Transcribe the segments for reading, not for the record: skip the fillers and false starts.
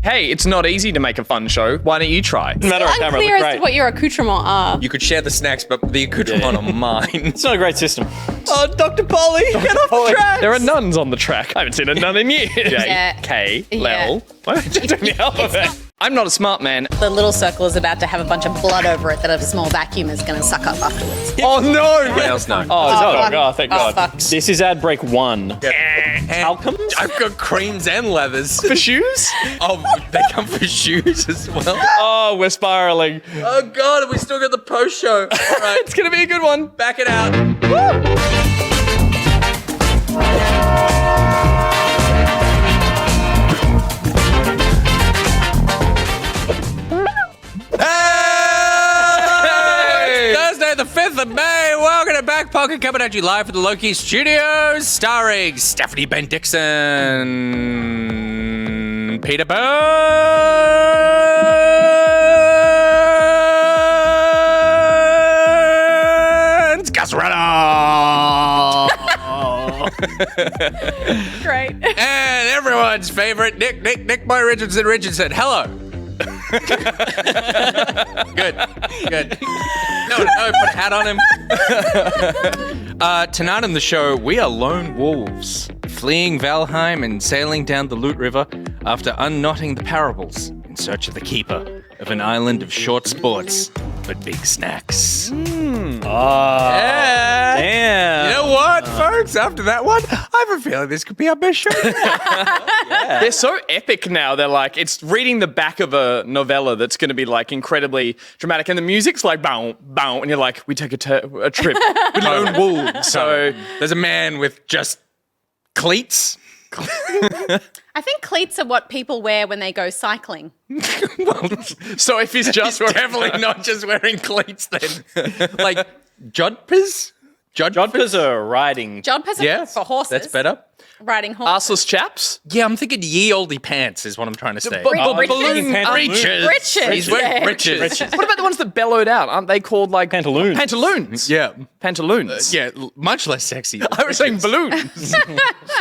Hey, it's not easy to make a fun show. Why don't you try? Matter of camera, Unclear look as great. to what your accoutrements are. You could share the snacks, but the accoutrement are mine. It's not a great system. Oh, Dr. Polly, get off the track! There are nuns on the track. I haven't seen a nun in years. Yeah. K, Yeah. Lel. What? Just doing the alphabet. I'm not a smart man. The little circle is about to have a bunch of blood over it that a small vacuum is going to suck up afterwards. Oh no! What else? No. Oh, thank God. fuck. This is ad break 1. Talcums? I've got creams and leathers. For shoes? Oh, they come for shoes as well. Oh, we're spiraling. Oh God, we still got the post show. All right, It's gonna be a good one. back it out. Hey! Thursday, the 5th of May. Welcome to Back Pocket, coming at you live from the Loki Studios, starring Stephanie Ben Dixon, Peter Burns, Gus Ruddle, Great. and everyone's favorite Nick Boy Richardson. Hello. Good. No, put a hat on him. Tonight on the show, we are lone wolves, fleeing Valheim and sailing down the Loot River after unknotting the parables in search of the keeper of an island of short sports but big snacks. Yeah. Damn. You know what, folks? After that one, I have a feeling this could be our best show. They're so epic now. They're like, it's reading the back of a novella that's going to be like incredibly dramatic. And the music's like, bow, bow. And you're like, we take a trip with lone wolves. So There's a man with just cleats. I think cleats are what people wear when they go cycling. so if he's just He's definitely not just wearing cleats then. Like jodhpurs? Jodhpurs are riding. Jodhpurs are Yeah, for horses. that's better. Riding horses. arseless chaps. Yeah, I'm thinking ye olde pants is what I'm trying to say. Breeches? Breeches. Breeches, He's wearing yeah. breeches. What about the ones that bellowed out? Aren't they called like Pantaloons. Pantaloons. Yeah. Pantaloons. Yeah, much less sexy. I was saying balloons.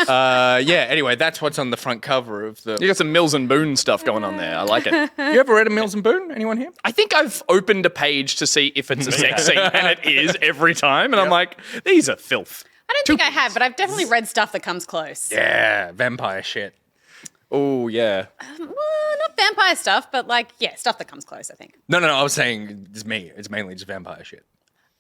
Yeah, anyway, that's what's on the front cover of the... You got some Mills and Boone stuff going on there. I like it. You ever read a Mills and Boone? Anyone here? I think I've opened a page to see if it's a sex scene, and it is every time. And I'm like, these are filth. I don't think I have, but I've definitely read stuff that comes close. Yeah, vampire shit. Oh, yeah. Well, not vampire stuff, but like, yeah, stuff that comes close, I think. No, I was saying it's me. It's mainly just vampire shit.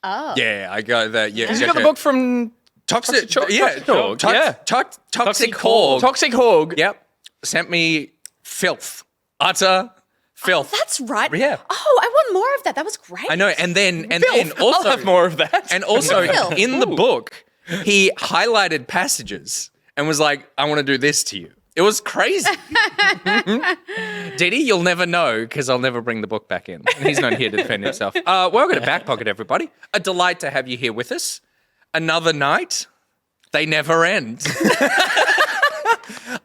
Oh. Yeah, I got that. Yeah, You got the book from Toxic Hog, yeah. Toxic Hog. Toxic Hog. Yep. Sent me filth. Utter filth. That's right. Yeah. Oh, I want more of that. That was great. I know. And then Filth. also I'll have more of that. And also Filth. in the book, he highlighted passages and was like, I want to do this to you. It was crazy. Diddy, you'll never know because I'll never bring the book back in. He's not here to defend himself. Welcome to Back Pocket, everybody. A delight to have you here with us. Another night. They never end.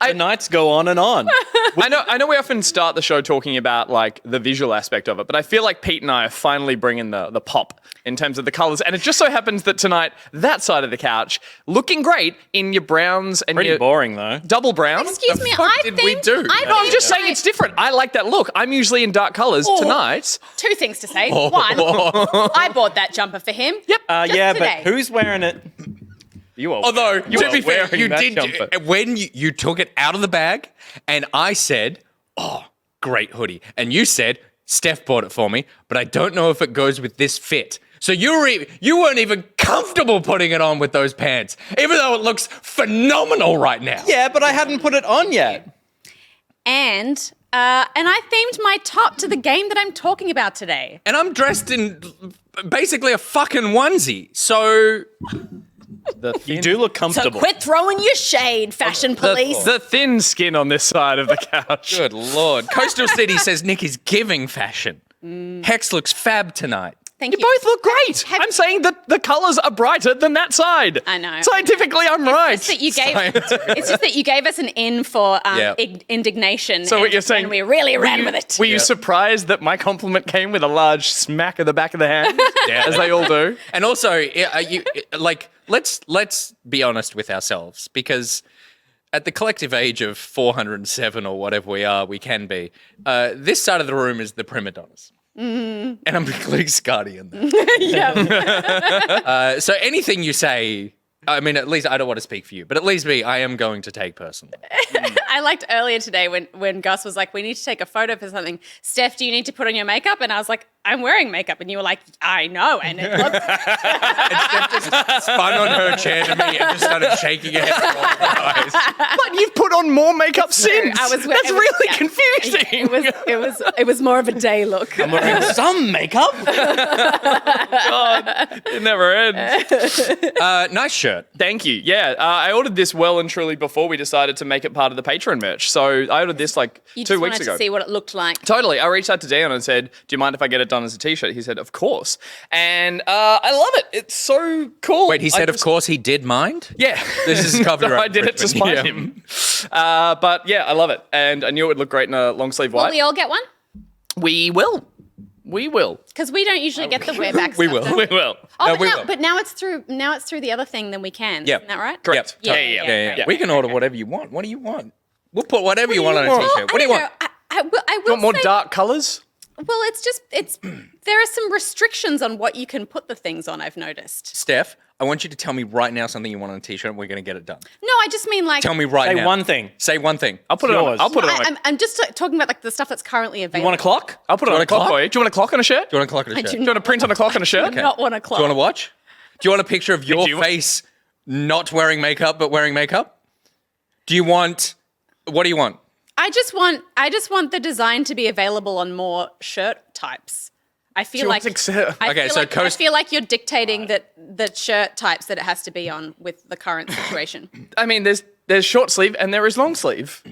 The nights go on and on. I know we often start the show talking about like the visual aspect of it, but I feel like Pete and I are finally bringing the pop in terms of the colours. And it just so happens that tonight, that side of the couch, looking great in your browns and Pretty your boring, though. double brown. Excuse me, fuck I did think... we do? No, I'm just saying it's different. I like that look. I'm usually in dark colours tonight. Two things to say. One, I bought that jumper for him. Yep. Just Yeah, today. but who's wearing it? You are. Although, you to are be fair, wearing you that did, jumper. when you took it out of the bag and I said, oh, great hoodie. And you said, Steph bought it for me, but I don't know if it goes with this fit. So you weren't even comfortable putting it on with those pants, even though it looks phenomenal right now. Yeah, but I hadn't put it on yet. And I themed my top to the game that I'm talking about today. And I'm dressed in basically a fucking onesie. So You do look So comfortable. quit throwing your shade, fashion police. The thin skin on this side of the couch. good Lord. Coastal City says Nick is giving fashion. Hex looks fab tonight. Thank You both look great. Have- I'm saying that the colours are brighter than that side. I know. Scientifically, I'm right. It's just that you gave us an in for Yeah. indignation. So what and- you're saying? and we really ran with it. Were you surprised that my compliment came with a large smack of the back of the hand, as they all do? And also, let's be honest with ourselves, because at the collective age of 407 or whatever we can be, this side of the room is the prima donnas. And I'm including Scotty in there. Yeah. So anything you say, I mean, at least I don't want to speak for you, but at least me, I am going to take personally. I liked earlier today when Gus was like, we need to take a photo for something. Steph, do you need to put on your makeup? And I was like, I'm wearing makeup. And you were like, I know. And it looks... And Steph just spun on her chair to me and just started shaking her head. But you've put on more makeup since. That's really confusing. It was more of a day look. I'm wearing some makeup. God, it never ends. Nice shirt. Thank you. Yeah, I ordered this well and truly before we decided to make it part of the Patreon merch. So I ordered this like You 2 just weeks wanted ago. to see what it looked like. Totally. I reached out to Dion and said, do you mind if I get it done as a t-shirt? He said, of course. And I love it. It's so cool. Wait, he said, of course, he did mind? Yeah. This is copyright. I did it to spite him. But yeah, I love it. And I knew it would look great in a long sleeve Will white. we all get one? We will. We will. Because we don't usually get the wearback We stuff. will. We will. Oh, No, but, we now, will. but now it's through the other thing, then we can. Yep. Isn't that right? Correct. Yep. Yeah. We can order whatever you want. What do you want? We'll put whatever you want on a want? t-shirt. What do you want? I will You want more say, dark colours? Well, there are some restrictions on what you can put the things on, I've noticed. Steph, I want you to tell me right now something you want on a t-shirt and we're going to get it done. No, I just mean like... Tell me right Say now. one thing. Say one thing. I'll put it on. yours. I'll put it on. I'm just talking about like the stuff that's currently available. You want a clock? I'll put it Do you on a want a clock clock? for you. Do you want a clock on a shirt? Do you want a clock on a shirt? do Do you want to print on a clock on a shirt? I do not want a clock. Do you want to watch? Do you want a picture of your Do you- face not wearing makeup but wearing makeup? Do you want... What do you want? I just want the design to be available on more shirt types. I feel like want to- Okay, so I feel like you're dictating that the shirt types that it has to be on with the current situation. I mean, there's short sleeve and there is long sleeve.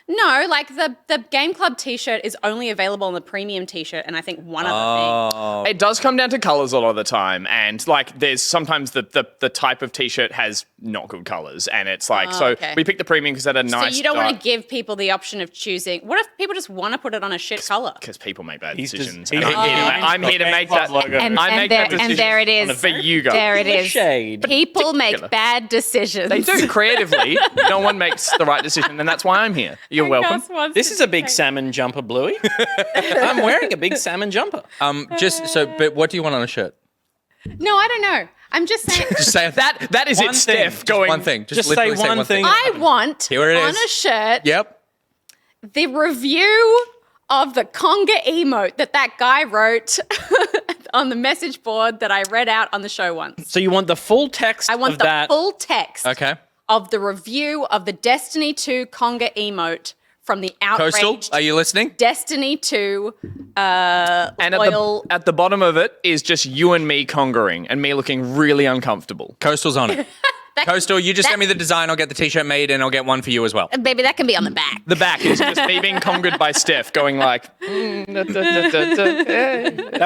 No, like the Game Club t-shirt is only available on the premium t-shirt and I think one other thing. It does come down to colours a lot of the time, and like there's sometimes the type of t-shirt has not good colours, and it's like okay. we picked the premium because it had a nice. So you don't want to give people the option of choosing. What if people just want to put it on a shit color? because people make bad He's just- decisions. he's- and I'm here to make that. logo. I make that decision there it is. for you guys. There it is. Shade. People make Particular. bad decisions. They do creatively. No one makes the right decision, and that's why I'm here. You're welcome. This is a big salmon jumper, Bluey. I'm wearing a big salmon jumper. But what do you want on a shirt? No, I don't know. I'm just saying. Just say That is One it, Steph. thing. Going one thing. Just literally say one thing. I want Here it on is. a shirt Yep. the review of the conga emote that guy wrote on the message board that I read out on the show once. So you want the full text I want of the that. full text Okay. of the review of the Destiny 2 conga emote from the Coastal, outraged are you listening? Destiny 2 and loyal... at the bottom of it is just you and me congering and me looking really uncomfortable. Coastal's on it. Coastal, you just that- send me the design. I'll get the t-shirt made and I'll get one for you as well. Baby, that can be on the back. The back is just me being congered by Steph, going like. That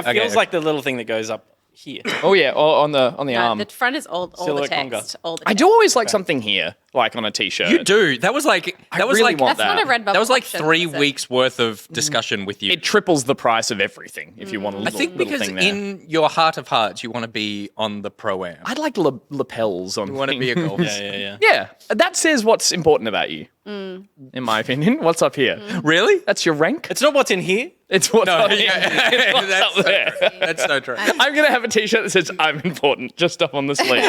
feels Okay. like the little thing that goes up here. Oh yeah, on the No, arm. the front is all the Silhouette text. All the I text. do always like something here, like on a t-shirt. You do. That was like really want That's not a Redbubble that was like option, 3 is it? weeks worth of discussion with you. It triples the price of everything if you want a I little, think little because thing there. in your heart of hearts, you want to be on the pro-am. I'd like lapels on. You want to be a things. golfer. Yeah. Yeah, that says what's important about you, in my opinion. What's up here? Really? That's your rank. It's not what's in here. It's what's up here. That's so there. true. That's so true. I'm gonna have a t-shirt that says "I'm important" just up on the sleeve.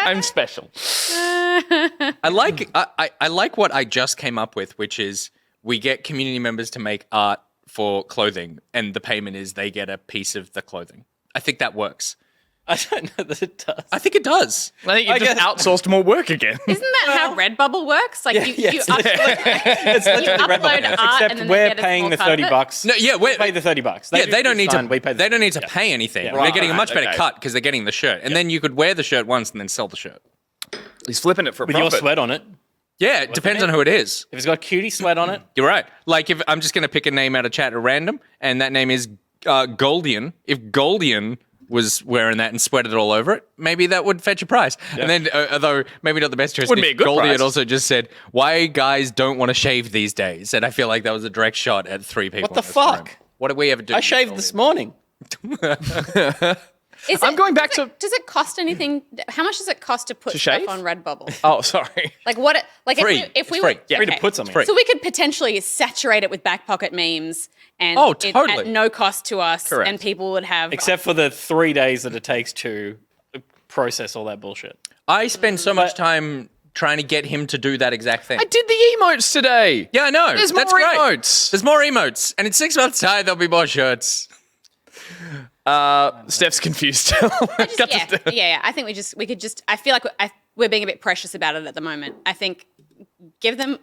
I'm special. I like what I just came up with, which is we get community members to make art for clothing, and the payment is they get a piece of the clothing. I think that works. I don't know that it does. I think it does. I think you just outsourced more work again. Isn't that how Redbubble works? Like you yes. upload, It's literally upload Redbubble. art and Except then we're they get a paying small the cut of it. $30. No, yeah, We pay the $30. They don't need to. We pay They don't need to pay anything. Yeah. They're getting a Right, much better okay. cut because they're getting the shirt, and then you could wear the shirt once and then sell the shirt. He's flipping it for with your profit. sweat on it. Yeah, it depends on who it is. If it's got cutie sweat on it, You're right. Like if I'm just going to pick a name out of chat at random, and that name is Goldian. If Goldian was wearing that and sweated all over it, maybe that would fetch a price. And then, although maybe not the best choice, Wouldn't be a good Goldie price. had also just said, "Why guys don't want to shave these days?" And I feel like that was a direct shot at 3 people. What the in this room. fuck? What did we ever do? I shaved this morning. I'm going back to. Does it cost anything? How much does it cost to put To stuff shave? on Redbubble? Oh, sorry. Like what? Like Free. if we It's were free. Yeah. Free to put something. free. So we could potentially saturate it with back pocket memes and Oh, it totally. at no cost to us, Correct. and people would have Except for the 3 days that it takes to process all that bullshit. I spend so much time trying to get him to do that exact thing. I did the emotes today. Yeah, I know. There's That's more great. emotes. There's more emotes. And in 6 months' time, there'll be more shirts. Steph's confused. yeah. I think we could just. I feel like we're being a bit precious about it at the moment. I think give them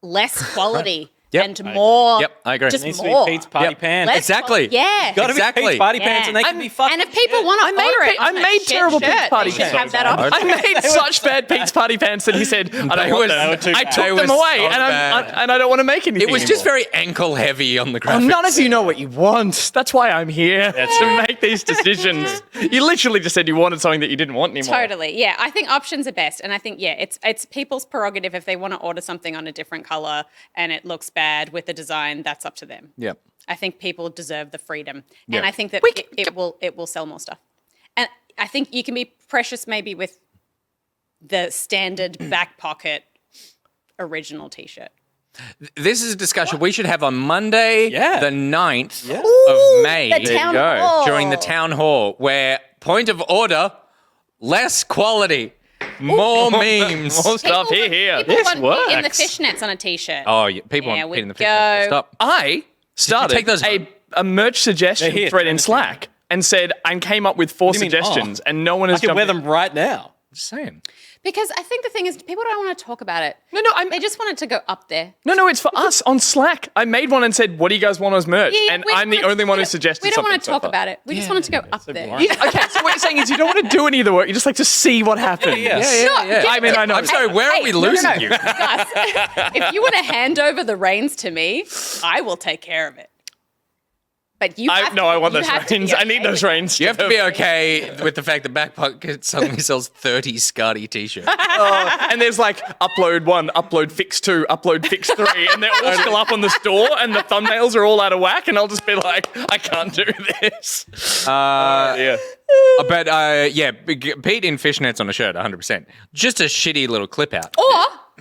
less quality Yep. and more. Yep, I agree. Just Needs more. to be Pete's party Yep. pants. Less Exactly. Yeah. Gotta be Exactly. Pete's party Yeah. pants, and they can be fucking. And if people want to made order it, I on a made shit terrible shirt, Pete's party they should pants. have that option. I made such bad Pete's party pants that he said, I don't want They were them. too I bad. took They them were away so and I don't want to make anything It was just anymore. very ankle heavy on the Oh, graphics. none of you know what you want. That's why I'm here to make these decisions. You literally just said you wanted something that you didn't want anymore. Totally. Yeah. I think options are best. And I think, it's people's prerogative. If they want to order something on a different color and it looks bad with the design, that's up to them. Yeah. I think people deserve the freedom. Yeah. And I think that it will sell more stuff. And I think you can be precious maybe with the standard back pocket original t-shirt. This is a discussion we should have on Monday, Yeah. the 9th Yeah. of May. The town go. hall. During the town hall, where point of order, less quality, more memes. More stuff here. People This want in the works. fishnets on a t-shirt. Oh, yeah, people There want we Pete in the go. fish. Stop. I started take those a merch suggestion They're here, thread turn in the Slack and said, and came up with 4 do you mean, suggestions and no one I has can jumped wear in. them right now. Just saying. Because I think the thing is, people don't want to talk about it. No, They just want it to go up there. No, it's for us on Slack. I made one and said, what do you guys want as merch? Yeah, and we I'm the don't only one who wanna- suggested We don't something want to so talk far. about it. We just want it to go up there. boring. Yeah, okay, so what you're saying is you don't want to do any of the work. You just like to see what happens. Yeah. I mean, I know. I'm sorry, where are we no, losing no. you? Gus, if you want to hand over the reins to me, I will take care of it. But you have to, I want you those have to be reins. I need okay those with reins. You have to be okay with the fact that Back Pocket suddenly sells 30 Scotty t-shirts. And there's like upload 1, upload fix 2, upload fix 3, and they're all still up on the store, and the thumbnails are all out of whack, and I'll just be like, I can't do this. Yeah. But yeah, Pete in fishnets on a shirt, 100%. Just a shitty little clip out. it.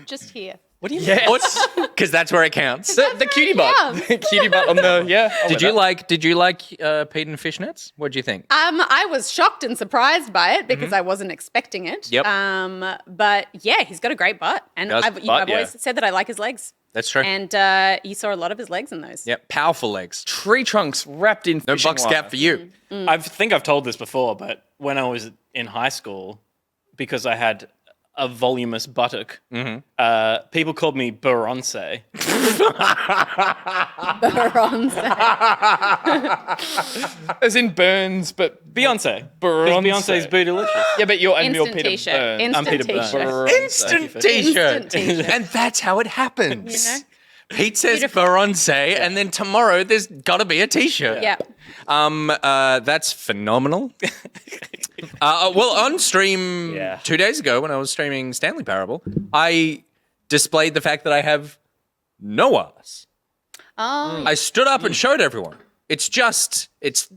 Or just here. What do you mean? Yes. Because that's where it counts. The cutie butt. Yeah. Cutie butt on the, yeah. Did you like Pete in fishnets? What do you think? I was shocked and surprised by it because I wasn't expecting it. Yep. But yeah, he's got a great butt, and Does, I've butt, always said that I like his legs. That's true. And you saw a lot of his legs in those. Yep, powerful legs. Tree trunks wrapped in No fishing buck wire. scat for you. I think I've told this before, but when I was in high school, because I had a voluminous buttock, people called me Bronze. As in Burns, but Beyonce. Bronze. Beyonce's bootylicious. yeah, but you're Instant Peter t-shirt. Burns. Instant Peter t-shirt. Burns. Instant t-shirt. Instant t-shirt. And that's how it happens. You know? Pete says Beautiful. Bronze, and then tomorrow there's got to be a t-shirt. Yeah. That's phenomenal. Well, on stream Yeah. 2 days ago when I was streaming Stanley Parable, I displayed the fact that I have no ass. Oh, I stood up and showed everyone. It's just it's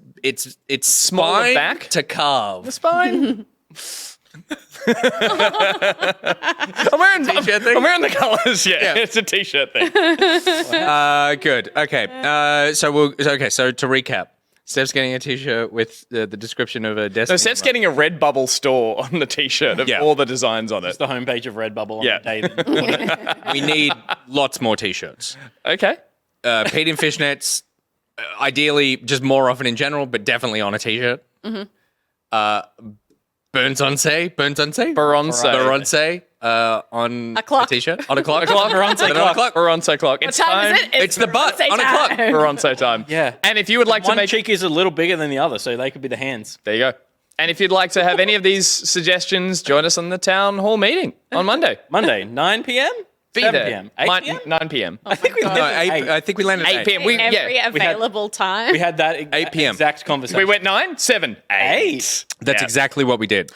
Smaller spine back? to calve. Spine. I'm wearing T-shirt thing? I'm wearing the colours. Yeah, Yeah. it's a t-shirt thing. Good. Okay. So to recap, Steph's getting a t-shirt with the description of a Destiny. So Seth's getting a Redbubble store on the t-shirt of Yeah. all the designs on it. The homepage of Redbubble on Yeah. the day that We need lots more t-shirts. Okay. Pete in fishnets, ideally just more often in general, but definitely on a t-shirt. Burns on say, Bronze. on A clock. t-shirt, on a clock, Bronze clock. Bronze clock. It's what time is it? It's the butt Bronze on a time. clock. Bronze time. Yeah. And if you would like to one make cheek is a little bigger than the other, so they could be the hands. there you go. And if you'd like to have any of these suggestions, join us on the town hall meeting on Monday. Monday, 9 p.m. Be 7 there. p.m. 8 9, p.m. 9 p.m. I think we No, I think we landed at 8 p.m. We, Every yeah, available time. We had that 8 p.m. exact conversation. we went 9, 7, 8. That's Yeah. exactly what we did.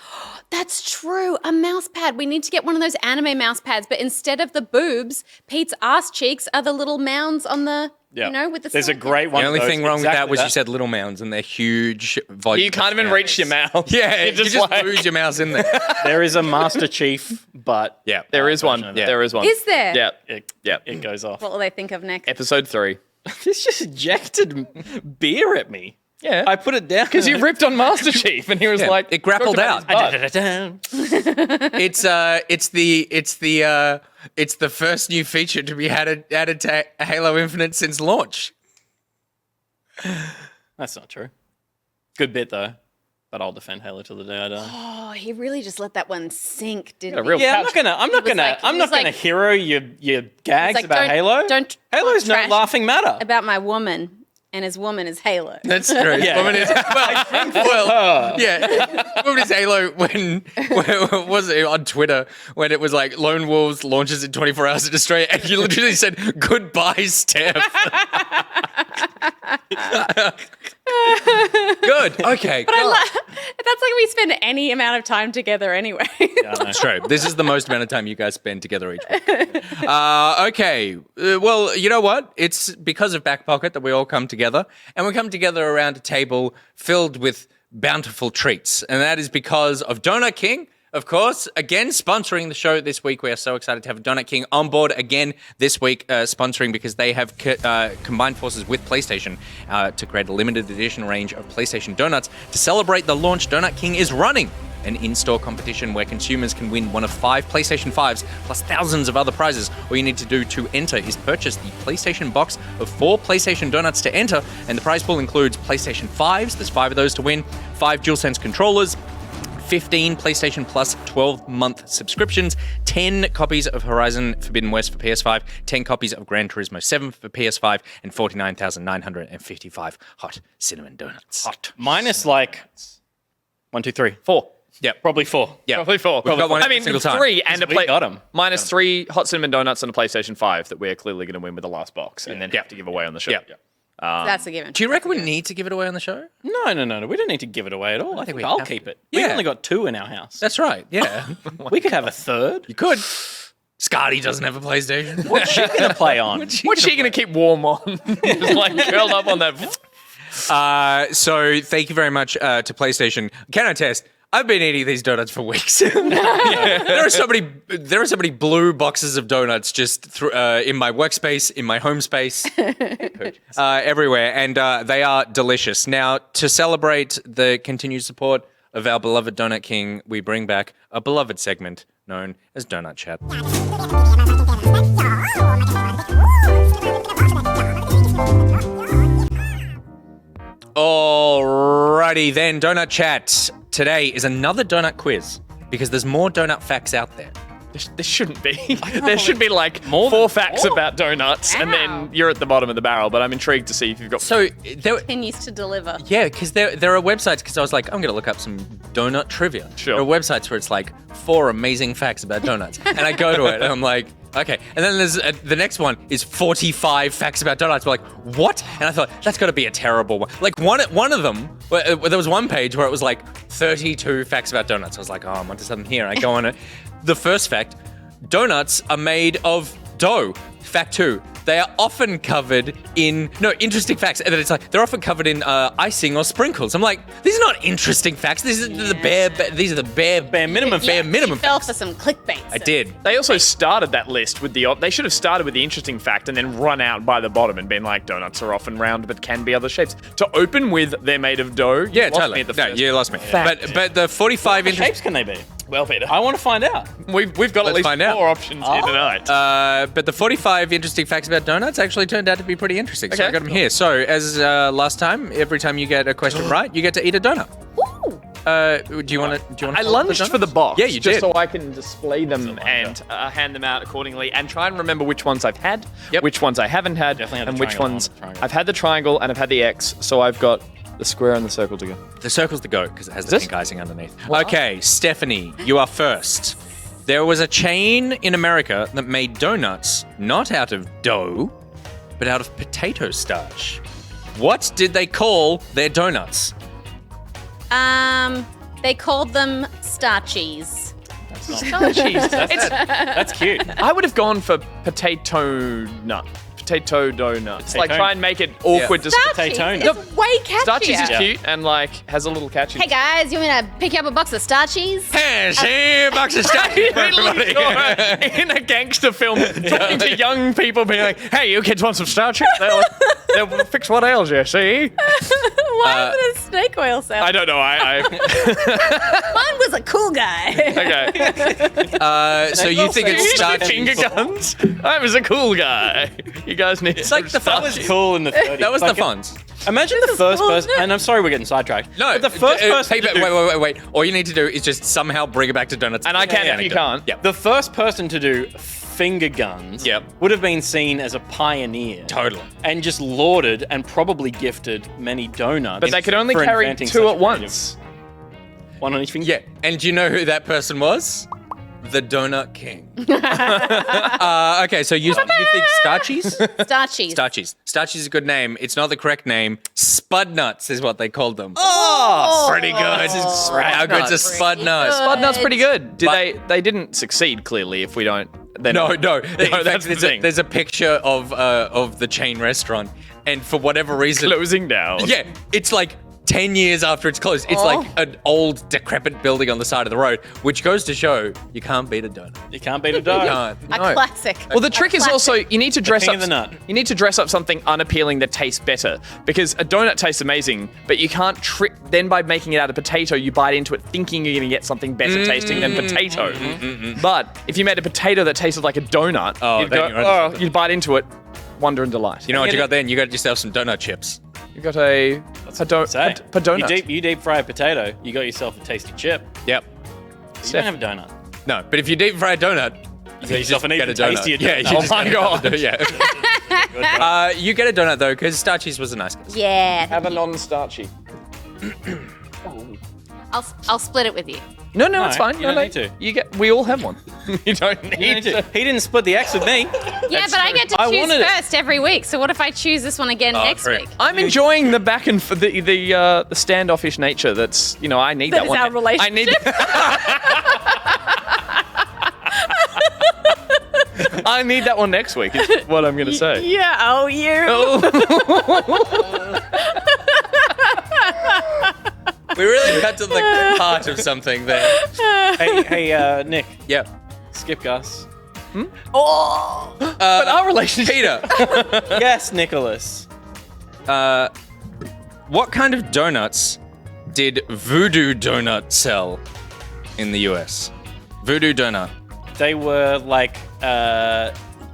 That's true. A mouse pad. We need to get one of those anime mouse pads, but instead of the boobs, Pete's ass cheeks are the little mounds on the Yeah. You know, with the There's a small great one. The only of those, thing wrong with that exactly was you said little mounds and they're huge volume. You can't even reach your mouth. Yeah, You're you just like- lose your mouse in there. There is a Master Chief, but Yeah. There is one. version of it. There is one. Is there? Yeah. it goes off. What will they think of next? Episode 3. This just ejected beer at me. Yeah. I put it down Because you ripped on Master Chief and he was Yeah, like... it grappled talked about his out. butt. It's the first new feature to be added to Halo Infinite since launch. That's not true. Good bit though, but I'll defend Halo till the day I die. Oh, he really just let that one sink, didn't A he? real Yeah, I'm couch. not gonna like- hero your gags like, about don't- Halo. don't Halo's talk no trash laughing matter. About my woman, and his woman is Halo. That's true. Yeah. Woman is, yeah. Woman is Halo when was it on Twitter when it was like Lone Wolves launches in 24 hours in Australia and you literally said goodbye, Steph. Good. Okay. That's like we spend any amount of time together anyway. That's true. This is the most amount of time you guys spend together each week. Okay. Well, you know what? It's because of Back Pocket that we all come together, and we come together around a table filled with bountiful treats, and that is because of Donut King. Of course, again, sponsoring the show this week. We are so excited to have Donut King on board again this week, sponsoring because they have combined forces with PlayStation to create a limited edition range of PlayStation donuts. To celebrate the launch, Donut King is running an in-store competition where consumers can win one of 5 PlayStation 5s plus thousands of other prizes. All you need to do to enter is purchase the PlayStation box of 4 PlayStation donuts to enter, and the prize pool includes PlayStation 5s, there's 5 of those to win, 5 DualSense controllers, 15 PlayStation Plus 12-month subscriptions, 10 copies of Horizon Forbidden West for PS5, 10 copies of Gran Turismo 7 for PS5, and 49,955 hot cinnamon donuts. Hot. Minus like 1, 2, 3, 4. Yep. Probably 4. Yeah. Probably 4. We've got one I every mean, single time. 3 and a We play. got 'em. Minus 3 hot cinnamon donuts and a PlayStation 5 that we're clearly going to win with the last box and then have to give away on the show. Yeah. That's a given. Do you reckon we need to give it away on the show? No. We don't need to give it away at all. I think we I'll have keep it. Yeah. We've only got 2 in our house. That's right, yeah. We could have a third. You could. Scotty doesn't have a PlayStation. What's she gonna play on? What's she going to keep warm on? Just like curled up on that. So thank you very much to PlayStation. Can I test? I've been eating these donuts for weeks. There are so many blue boxes of donuts just in my workspace, in my home space, everywhere, and they are delicious. Now, to celebrate the continued support of our beloved Donut King, we bring back a beloved segment known as Donut Chat. Alrighty then, Donut Chat. Today is another donut quiz because there's more donut facts out there. There shouldn't be. There should be like More 4 than facts 4? about donuts, and then you're at the bottom of the barrel. But I'm intrigued to see if you've got. So there, Continues to deliver. yeah, because there are websites. Because I was like, I'm gonna look up some donut trivia. Sure. There are websites where it's like 4 amazing facts about donuts, and I go to it and I'm like, okay. And then there's the next one is 45 facts about donuts. We're like, what? And I thought that's got to be a terrible one. Like one of them, there was one page where it was like 32 facts about donuts. I was like, oh, I'm onto something here. And I go on it. The first fact. Donuts are made of dough. Fact 2. They are often covered in interesting facts. And then it's like they're often covered in icing or sprinkles. I'm like, these are not interesting facts. These are the bare minimum You fell facts. for some clickbait. I did. They also started that list with the. They should have started with the interesting fact and then run out by the bottom and been like, donuts are often round but can be other shapes. To open with, they're made of dough. You Yeah, lost totally. me at the No, first. you lost me. Fact. But the 45 What shapes can they be? Well, Peter, I want to find out. we've got at Let's least find out. 4 options here tonight. But the 45 interesting facts about donuts actually turned out to be pretty interesting. So Okay. I got them here. So as last time, every time you get a question right, you get to eat a donut. Ooh. Do you want to? I lunged for the box. Yeah, you just did. so I can display them and hand them out accordingly, and try and remember which ones I've had, Yep. which ones I haven't had, Definitely had the and which triangle. ones I want the triangle. I've had the triangle and I've had the X. So I've got the square and the circle to go. The circle's the goat because it has the this? pink icing underneath. Okay, Stephanie, you are first. There was a chain in America that made donuts not out of dough, but out of potato starch. What did they call their donuts? They called them starchies. Jeez, That's cute. I would have gone for potato nut. potato donuts. Like Potato. try and make it awkward to Starchies. Potato. It's way catchier. Starchies is Yeah. cute and like has a little catchy. Hey guys, you want me to pick you up a box of Starchies? Hey, see, box of Starchies for everybody. In a gangster film, talking to young people, being like, "Hey, you kids want some Starchies? They'll fix what ails you. See?" Why is it a snake oil sale? I don't know. Mine was a cool guy. Okay. So you think You it's used to Starchies? finger guns? I was a cool guy. You guys need. It's like the That was cool in the 30s. That was Like, the funs. Imagine the first person, and I'm sorry we're getting sidetracked. No, but the first person. to do- wait. All you need to do is just somehow bring it back to donuts. And I can if you can't. Yeah. The first person to do finger guns Yep. would have been seen as a pioneer. Totally. And just lauded and probably gifted many donuts. But they could only for carry inventing 2 such at creative- once. One on each finger? Yeah, and do you know who that person was? The Donut King. Okay, so you think Starchies? Starchies. Starchies. Starchies is a good name. It's not the correct name. Spud nuts is what they called them. Oh, Pretty good. How good's a spud nut? Spudnut's pretty good. Did But- they didn't succeed clearly if we don't. Then No. No, In fact, that's the thing. there's a picture of the chain restaurant, and for whatever reason, Closing down. yeah, it's like 10 years after it's closed. It's like an old, decrepit building on the side of the road, which goes to show you can't beat a donut. You can't beat a donut. Can't. A No. classic. Well, the trick is also you need to dress king up. of the nut. You need to dress up something unappealing that tastes better because a donut tastes amazing, but you can't trick. Then by making it out of potato, you bite into it thinking you're going to get something better tasting than potato. But if you made a potato that tasted like a donut, you'd, then go, you're onto you'd bite into it, wonder and delight. You know what you got then? You got yourself some donut chips. You got a Say, donut. you deep fry a potato, you got yourself a tasty chip. Yep. You don't have a donut. No, but if you deep fry a donut, You got yourself an get even a donut. tastier Yeah, donut. you Oh just my get a God. donut, yeah. You get a donut though, because Starchies was a nice guy. Yeah. Have a non-starchy. I'll split it with you. No, No, it's fine. you don't need to. We all have one. You don't need to. He didn't split the X with me. Yeah, but I get to I choose wanted it. first every week. So what if I choose this one again next true. week? I'm enjoying the back and the standoffish nature. That's I need that is one. our relationship. I need. I need that one next week. Is what I'm gonna say. Yeah. Oh, you. We really got to the heart of something there. Hey, Nick, Yeah. skip Gus. But our relationship. Peter, Yes, Nicholas. what kind of donuts did Voodoo Donut sell in the US? Voodoo Donut. They were like,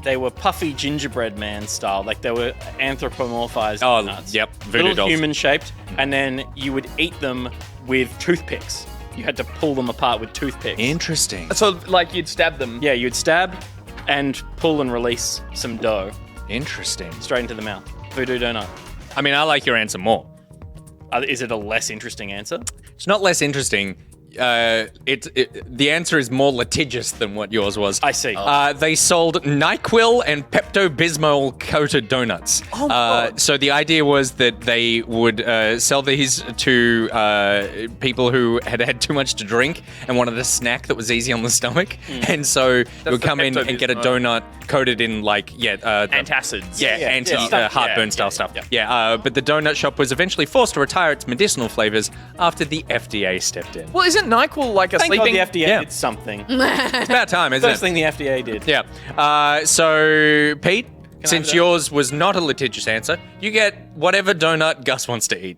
they were puffy gingerbread man style. Like they were anthropomorphized Oh, nuts. yep, voodoo Little dolls. human shaped, and then you would eat them with toothpicks. You had to pull them apart with toothpicks. Interesting. So like you'd stab them. Yeah, you'd stab and pull and release some dough Interesting. straight into the mouth. Voodoo donut. I mean, I like your answer more. Is it a less interesting answer? It's not less interesting. The answer is more litigious than what yours was. I see. They sold NyQuil and Pepto-Bismol coated donuts. So the idea was that they would sell these to people who had had too much to drink and wanted a snack that was easy on the stomach. And so they would the come in and get a Pepto-Bismol. donut coated in Antacids. heartburn style stuff. But the donut shop was eventually forced to retire its medicinal flavors after the FDA stepped in. Well, isn't NyQuil like a Thank God sleeping? the FDA Yeah. did something. It's about time, isn't First it? thing the FDA did. Yeah. So, Pete, since have that? yours was not a litigious answer, you get whatever donut Gus wants to eat.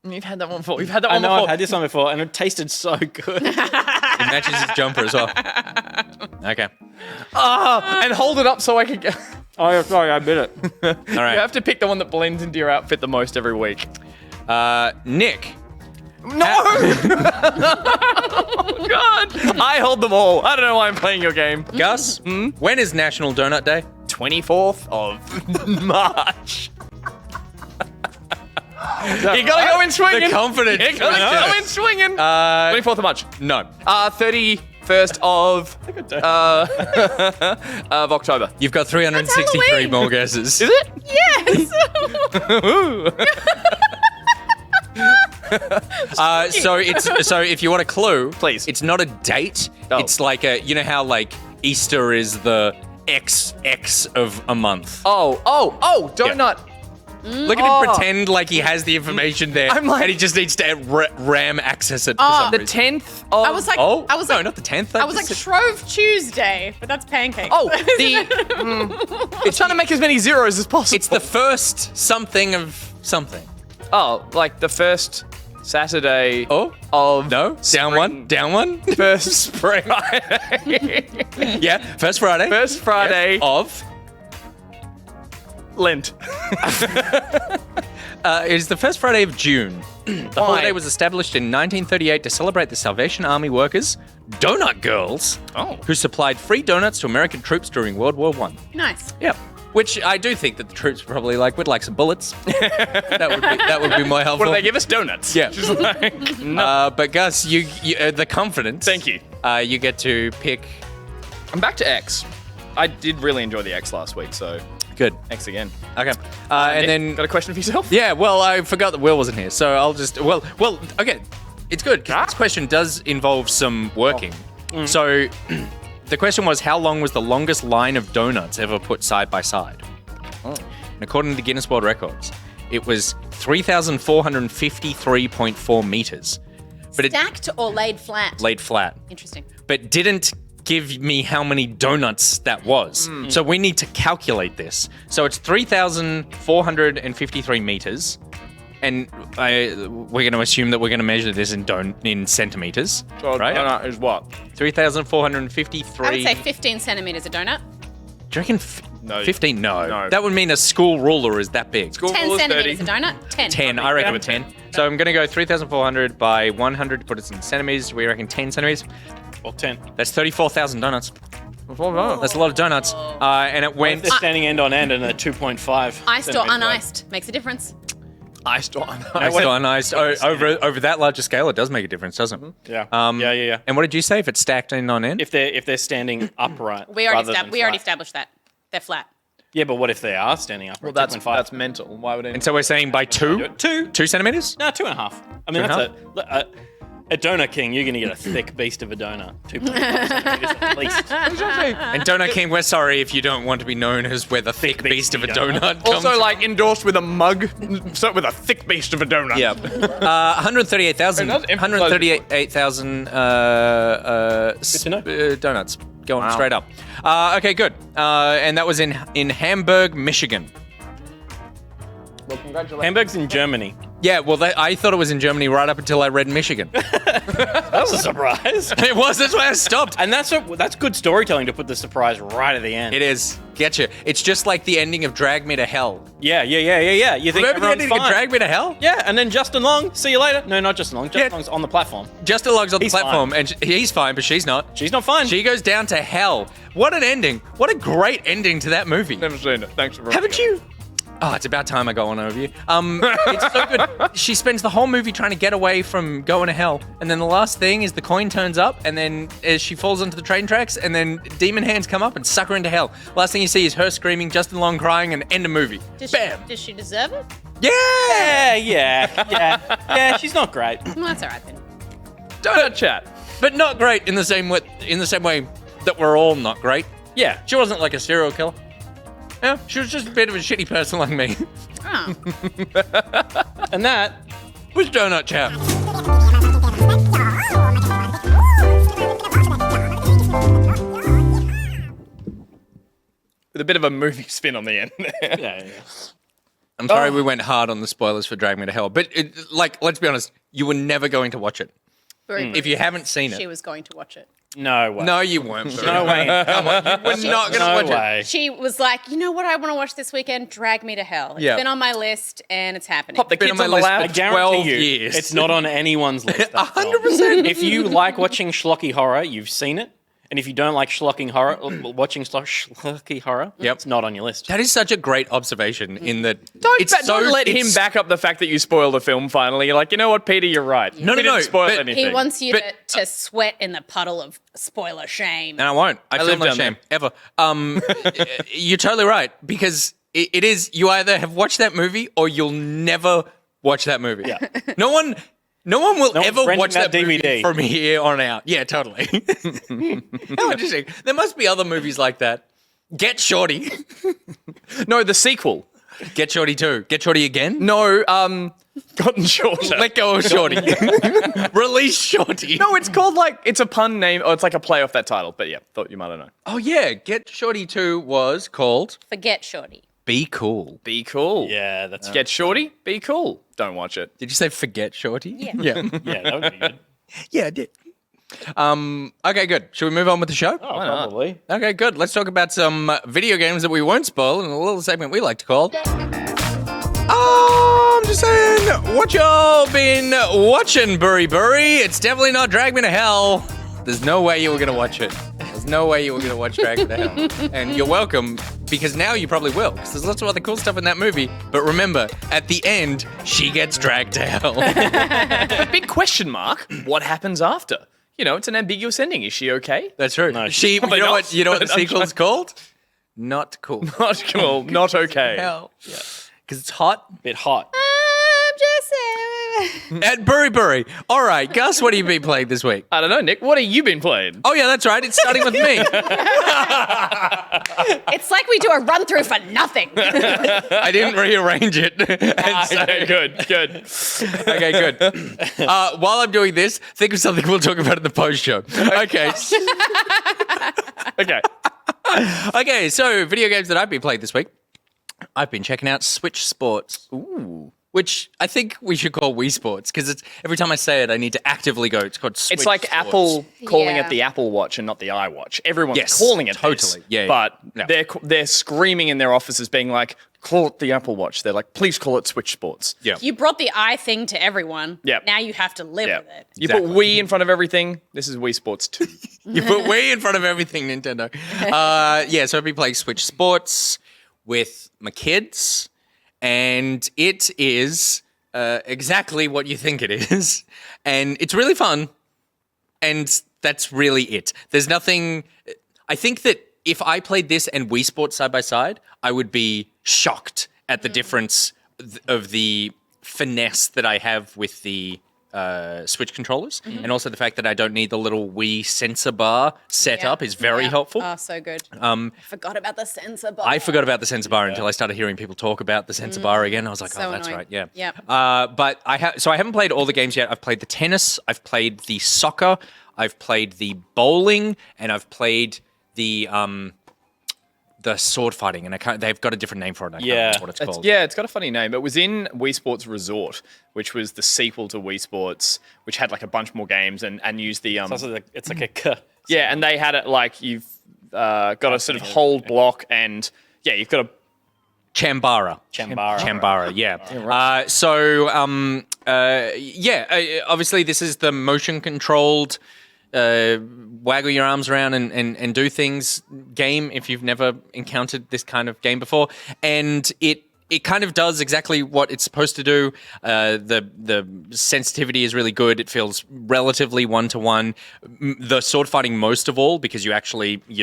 You've had that one before. We've had that I one know before. I've had this one before, and it tasted so good. It matches his jumper as well. Okay. And hold it up so I can get. Oh, yeah, sorry, I bit it. All You right. have to pick the one that blends into your outfit the most every week. Nick. No! Oh, God! I hold them all. I don't know why I'm playing your game. Gus, when is National Donut Day? 24th of March. You gotta go in swinging. The confidence. You gotta go in swinging. 24th of March. No. 31st of October. You've got 363 Halloween. more guesses. Is it? Yes. So if you want a clue, Please. it's not a date. Oh. It's like you know how like Easter is the XX of a month. Oh, donut. Look at him pretend like he has the information there, I'm like- and he just needs to RAM access it for some The reason. 10th of... I was like, Oh, I was no, like, not the 10th. I was like Shrove Tuesday, but that's pancakes. Oh, it's trying to make as many zeros as possible. it's the first something of something. Oh, like the first Saturday Oh, of... no, down one, down one. First spring. Yeah, first Friday. First Friday of. Lent. It is the first Friday of June. The holiday was established in 1938 to celebrate the Salvation Army workers, Donut Girls, who supplied free donuts to American troops during World War I. Nice. Yep. Which I do think that the troops probably like would like some bullets. that would be more helpful. What do they give us? Donuts. Yeah. Just like, But Gus, you the confidence. Thank you. You get to pick. I'm back to X. I did really enjoy the X last week, so Good. X again. Okay. And Nick, then got a question for yourself? yeah. Well, I forgot that Will wasn't here, so I'll just well. Okay. It's good. 'Cause this question does involve some working. So. The question was, how long was the longest line of donuts ever put side by side? And according to Guinness World Records, it was 3,453.4 meters. But Stacked or laid flat? it laid flat, Interesting. but didn't give me how many donuts that was. So we need to calculate this. So it's 3,453 meters. And we're going to assume that we're going to measure this in centimeters, So right? donut is what? 3,453. I would say 15 centimeters a donut. Do you reckon No. 15? No. No. That would mean a school ruler is that big. School 10 rule is centimeters 30. a donut. 10. 10. I reckon with 10. So I'm going to go 3,400 by 100 to put it in centimeters. We reckon 10 centimeters. Or 10. That's 34,000 donuts. That's a lot of donuts. And it If went... they're standing end on end and they're 2.5. Iced or centimeters wide. uniced makes a difference. Iced or Iced or uniced. Over that larger scale, it does make a difference, doesn't it? Yeah. Yeah. And what did you say? If it's stacked end on end? If they're standing upright. We already, rather than we already flat. established that. They're flat. Yeah, but what if they are standing upright? Well, 2.5. that's mental. Why would anyone... And so we're saying by 2? 2 centimeters? No, 2.5. I mean, Two and that's a Donut King. You're going to get a thick beast of a donut. 2.5 centimeters at least. And Donut King, we're sorry if you don't want to be known as where the thick beast of a donut comes Also, like, endorsed with a mug, so with a thick beast of a donut. Yeah. 138,000. It does emphasize- 138,000 to know. donuts going straight up. Okay, good. And that was in Hamburg, Michigan. Well, congratulations. Hamburg's in Germany. Yeah, well, I thought it was in Germany right up until I read Michigan. That was a surprise. It was. That's why I stopped. And that's good storytelling to put the surprise right at the end. It is. Getcha. It's just like the ending of Drag Me to Hell. Yeah. You think Remember the everyone's ending of fine. Drag Me to Hell? Yeah, and then Justin Long, see you later. No, not Justin Long. Justin Yeah. Long's on the platform. Justin Long's on the He's platform, fine. and he's fine, but she's not. She's not fine. She goes down to hell. What an ending. What a great ending to that movie. Never seen it. Thanks for Haven't you? Oh, it's about time I got one over you. It's so good. She spends the whole movie trying to get away from going to hell, and then the last thing is the coin turns up, and then as she falls onto the train tracks, and then demon hands come up and suck her into hell. Last thing you see is her screaming, Justin Long crying, and end of movie. Does Bam! She, does she deserve it? Yeah! Yeah, she's not great. Well, that's all right then. Donut chat. But not great in the same way that we're all not great. Yeah. She wasn't like a serial killer. Yeah, she was just a bit of a shitty person like me. Oh. And that Was Donut Chat. With a bit of a movie spin on the end there. yeah. I'm sorry we went hard on the spoilers for Drag Me to Hell, but let's be honest, you were never going to watch it. If you haven't seen She it. was going to watch it. No way. No, you weren't. No way. Come on, you were not going to No watch it. way. She was like, you know what I want to watch this weekend? Drag Me to Hell. It's Yeah. been on my list and it's happening. Pop the Been kids on on my the list lab. I for guarantee 12 you, years. it's not on anyone's list. 100%. If you like watching schlocky horror, you've seen it. And if you don't like watching schlocky horror, Yep. it's not on your list. That is such a great observation in that Don't let him it's- back up the fact that you spoiled the film finally. You're like, you know what, Peter, you're right. No, we no, didn't spoil but- anything. he wants you But- to sweat in the puddle of spoiler shame. And I won't. I feel live no down shame ever. You're totally right because it is. You either have watched that movie or you'll never watch that movie. Yeah. No one. No one will one's ever renting watch that movie DVD. from here on out. Yeah, totally. How interesting. There must be other movies like that. Get Shorty. No, the sequel. Get Shorty 2. Get Shorty again? No, Gotten Shorter. Let go of Shorty. Release Shorty. No, it's called like, it's a pun name, or it's like a play off that title. But yeah, thought you might have known. Oh, yeah. Get Shorty 2 was called Forget Shorty. Be Cool. Be cool. Yeah, that's Get Shorty, be cool. Don't watch it. Did you say Forget Shorty? Yeah. Yeah. Yeah, that would be good. Yeah, I did. Okay, good. Should we move on with the show? Oh, probably. Okay, good. Let's talk about some video games that we won't spoil in a little segment we like to call. I'm just saying, what y'all been watching, BuriBuri? It's definitely not Drag Me to Hell. There's no way you were going to watch it. There's no way you were going to watch Drag Me to Hell. And you're welcome, because now you probably will, because there's lots of other cool stuff in that movie. But remember, at the end, she gets dragged to hell. Big question mark. What happens after? You know, it's an ambiguous ending. Is she okay? That's true. No, She, you probably know not, what? You know what the but I'm sequel's called? Not cool. Not cool. Not okay. Hell. Yeah. Because it's hot. Bit hot. I'm just saying. At BuriBuri. All right, Gus, what have you been playing this week? I don't know, Nick. What have you been playing? Oh, yeah, that's right. It's starting with me. It's like we do a run through for nothing. I didn't rearrange it. And so- Okay, good. okay, good. While I'm doing this, think of something we'll talk about in the post show. Okay. Okay. Okay, so video games that I've been playing this week. I've been checking out Switch Sports. Ooh. Which I think we should call Wii Sports, because it's every time I say it, I need to actively go. It's called Switch It's like Sports. Apple calling Yeah. it the Apple Watch and not the iWatch. Everyone's Yes, calling it totally. this, Yeah, but yeah. they're screaming in their offices being like, call it the Apple Watch. They're like, please call it Switch Sports. Yeah. You brought the eye thing to everyone. Yep. Now you have to live Yeah. with it. You put Wii in front of everything. This is Wii Sports 2. You put Wii in front of everything, Nintendo. Yeah, so I've been playing Switch Sports with my kids, and it is exactly what you think it is. And it's really fun, and that's really it. There's nothing... I think that if I played this and Wii Sports side by side, I would be shocked at the difference of the finesse that I have with the Switch controllers, and also the fact that I don't need the little Wii sensor bar set up is very helpful. Oh, so good. I forgot about the sensor bar. I forgot about the sensor bar until I started hearing people talk about the sensor bar again. I was like, So oh, that's annoying. right, yeah. Yep. But I haven't played all the games yet. I've played the tennis, I've played the soccer, I've played the bowling, and I've played the sword fighting, and they've got a different name for it. I can't remember what it's called. Yeah, it's got a funny name. It was in Wii Sports Resort, which was the sequel to Wii Sports, which had like a bunch more games and used the... It's like a K. yeah, and they had it like you've got to sort of hold block and... Yeah, you've got to... Chambara. Yeah. Obviously this is the motion controlled waggle your arms around and do things game if you've never encountered this kind of game before. And it kind of does exactly what it's supposed to do. The sensitivity is really good. It feels relatively one-to-one. The sword fighting most of all, because you're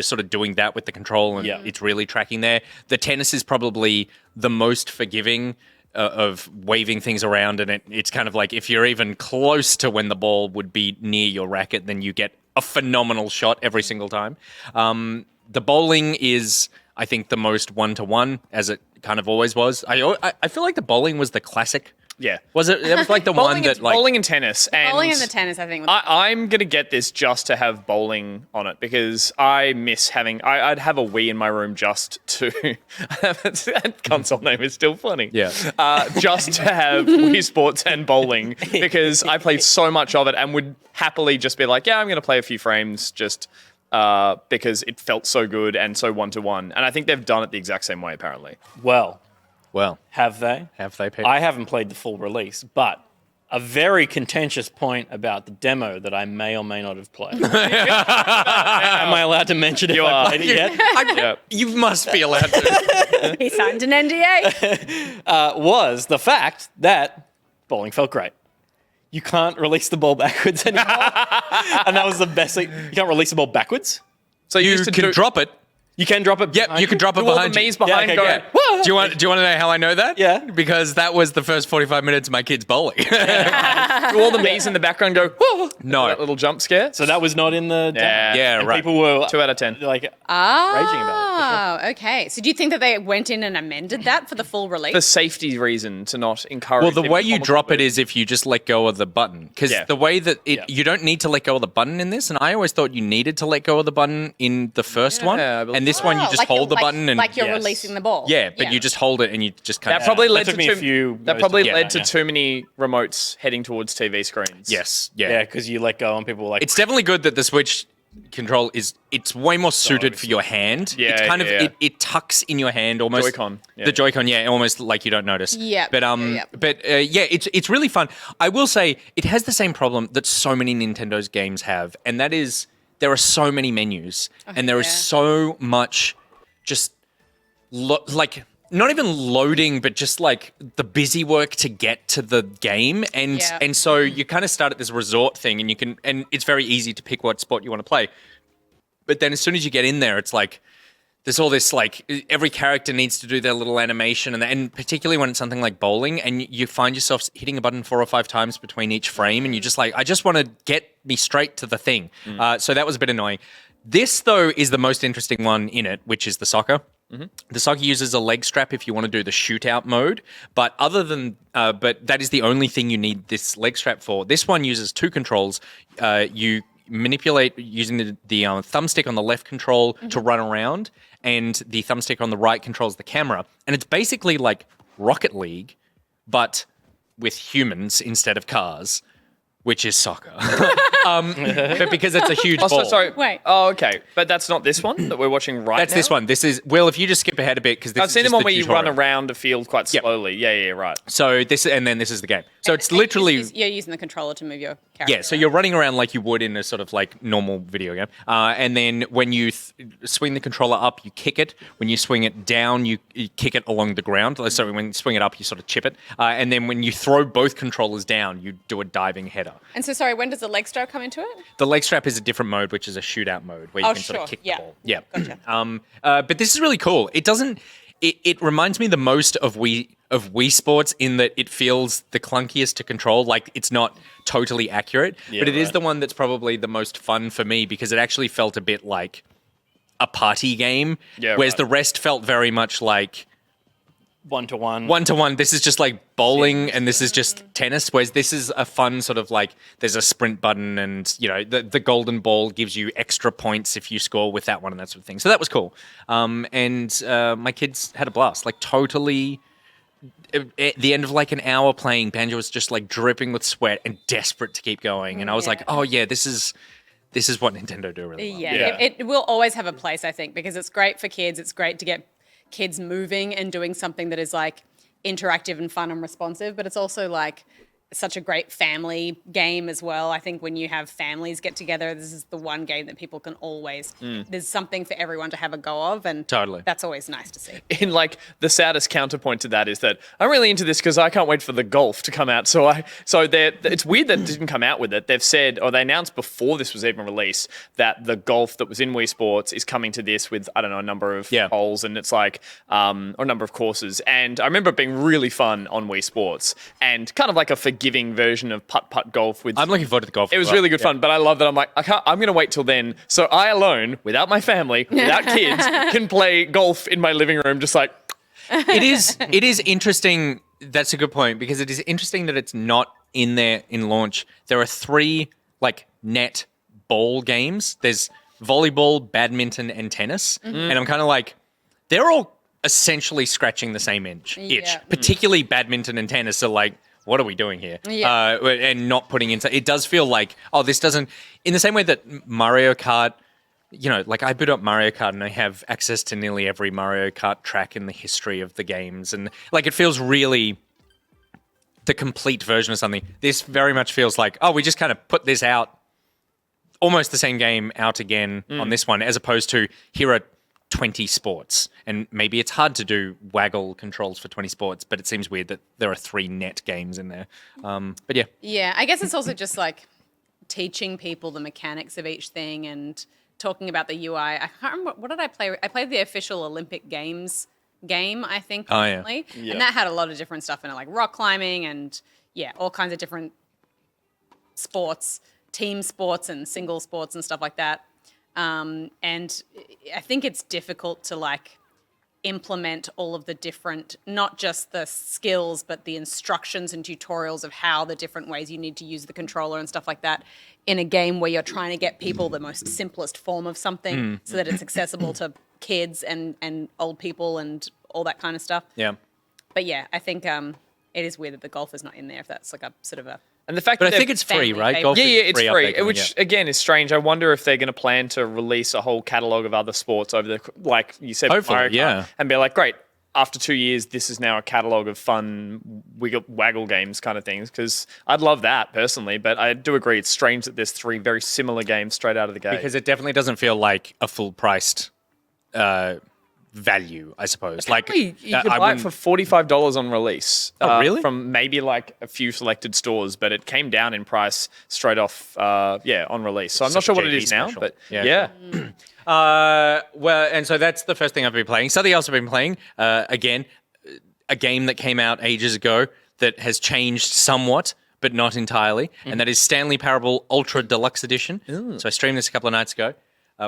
sort of doing that with the control and it's really tracking there. The tennis is probably the most forgiving of waving things around, and it's kind of like if you're even close to when the ball would be near your racket, then you get a phenomenal shot every single time. The bowling is, I think, the most one-to-one, as it kind of always was. I feel like the bowling was the classic. Yeah. Was it? That was like the one that like bowling and tennis. And Bowling and the tennis, I think. I'm going to get this just to have bowling on it because I miss having... I'd have a Wii in my room just to... that console name is still funny. Yeah. Just to have Wii Sports and bowling because I played so much of it and would happily just be like, yeah, I'm going to play a few frames just because it felt so good and so one-to-one. And I think they've done it the exact same way, apparently. Well, have they? Pete? I haven't played the full release, but a very contentious point about the demo that I may or may not have played. Am I allowed to mention if I played it yet? Yeah. You must be allowed to. He signed an NDA. Was the fact that bowling felt great. You can't release the ball backwards anymore. And that was the best thing. You can't release the ball backwards? So you You used to can drop it. You can drop it. Yep, behind you can drop it Do all the behind you. Mii's behind okay, going, yeah. "Whoa!" Do you want to know how I know that? Yeah. Because that was the first 45 minutes of my kids bowling. Do all the Mii's in the background go, "Whoa!" No. That little jump scare. So that was not in the demo. Yeah, And right. People were 2 out of 10. like raging about it. Oh, okay. So do you think that they went in and amended that for the full release? For safety reason to not encourage. Well, the people way to you comment drop on it is if you just let go of the button. Because Yeah. the way that Yeah. you don't need to let go of the button in this, and I always thought you needed to let go of the button in the first one. I believe And this one, you Oh, just hold the button and like you're Yes. releasing the ball. yeah, but you just hold it and you just kind That of probably that led took to me a too, few that no's probably to led get to that, too many remotes heading towards TV screens. yes, Yeah, because you let go and people were like, It's definitely good that the Switch control it's way more suited for your hand. Yeah, it's kind of yeah. it tucks in your hand almost. Joy-Con, yeah. The Joy-Con, yeah, almost like you don't notice. Yeah, But yeah. yeah, it's really fun. I will say it has the same problem that so many Nintendo's games have, and that is there are so many menus and there is yeah. so much just like not even loading, but just like the busy work to get to the game, and Yeah. and so you kind of start at this resort thing, and it's very easy to pick what spot you want to play. But then as soon as you get in there, it's like there's all this like every character needs to do their little animation, and particularly when it's something like bowling, and you find yourself hitting a button 4 or 5 times between each frame, and you're just like, I just want to get me straight to the thing. So that was a bit annoying. This though is the most interesting one in it, which is the soccer. The soccer uses a leg strap if you want to do the shootout mode, but but that is the only thing you need this leg strap for. This one uses 2 controls. You manipulate using the thumbstick on the left control to run around, and the thumbstick on the right controls the camera. And it's basically like Rocket League, but with humans instead of cars, which is soccer. But because it's a huge ball. Sorry. Wait. Oh, okay. But that's not this one that we're watching right That's now? this one. This is, Will, if you just skip ahead a bit, because this I've is seen just them on the where you run tutorial. around a field quite Yep. slowly. Yeah, right. So this, and then this is the game. So it's literally... You're using the controller to move your character. Yeah, so you're running around like you would in a sort of like normal video game. And then when you swing the controller up, you kick it. When you swing it down, you kick it along the ground. So when you swing it up, you sort of chip it. And then when you throw both controllers down, you do a diving header. And so, sorry, when does the leg strap come into it? The leg strap is a different mode, which is a shootout mode where you Oh, can sort of sure. kick Yeah. the ball. Yeah. Gotcha. But this is really cool. It doesn't. It reminds me the most of Wii Sports in that it feels the clunkiest to control. Like it's not totally accurate, but it is right. the one that's probably the most fun for me because it actually felt a bit like a party game, Yeah, whereas right. the rest felt very much like 1-to-1. 1-to-1. This is just like bowling and this is just tennis, whereas this is a fun sort of like there's a sprint button and, you know, the golden ball gives you extra points if you score with that one and that sort of thing. So that was cool. And my kids had a blast, like totally... At the end of like an hour playing, Banjo was just like dripping with sweat and desperate to keep going. And I was like, oh yeah, this is what Nintendo do really well. Yeah, Yeah. It will always have a place, I think, because it's great for kids. It's great to get kids moving and doing something that is like interactive and fun and responsive, but it's also like such a great family game as well. I think when you have families get together, this is the one game that people can always, there's something for everyone to have a go of, and Totally. that's always nice to see. In like the saddest counterpoint to that is that I'm really into this because I can't wait for the golf to come out. So it's weird that it didn't come out with it. They've said, or they announced before this was even released, that the golf that was in Wii Sports is coming to this with, I don't know, a number of holes, and it's like or a number of courses. And I remember it being really fun on Wii Sports and kind of like a forgiving version of putt-putt golf with. I'm looking forward to the golf. It was really good fun, but I love that. I'm like, I'm going to wait till then, so I alone, without my family, without kids, can play golf in my living room, just like. It is interesting. That's a good point because it is interesting that it's not in there in launch. There are 3 like net ball games. There's volleyball, badminton, and tennis, and I'm kind of like, they're all essentially scratching the same itch. Yeah. Particularly badminton and tennis are like, what are we doing here? Yeah. And not putting into it does feel like, oh, this doesn't, in the same way that Mario Kart, you know, like I boot up Mario Kart and I have access to nearly every Mario Kart track in the history of the games. And like, it feels really the complete version of something. This very much feels like, oh, we just kind of put this out, almost the same game out again on this one, as opposed to here are 20 sports, and maybe it's hard to do waggle controls for 20 sports, but it seems weird that there are 3 net games in there. But yeah, Yeah, I guess it's also just like teaching people the mechanics of each thing and talking about the UI, I can't remember, what did I play? I played the official Olympic Games game, I think, Oh, yeah. recently. And that had a lot of different stuff in it, like rock climbing and, all kinds of different sports, team sports and single sports and stuff like that. And I think it's difficult to, like, implement all of the different, not just the skills, but the instructions and tutorials of how the different ways you need to use the controller and stuff like that in a game where you're trying to get people the most simplest form of something so that it's accessible to kids and old people and all that kind of stuff. Yeah. But yeah, I think it is weird that the golf is not in there if that's like a sort of a... And the fact But that I think they've- it's free, family right? favorite. Golf Yeah, is yeah, it's free free, update, which yeah. again is strange. I wonder if they're going to plan to release a whole catalog of other sports over the, like you said, Hopefully, Mario Kart, yeah. and be like, great. After 2 years, this is now a catalog of fun waggle games kind of things. Because I'd love that personally, but I do agree it's strange that there's 3 very similar games straight out of the gate. Because it definitely doesn't feel like a full priced value, I suppose. Like you could I buy it wouldn't- for $45 on release. Oh, really? From maybe like a few selected stores, but it came down in price straight off. On release. So I'm not Such sure what JP it is now, special. but Yeah. Well, and so that's the first thing I've been playing. Something else I've been playing, again, a game that came out ages ago that has changed somewhat, but not entirely, and that is Stanley Parable Ultra Deluxe Edition. So I streamed this a couple of nights ago.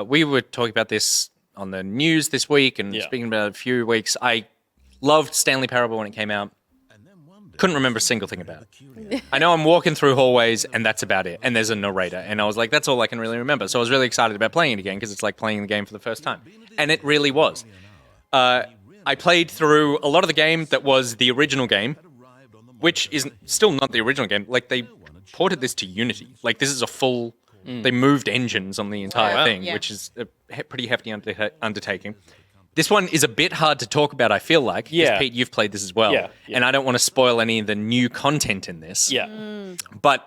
We were talking about this on the news this week and speaking about it a few weeks. I loved Stanley Parable when it came out. Couldn't remember a single thing about it. I know I'm walking through hallways and that's about it. And there's a narrator. And I was like, that's all I can really remember. So I was really excited about playing it again because it's like playing the game for the first time. And it really was. I played through a lot of the game that was the original game, which is still not the original game. Like, they ported this to Unity. Like, this is a full... They moved engines on the entire wow. thing, Yeah. which is a pretty hefty undertaking. This one is a bit hard to talk about, I feel like. 'cause, Yeah. Pete, you've played this as well. Yeah. And I don't want to spoil any of the new content in this. Yeah. But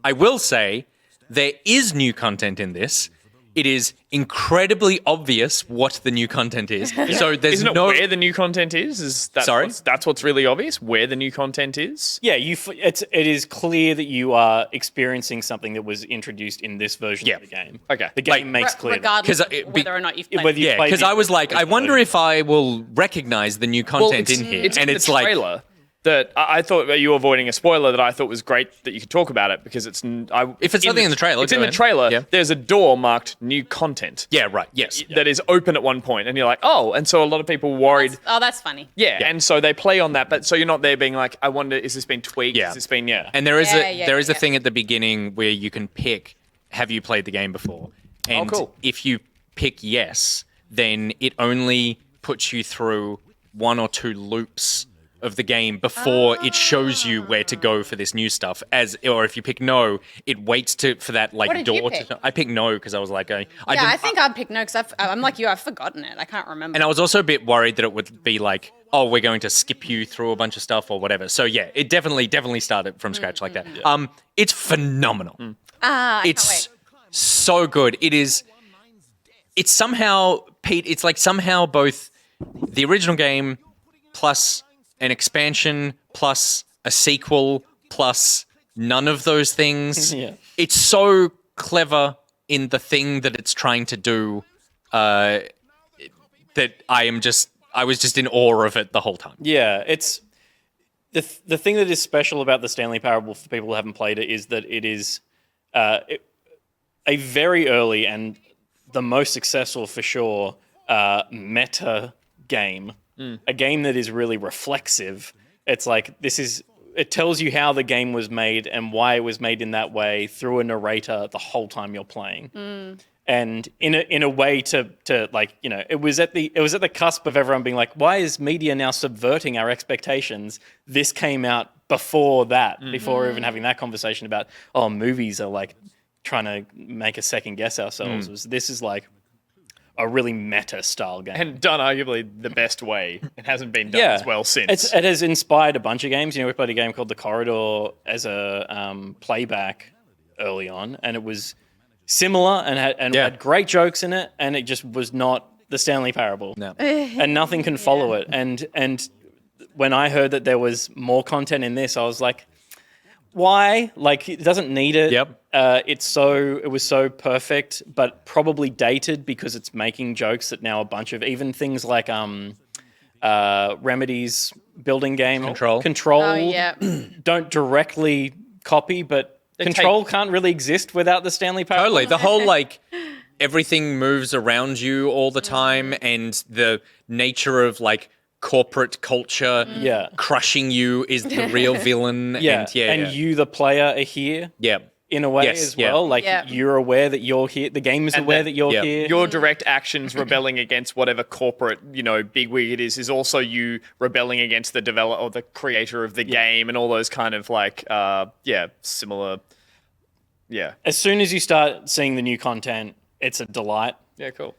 I will say there is new content in this. It is incredibly obvious what the new content is. So there's isn't it no... where the new content is? Is that Sorry? that's what's really obvious? Where the new content is? Yeah, it is clear that you are experiencing something that was introduced in this version Yeah. of the game. Okay. The game makes clear. regardless 'Cause of it- whether or not you've played whether you Yeah, played because the I was like, I original wonder version. if I will recognize the new content in here. It's and in it's the like... trailer that I thought that you were avoiding a spoiler that I thought was great that you could talk about it because it's If it's something in the trailer, it's go in the ahead. trailer. Yeah. There's a door marked new content Yeah, right. Yes. that is open at one point, and you're like, oh, and so a lot of people worried. that's funny. Yeah, and so they play on that, but so you're not there being like, I wonder, is this been tweaked? Yeah. Is this been And there is Yeah, there is a yeah. thing at the beginning where you can pick, have you played the game before? And cool. if you pick yes, then it only puts you through 1 or 2 loops of the game before it shows you where to go for this new stuff. Or if you pick no, it waits for that like What did you door pick? to. I picked no because I was like, I think I'd pick no because I'm like you, I've forgotten it. I can't remember. And I was also a bit worried that it would be like, oh, we're going to skip you through a bunch of stuff or whatever. So yeah, it definitely started from scratch like that. It's phenomenal. It's so good. It's somehow, Pete, it's like somehow both the original game plus an expansion plus a sequel plus none of those things. Yeah. It's so clever in the thing that it's trying to do that I was just in awe of it the whole time. Yeah, it's the thing that is special about the Stanley Parable for people who haven't played it is that it is a very early and the most successful for sure meta game. A game that is really reflexive. It's like it tells you how the game was made and why it was made in that way through a narrator the whole time you're playing. And in a way to like, you know, it was at the cusp of everyone being like, why is media now subverting our expectations? This came out before that, before even having that conversation about, oh, movies are like trying to make us second guess ourselves. This is like a really meta style game. and done arguably the best way. It hasn't been done as well since. It has inspired a bunch of games. You know, we played a game called The Corridor as a playback early on, and it was similar and had great jokes in it, and it just was not the Stanley Parable. No. And nothing can follow it. And when I heard that there was more content in this, I was like, why? Like, it doesn't need it. Yep. It was so perfect, but probably dated because it's making jokes that now a bunch of even things like Remedy's building game Control Oh, yeah. don't directly copy, but Control can't really exist without the Stanley Parable. Totally. The whole like everything moves around you all the time, and the nature of like corporate culture crushing you is the real villain. And you, the player, are here. Yeah. In a way as well. Like, you're aware that you're here. The game is aware that you're here. Your direct actions rebelling against whatever corporate, bigwig it is also you rebelling against the developer or the creator of the game, and all those kind of like, similar. Yeah. As soon as you start seeing the new content, it's a delight. Yeah, cool.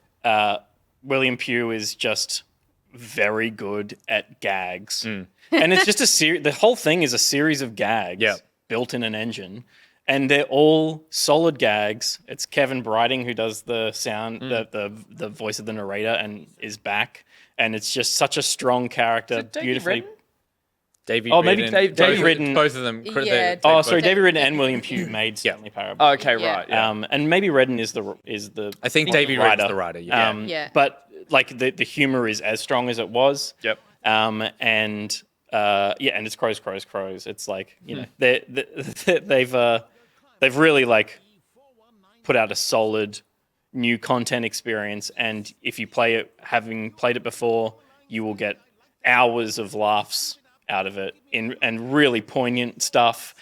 William Pugh is just very good at gags. And it's just the whole thing is a series of gags built in an engine. And they're all solid gags. It's Kevin Brighting who does the sound, the voice of the narrator, and is back. And it's just such a strong character, beautifully. David David Ridden. Both of them. Yeah, David Ridden and William Pugh made Stanley Parable. Okay, right. Yeah. And maybe Redden is the. I think David Ridden's the writer. Yeah. But like the humor is as strong as it was. Yep. And it's crows. It's like they've really like put out a solid new content experience, and if you play it having played it before, you will get hours of laughs out of it and really poignant stuff,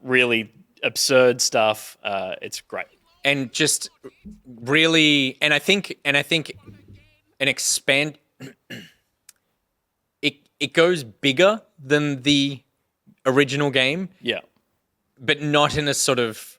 really absurd stuff. It's great. And just really, and I think an expand it goes bigger than the original game. Yeah. But not in a sort of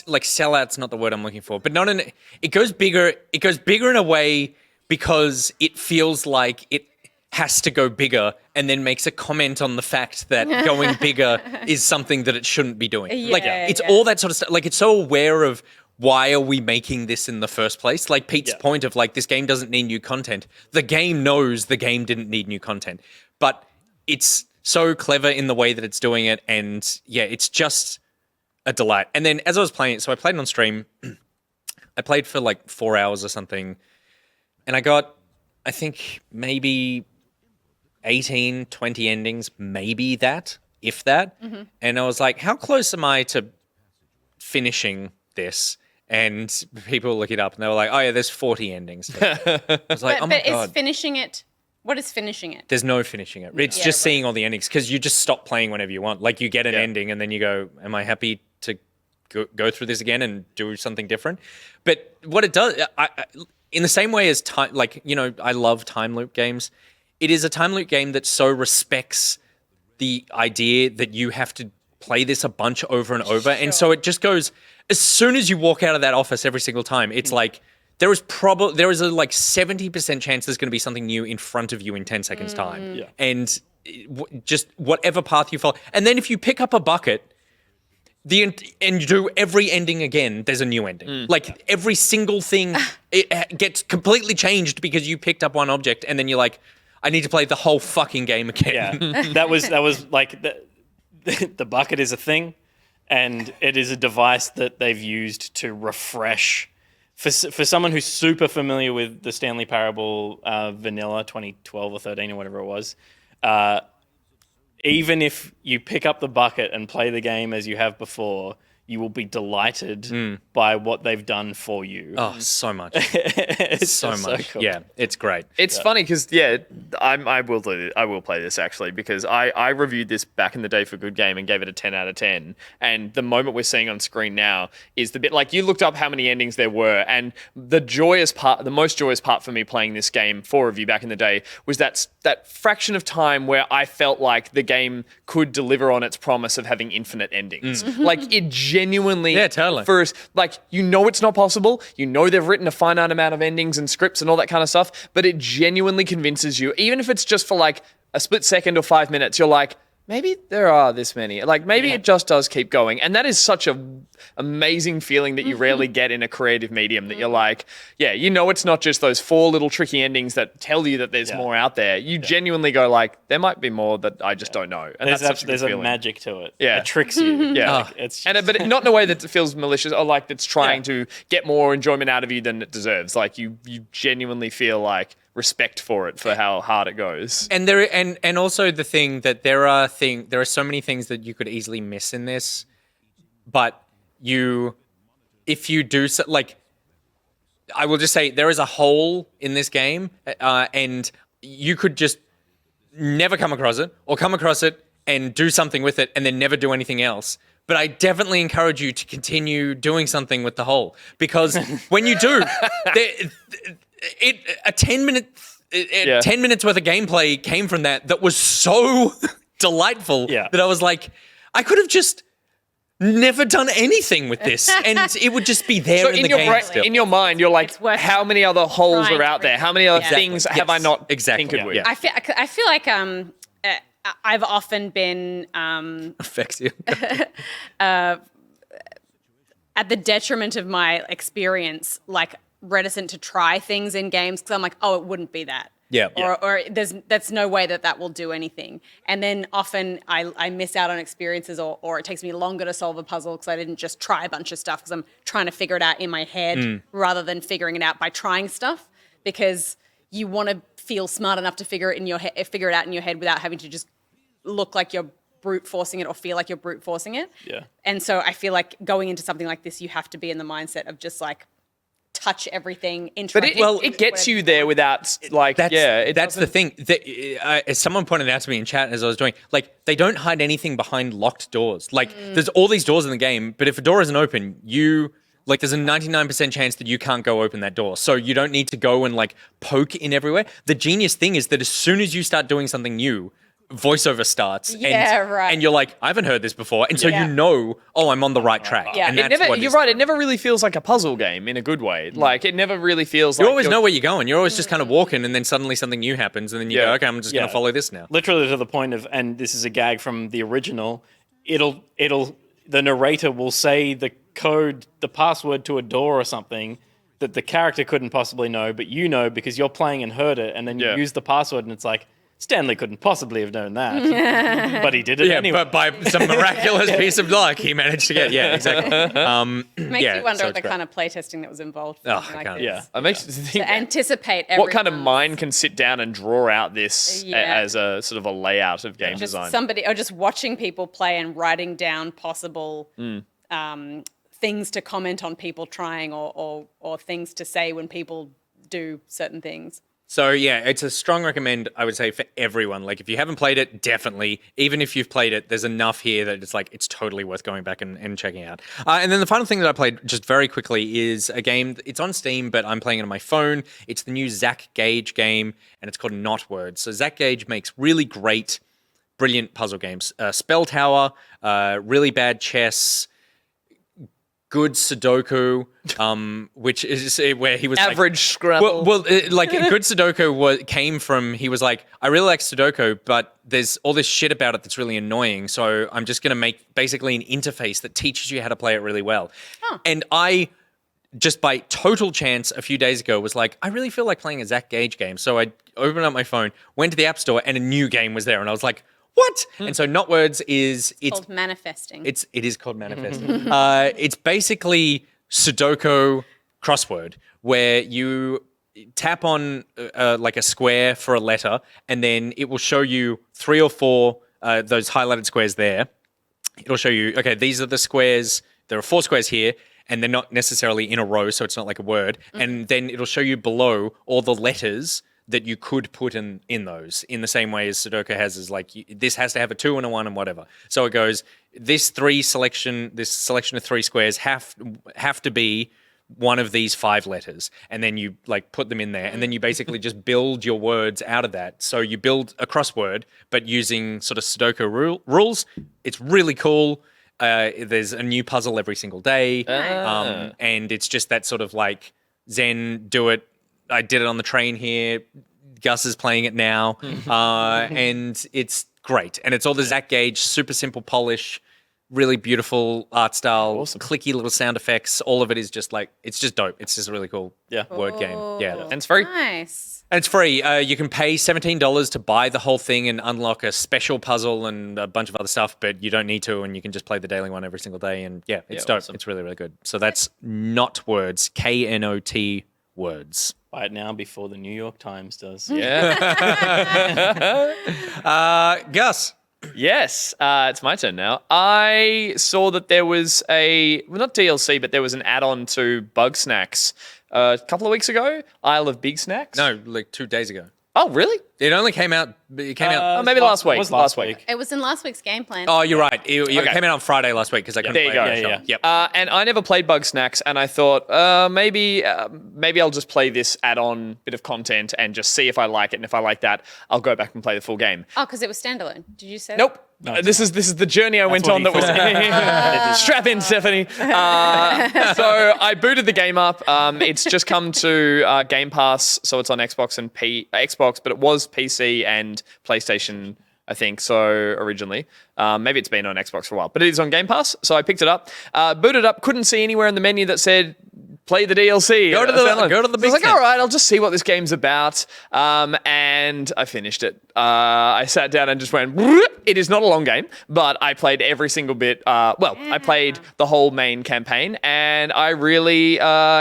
like sellout's not the word I'm looking for, but not in it goes bigger in a way because it feels like it has to go bigger, and then makes a comment on the fact that going bigger is something that it shouldn't be doing. It's all that sort of stuff. Like, it's so aware of why are we making this in the first place? Like Pete's point of like, this game doesn't need new content. The game knows the game didn't need new content, but it's so clever in the way that it's doing it. And it's just a delight. And then as I was playing it, so I played it on stream. I played for like 4 hours or something, and I got, I think maybe 18, 20 endings, maybe that, if that. Mm-hmm. And I was like, how close am I to finishing this? And people look it up and they were like, oh yeah, there's 40 endings. I was like, oh my God. Is finishing it, what is finishing it? There's no finishing it. It's just seeing all the endings, because you just stop playing whenever you want. Like, you get an ending and then you go, am I happy to go through this again and do something different? But what it does, in the same way as time, like, I love time loop games. It is a time loop game that so respects the idea that you have to play this a bunch over and over. Sure. And so it just goes, as soon as you walk out of that office every single time, it's like, there is a 70% chance there's going to be something new in front of you in 10 seconds time. Yeah. And just whatever path you follow. And then if you pick up a bucket, and you do every ending again, there's a new ending. Like, every single thing it gets completely changed because you picked up one object, and then you're like, I need to play the whole fucking game again. Yeah, that was like the bucket is a thing, and it is a device that they've used to refresh. For someone who's super familiar with the Stanley Parable vanilla 2012 or 13 or whatever it was, even if you pick up the bucket and play the game as you have before, you will be delighted by what they've done for you. Oh, so much. It's so much. So cool. Yeah, it's great. It's funny because, I will do this. I will play this, actually, because I reviewed this back in the day for Good Game and gave it a 10 out of 10. And the moment we're seeing on screen now is the bit, like, you looked up how many endings there were, and the most joyous part for me playing this game for review back in the day was that fraction of time where I felt like the game could deliver on its promise of having infinite endings. Like, it genuinely, totally. First, like, it's not possible. They've written a finite amount of endings and scripts and all that kind of stuff, but it genuinely convinces you, even if it's just for like a split second or 5 minutes, you're like, maybe there are this many. Like maybe it just does keep going. And that is such a amazing feeling that you rarely get in a creative medium that you're like, yeah, you know, it's not just those 4 little tricky endings that tell you that there's more out there. You genuinely go like, there might be more that I just don't know. And There's a magic to it. Yeah. It tricks you. Yeah. Like, it's but not in a way that feels malicious or like that's trying to get more enjoyment out of you than it deserves. Like you genuinely feel like respect for it for how hard it goes. And there and also the thing that there are so many things that you could easily miss in this, but if you do so, like, I will just say there is a hole in this game, and you could just never come across it or come across it and do something with it and then never do anything else. But I definitely encourage you to continue doing something with the hole, because when you do, a 10 minutes worth of gameplay came from that was so delightful that I was like, I could have just never done anything with this, and it would just be there in the game still. In your mind, you're like, how many other holes are out there? How many other things have I not tinkered with? Yeah. I feel like I've often been Affects you. at the detriment of my experience, like reticent to try things in games because I'm like, oh, it wouldn't be that. Yeah. Or that's no way that will do anything. And then often I miss out on experiences or it takes me longer to solve a puzzle because I didn't just try a bunch of stuff because I'm trying to figure it out in my head rather than figuring it out by trying stuff, because you want to feel smart enough to figure it out in your head without having to just look like you're brute forcing it or feel like you're brute forcing it. Yeah. And so I feel like going into something like this, you have to be in the mindset of just like touch everything, interact. But it gets you there without like, that's the thing. As someone pointed out to me in chat as I was doing, like, they don't hide anything behind locked doors. Like, there's all these doors in the game, but if a door isn't open, there's a 99% chance that you can't go open that door. So you don't need to go and like poke in everywhere. The genius thing is that as soon as you start doing something new, voiceover starts. And you're like, I haven't heard this before. And so you know, oh, I'm on the right track. Yeah. And that's you're right. It never really feels like a puzzle game in a good way. Like, it never really feels like... You always know where you're going. You're always just kind of walking, and then suddenly something new happens, and then you go, okay, I'm just going to follow this now. Literally to the point of, and this is a gag from the original, the narrator will say the code, the password to a door or something that the character couldn't possibly know, but you know because you're playing and heard it, and then you use the password, and it's like, Stanley couldn't possibly have known that, but he did it anyway. But by some miraculous piece of luck, he managed to get. Yeah, exactly. Makes you wonder what the kind of playtesting that was involved. Oh, Like I can't. this. It makes you think, To anticipate what kind of everyone's- mind can sit down and draw out this as a sort of a layout of game design? Or just watching people play and writing down possible things to comment on people trying or things to say when people do certain things. So yeah, it's a strong recommend, I would say, for everyone. Like, if you haven't played it, definitely. Even if you've played it, there's enough here that it's like, it's totally worth going back and checking out. And then the final thing that I played just very quickly is a game. It's on Steam, but I'm playing it on my phone. It's the new Zach Gage game, and it's called Not Words. So Zach Gage makes really great, brilliant puzzle games. Spell Tower, really bad chess, good Sudoku, which is where he was Average Scrabble. Like good Sudoku came from, he was like, I really like Sudoku, but there's all this shit about it that's really annoying. So I'm just going to make basically an interface that teaches you how to play it really well. Huh. And I, just by total chance a few days ago, was like, I really feel like playing a Zach Gage game. So I opened up my phone, went to the App Store, and a new game was there. And I was like, what? And so Not Words it's called Manifesting. It is called Manifesting. It's basically Sudoku crossword, where you tap on like a square for a letter, and then it will show you 3 or 4 those highlighted squares there. It'll show you, okay, these are the squares. There are 4 squares here, and they're not necessarily in a row, so it's not like a word. And then it'll show you below all the letters that you could put in those, in the same way as Sudoku has, is like, this has to have a 2 and a 1 and whatever. So it goes, this selection of 3 squares have to be one of these 5 letters, and then you like put them in there, and then you basically just build your words out of that. So you build a crossword, but using sort of Sudoku rules. It's really cool. There's a new puzzle every single day, and it's just that sort of like Zen, do it. I did it on the train here. Gus is playing it now, and it's great. And it's all the Zach Gage, super simple polish, really beautiful art style, clicky little sound effects. All of it is just like, it's just dope. It's just a really cool word game. Yeah. And it's free. Nice. And it's free. You can pay $17 to buy the whole thing and unlock a special puzzle and a bunch of other stuff, but you don't need to, and you can just play the daily one every single day. And yeah, it's dope. Awesome. It's really, really good. So that's Not Words, KNOT Words. Buy it now before the New York Times does. Yeah. Gus. Yes, it's my turn now. I saw that there was not DLC, but there was an add-on to Bug Snacks a couple of weeks ago. Isle of Big Snacks. No, like 2 days ago. Oh, really? It only came out. It came out. Maybe last week. It was last week. It was in last week's game plan. Oh, you're right. It came out on Friday last week because I couldn't There you play go. it. Yeah. Yep. And I never played Bug Snacks, and I thought maybe I'll just play this add-on bit of content and just see if I like it. And if I like that, I'll go back and play the full game. Oh, because it was standalone. Did you say that? Nope. This is the journey I went what on he that was thought. strap in, Stephanie. So I booted the game up. It's just come to Game Pass, so it's on Xbox and Xbox, but it was PC and PlayStation, I think, so originally. Maybe it's been on Xbox for a while, but it is on Game Pass, so I picked it up. Booted up, couldn't see anywhere in the menu that said play the DLC. Go to the So big I was like, tent. all right, I'll just see what this game's about. And I finished it. I sat down and just went, it is not a long game, but I played every single bit. I played the whole main campaign and I really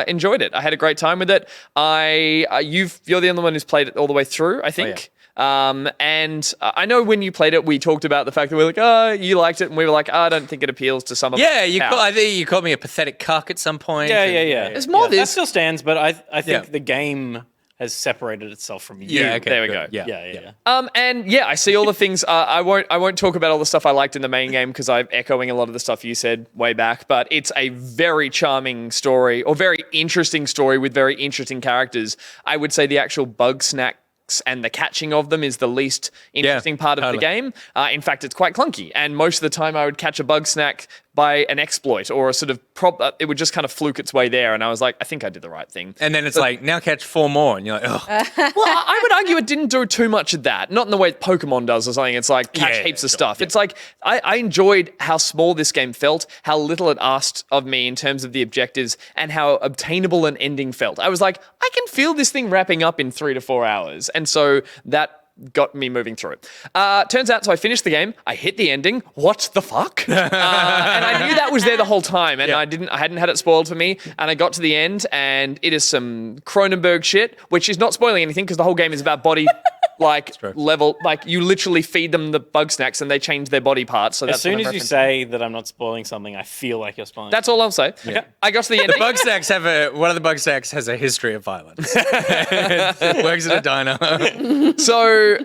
enjoyed it. I had a great time with it. You're the only one who's played it all the way through, I think. And I know when you played it, we talked about the fact that we were like, oh, you liked it. And we were like, oh, I don't think it appeals to some of us. Yeah, I think you called me a pathetic cuck at some point. Yeah. There's more of That this. still stands, but I think the game has separated itself from you. Yeah, okay, There we good. go. Yeah. And I see all the things. I won't talk about all the stuff I liked in the main game because I'm echoing a lot of the stuff you said way back. But it's a very charming story, or very interesting story with very interesting characters. I would say the actual Bug Snack and the catching of them is the least interesting part of the game. In fact, it's quite clunky. And most of the time I would catch a bug snack by an exploit or a sort of it would just kind of fluke its way there. And I was like, I think I did the right thing. And then it's like, now catch 4 more. And you're like, oh. Well, I would argue it didn't do too much of that. Not in the way Pokemon does or something. It's like catch heaps of stuff. It's like I enjoyed how small this game felt, how little it asked of me in terms of the objectives, and how obtainable an ending felt. I was like, I can feel this thing wrapping up in 3 to 4 hours. And so that got me moving through it. Turns out, so I finished the game. I hit the ending. What the fuck? And I knew that was there the whole time, and I hadn't had it spoiled for me. And I got to the end, and it is some Cronenberg shit, which is not spoiling anything because the whole game is about body. Level, like you literally feed them the bug snacks and they change their body parts. So As soon as you say that I'm not spoiling something, I feel like you're spoiling. That's all I'll say. Okay. I got to the end. The bug snacks one of the bug snacks has a history of violence. Works at a diner. So,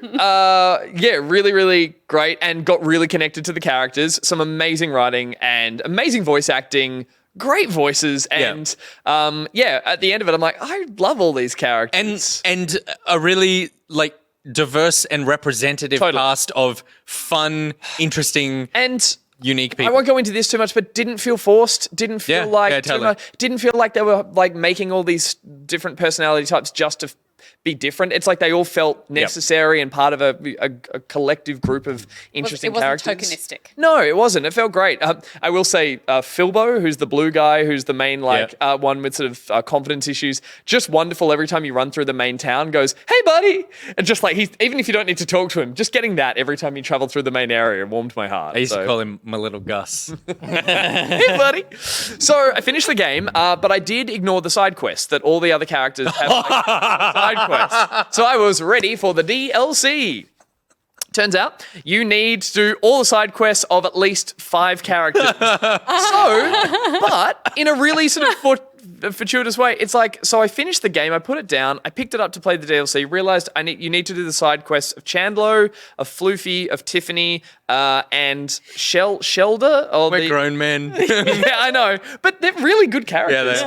really, really great, and got really connected to the characters. Some amazing writing and amazing voice acting. Great voices, and at the end of it, I'm like, I love all these characters, and a really diverse and representative cast of fun, interesting, and unique people. I won't go into this too much, but didn't feel forced. Didn't feel too much. Didn't feel like they were like making all these different personality types just to be different. It's like they all felt necessary and part of a collective group of interesting characters. It wasn't tokenistic. No, it wasn't. It felt great. I will say Philbo, who's the blue guy, who's the main one with sort of confidence issues, just wonderful every time you run through the main town, goes, hey buddy! And just like, even if you don't need to talk to him, just getting that every time you travel through the main area warmed my heart. I used to call him my little Gus. Hey buddy! So I finished the game, but I did ignore the side quests that all the other characters have side quests. So I was ready for the DLC. Turns out you need to do all the side quests of at least 5 characters. But in a really sort of fortuitous way, it's like, so I finished the game, I put it down, I picked it up to play the DLC, realized you need to do the side quests of Chandlo, of Floofy, of Tiffany, and Shelder. We're grown men. Yeah, I know, but they're really good characters.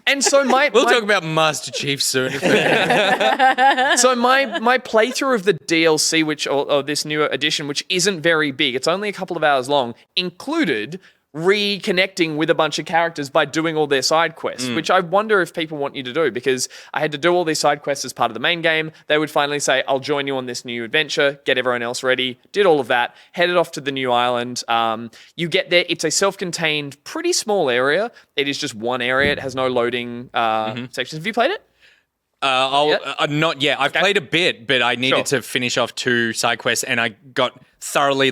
And so we'll talk about Master Chief soon. So my playthrough of the DLC, or this new edition, which isn't very big, it's only a couple of hours long, included reconnecting with a bunch of characters by doing all their side quests, which I wonder if people want you to do, because I had to do all these side quests as part of the main game. They would finally say, I'll join you on this new adventure, get everyone else ready, did all of that, headed off to the new island. You get there, it's a self-contained, pretty small area. It is just one area. It has no loading sections. Have you played it? Not yet. I've played a bit, but I needed to finish off 2 side quests, and I got thoroughly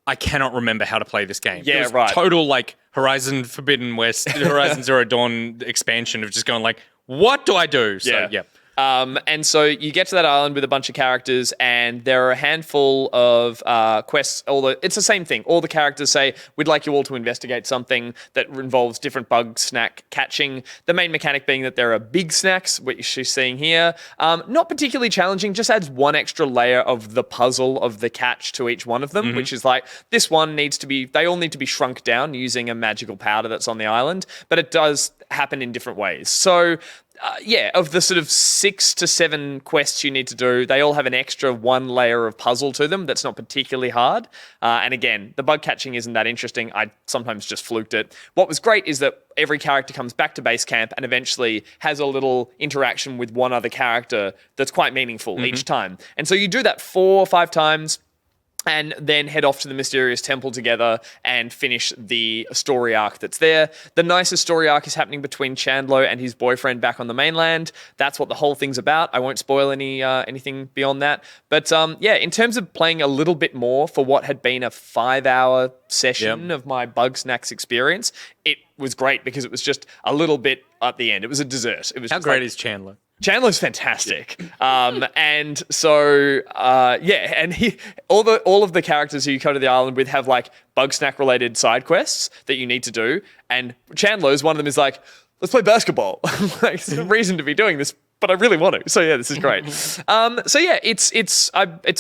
I cannot remember how to play this game. Yeah, it was right. Total Horizon Forbidden West, Horizon Zero Dawn expansion of just going what do I do? So, yeah. And so you get to that island with a bunch of characters, and there are a handful of quests. It's the same thing. All the characters say, we'd like you all to investigate something that involves different bug snack catching. The main mechanic being that there are big snacks, which you're seeing here. Not particularly challenging, just adds one extra layer of the puzzle of the catch to each one of them, which is this one they all need to be shrunk down using a magical powder that's on the island, but it does happen in different ways. So, of the sort of 6 to 7 quests you need to do, they all have an extra one layer of puzzle to them that's not particularly hard. And again, the bug catching isn't that interesting. I sometimes just fluked it. What was great is that every character comes back to base camp and eventually has a little interaction with one other character that's quite meaningful each time. And so you do that 4 or 5 times, and then head off to the mysterious temple together and finish the story arc that's there. The nicest story arc is happening between Chandler and his boyfriend back on the mainland. That's what the whole thing's about. I won't spoil anything beyond that. But in terms of playing a little bit more for what had been a 5-hour session of my Bug Snacks experience, it was great because it was just a little bit at the end. It was a dessert. It was How great is Chandler? Chandler's fantastic. And so, and all of the characters who you go to the island with have bug snack related side quests that you need to do. And Chandler's one of them is let's play basketball. There's no reason to be doing this, but I really want to. So yeah, this is great. It's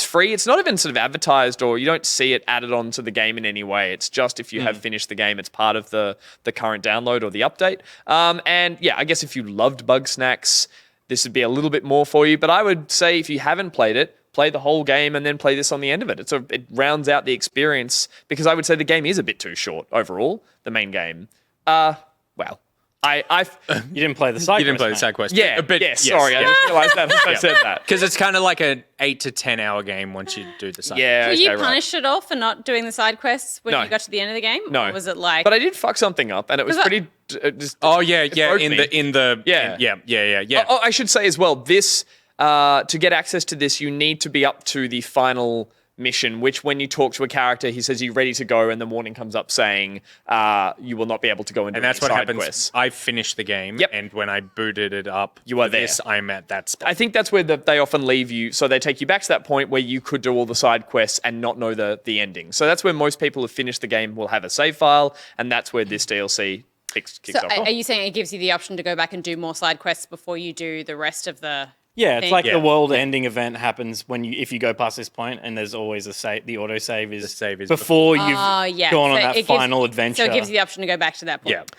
free. It's not even sort of advertised, or you don't see it added on to the game in any way. It's just if you have finished the game, it's part of the current download or the update. I guess if you loved Bug Snacks, this would be a little bit more for you. But I would say if you haven't played it, play the whole game and then play this on the end of it. It rounds out the experience, because I would say the game is a bit too short overall, the main game. You didn't play the side quest. You didn't play the side quest. Yeah, sorry, I just realised that as I said that. Because it's kind of like an 8 to 10 hour game once you do the side. Yeah, Were you punished at all for not doing the side quests when you got to the end of the game? No. Or was it But I did fuck something up, and it was pretty. Oh yeah. Oh, I should say as well, this to get access to this, you need to be up to the final mission, which when you talk to a character, he says you're ready to go, and the warning comes up saying you will not be able to go and do that's what side happens. quests. I finished the game, and when I booted it up, you are there. I'm at that spot. I think that's where they often leave you, so they take you back to that point where you could do all the side quests and not know the ending. So that's where most people have finished the game will have a save file, and that's where this DLC kicks off. Are you saying it gives you the option to go back and do more side quests before you do the rest of the? Yeah, it's like the world-ending event happens if you go past this point, and there's always the autosave is before you've gone on that final adventure. So it gives you the option to go back to that point.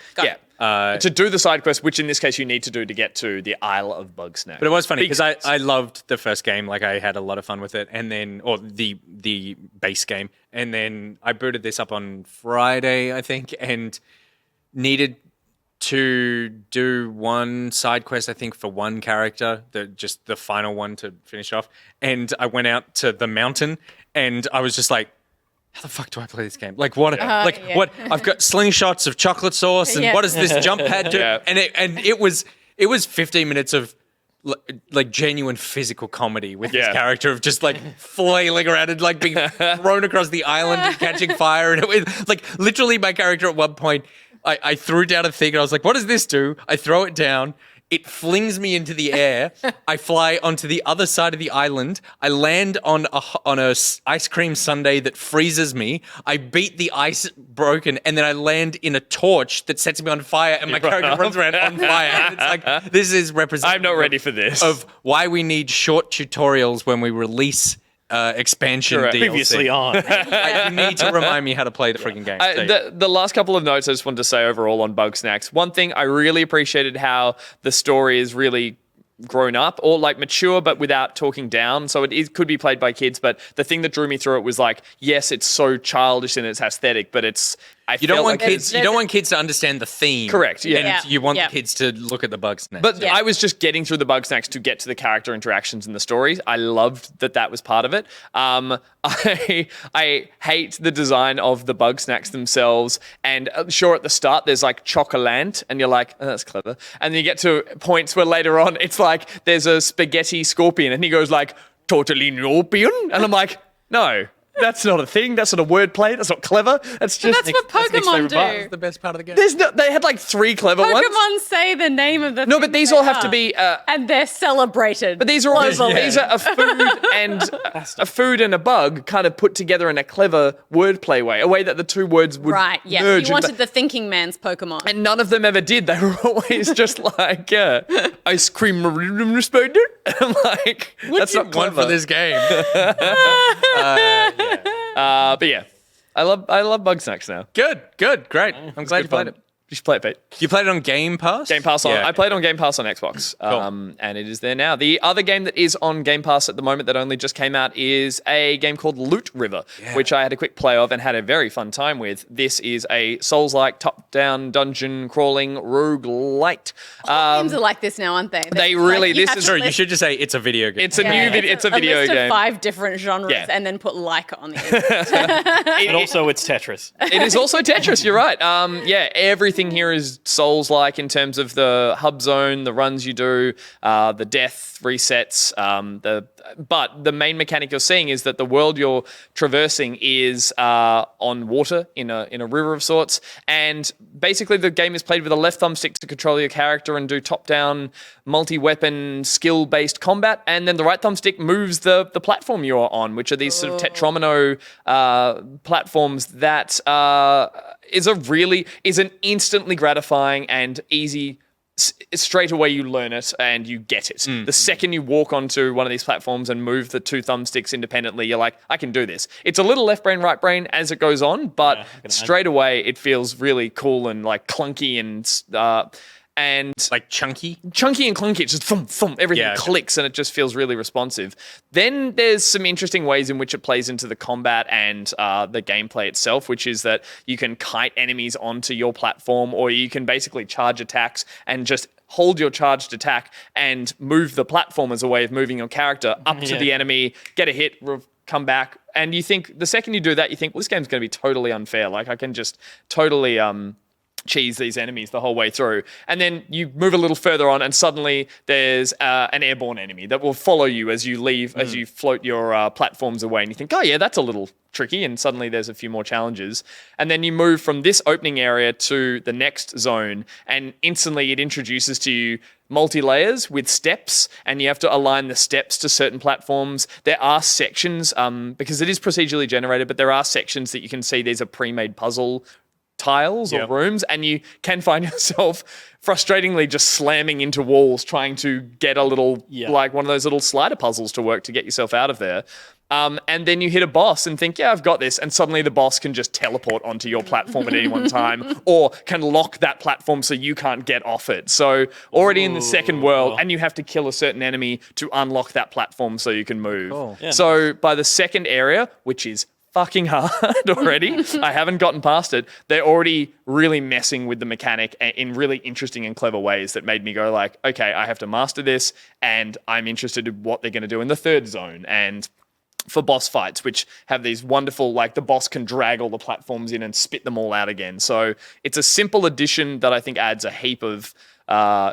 To do the side quest, which in this case you need to do to get to the Isle of Bugsnack. But it was funny because I loved the first game. I had a lot of fun with it, and then the base game, and then I booted this up on Friday, I think, and needed to do one side quest, I think, for one character, just the final one to finish off. And I went out to the mountain, and I was just like, how the fuck do I play this game? What? What? I've got slingshots of chocolate sauce, and what does this jump pad do? And it was 15 minutes of genuine physical comedy with this character of just flailing around and being thrown across the island and catching fire. And it was literally my character at one point, I threw down a thing and I was like, what does this do? I throw it down. It flings me into the air. I fly onto the other side of the island. I land on a ice cream sundae that freezes me. I beat the ice broken, and then I land in a torch that sets me on fire, and my character runs around on fire. And it's this is representative. I'm not ready for this. Of why we need short tutorials when we release expansion DLC. Previously on. You need to remind me how to play the freaking game. The last couple of notes I just wanted to say overall on Bug Snacks. One thing, I really appreciated how the story is really grown up or mature, but without talking down. So it could be played by kids, but the thing that drew me through it was yes, it's so childish in its aesthetic, but it's You don't felt want like kids. You don't want kids to understand the theme. Correct, yeah. And Yeah. you want Yeah. the kids to look at the bug snacks. But Yeah. I was just getting through the bug snacks to get to the character interactions and the stories. I loved that was part of it. I hate the design of the bug snacks themselves. And sure, at the start there's like chocolant, and you're like, oh, that's clever. And then you get to points where later on it's like there's a spaghetti scorpion, and he goes like tortellinopion, and I'm like, no. That's not a thing. That's not a wordplay. That's not clever. That's just. That's what Pokemon do. the best part of the game. They had like 3 clever ones. Pokemon say the name of the No, thing but these they all have to are. be. And they're celebrated. But these are all globally. these are a food and a bug kind of put together in a clever wordplay way, a way that the two words would Right, yeah. merge. You wanted the thinking man's Pokemon. and none of them ever did. They were always just like, ice cream spider. I'm like, that's not one clever. for this game. But yeah, I love bug snacks now. Good, great. I'm glad you played it. You should play it, Pete. You played it on Game Pass? Game Pass on. Yeah, I played on Game Pass on Xbox, and it is there now. The other game that is on Game Pass at the moment that only just came out is a game called Loot River, which I had a quick play of and had a very fun time with. This is a Souls-like top-down dungeon crawling roguelite. Games are like this now, aren't they? They really- you this have is to Sorry, you list- should just say it's a video game. It's a new video. It's a video list game. of 5 different genres, Yeah. and then put like on the end. And also, it's Tetris. It is also Tetris. You're right. Everything here is Souls-like in terms of the hub zone, the runs you do, the death resets. But the main mechanic you're seeing is that the world you're traversing is on water in a river of sorts, and basically the game is played with a left thumbstick to control your character and do top-down multi-weapon skill-based combat, and then the right thumbstick moves the platform you're on, which are these sort of Tetromino platforms that is an instantly gratifying and easy. Straight away you learn it and you get it. The second you walk onto one of these platforms and move the 2 thumbsticks independently, you're like, I can do this. It's a little left brain, right brain as it goes on, but straight away it feels really cool and like clunky and like chunky. chunky and clunky. It's just thump, thump. Everything Yeah, okay. clicks and it just feels really responsive. Then there's some interesting ways in which it plays into the combat and the gameplay itself, which is that you can kite enemies onto your platform, or you can basically charge attacks and just hold your charged attack and move the platform as a way of moving your character up to the enemy, get a hit, come back. And you think, the second you do that, you think, well, this game's going to be totally unfair. Like, I can just totally cheese these enemies the whole way through. And then you move a little further on and suddenly there's an airborne enemy that will follow you as you leave, as you float your platforms away. And you think, oh yeah, that's a little tricky. And suddenly there's a few more challenges. And then you move from this opening area to the next zone, and instantly it introduces to you multi-layers with steps, and you have to align the steps to certain platforms. There are sections, because it is procedurally generated, but there are sections that you can see these are pre-made puzzle tiles or rooms, and you can find yourself frustratingly just slamming into walls trying to get a little, like one of those little slider puzzles to work to get yourself out of there. And then you hit a boss and think, yeah, I've got this. And suddenly the boss can just teleport onto your platform at any one time, or can lock that platform so you can't get off it. So already in the second world, and you have to kill a certain enemy to unlock that platform so you can move. Cool. Yeah, So by the second area, which is fucking hard already, I haven't gotten past it, they're already really messing with the mechanic in really interesting and clever ways that made me go like, okay, I have to master this, and I'm interested in what they're going to do in the third zone. And for boss fights, which have these wonderful, like the boss can drag all the platforms in and spit them all out again. So it's a simple addition that I think adds a heap of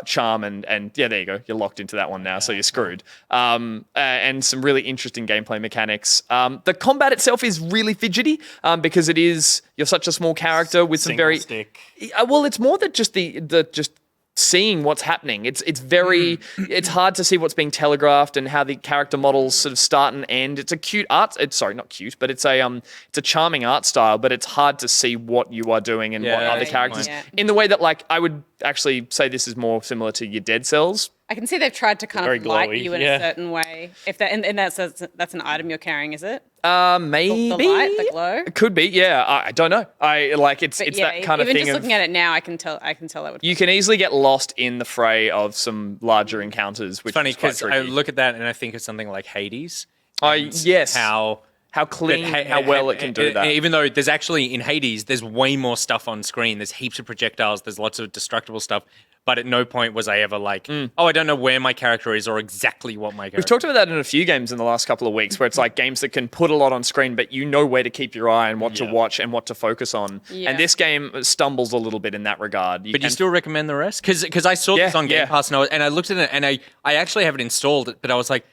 charm, and yeah, there you go. You're locked into that one now, so you're screwed. And some really interesting gameplay mechanics. The combat itself is really fidgety because you're such a small character with some Single stick. well, it's more than just the just seeing what's happening. It's very it's hard to see what's being telegraphed and how the character models sort of start and end. It's a cute art. Sorry, not cute, but it's a charming art style. But it's hard to see what you are doing and what other characters. Yeah. In the way that, like, I would actually say this is more similar to your Dead Cells. I can see they've tried to kind Very of light glowy, you in a certain way. If that, and that's an item you're carrying, is it? Maybe The light, the glow. It could be. Yeah, I don't know. I like it's But it's yeah, that kind of even thing. just Of, looking at it now, I can tell that would. you can easily get lost in the fray of some larger encounters, which Funny is quite because I tricky. look at that and I think of something like Hades. Oh, and yes. How how clean, how well it can do that. Even though there's actually, in Hades, there's way more stuff on screen. There's heaps of projectiles. There's lots of destructible stuff. But at no point was I ever like, I don't know where my character is or exactly what my character is. We've talked about that in a few games in the last couple of weeks, where it's like games that can put a lot on screen, but you know where to keep your eye and what to watch and what to focus on. Yeah. And this game stumbles a little bit in that regard. But you still recommend the rest? Because I saw this on Game Pass and I looked at it and I actually have it installed, but I was like,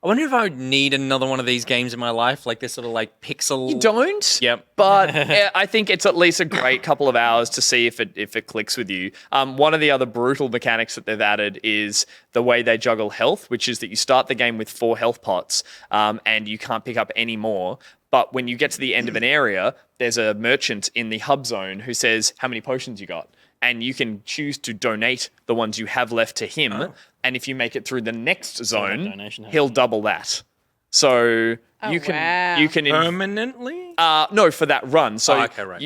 I wonder if I would need another one of these games in my life, like this sort of like pixel. You don't? Yep. But I think it's at least a great couple of hours to see if it clicks with you. One of the other brutal mechanics that they've added is the way they juggle health, which is that you start the game with 4 health pots and you can't pick up any more. But when you get to the end of an area, there's a merchant in the hub zone who says how many potions you got. And you can choose to donate the ones you have left to him. Oh. And if you make it through the next zone, donation he'll double that. So you wow. can Permanently? no, for that run. So okay, right.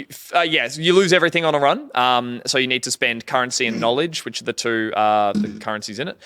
yes, you lose everything on a run. So you need to spend currency and knowledge, which are the two the currencies in it.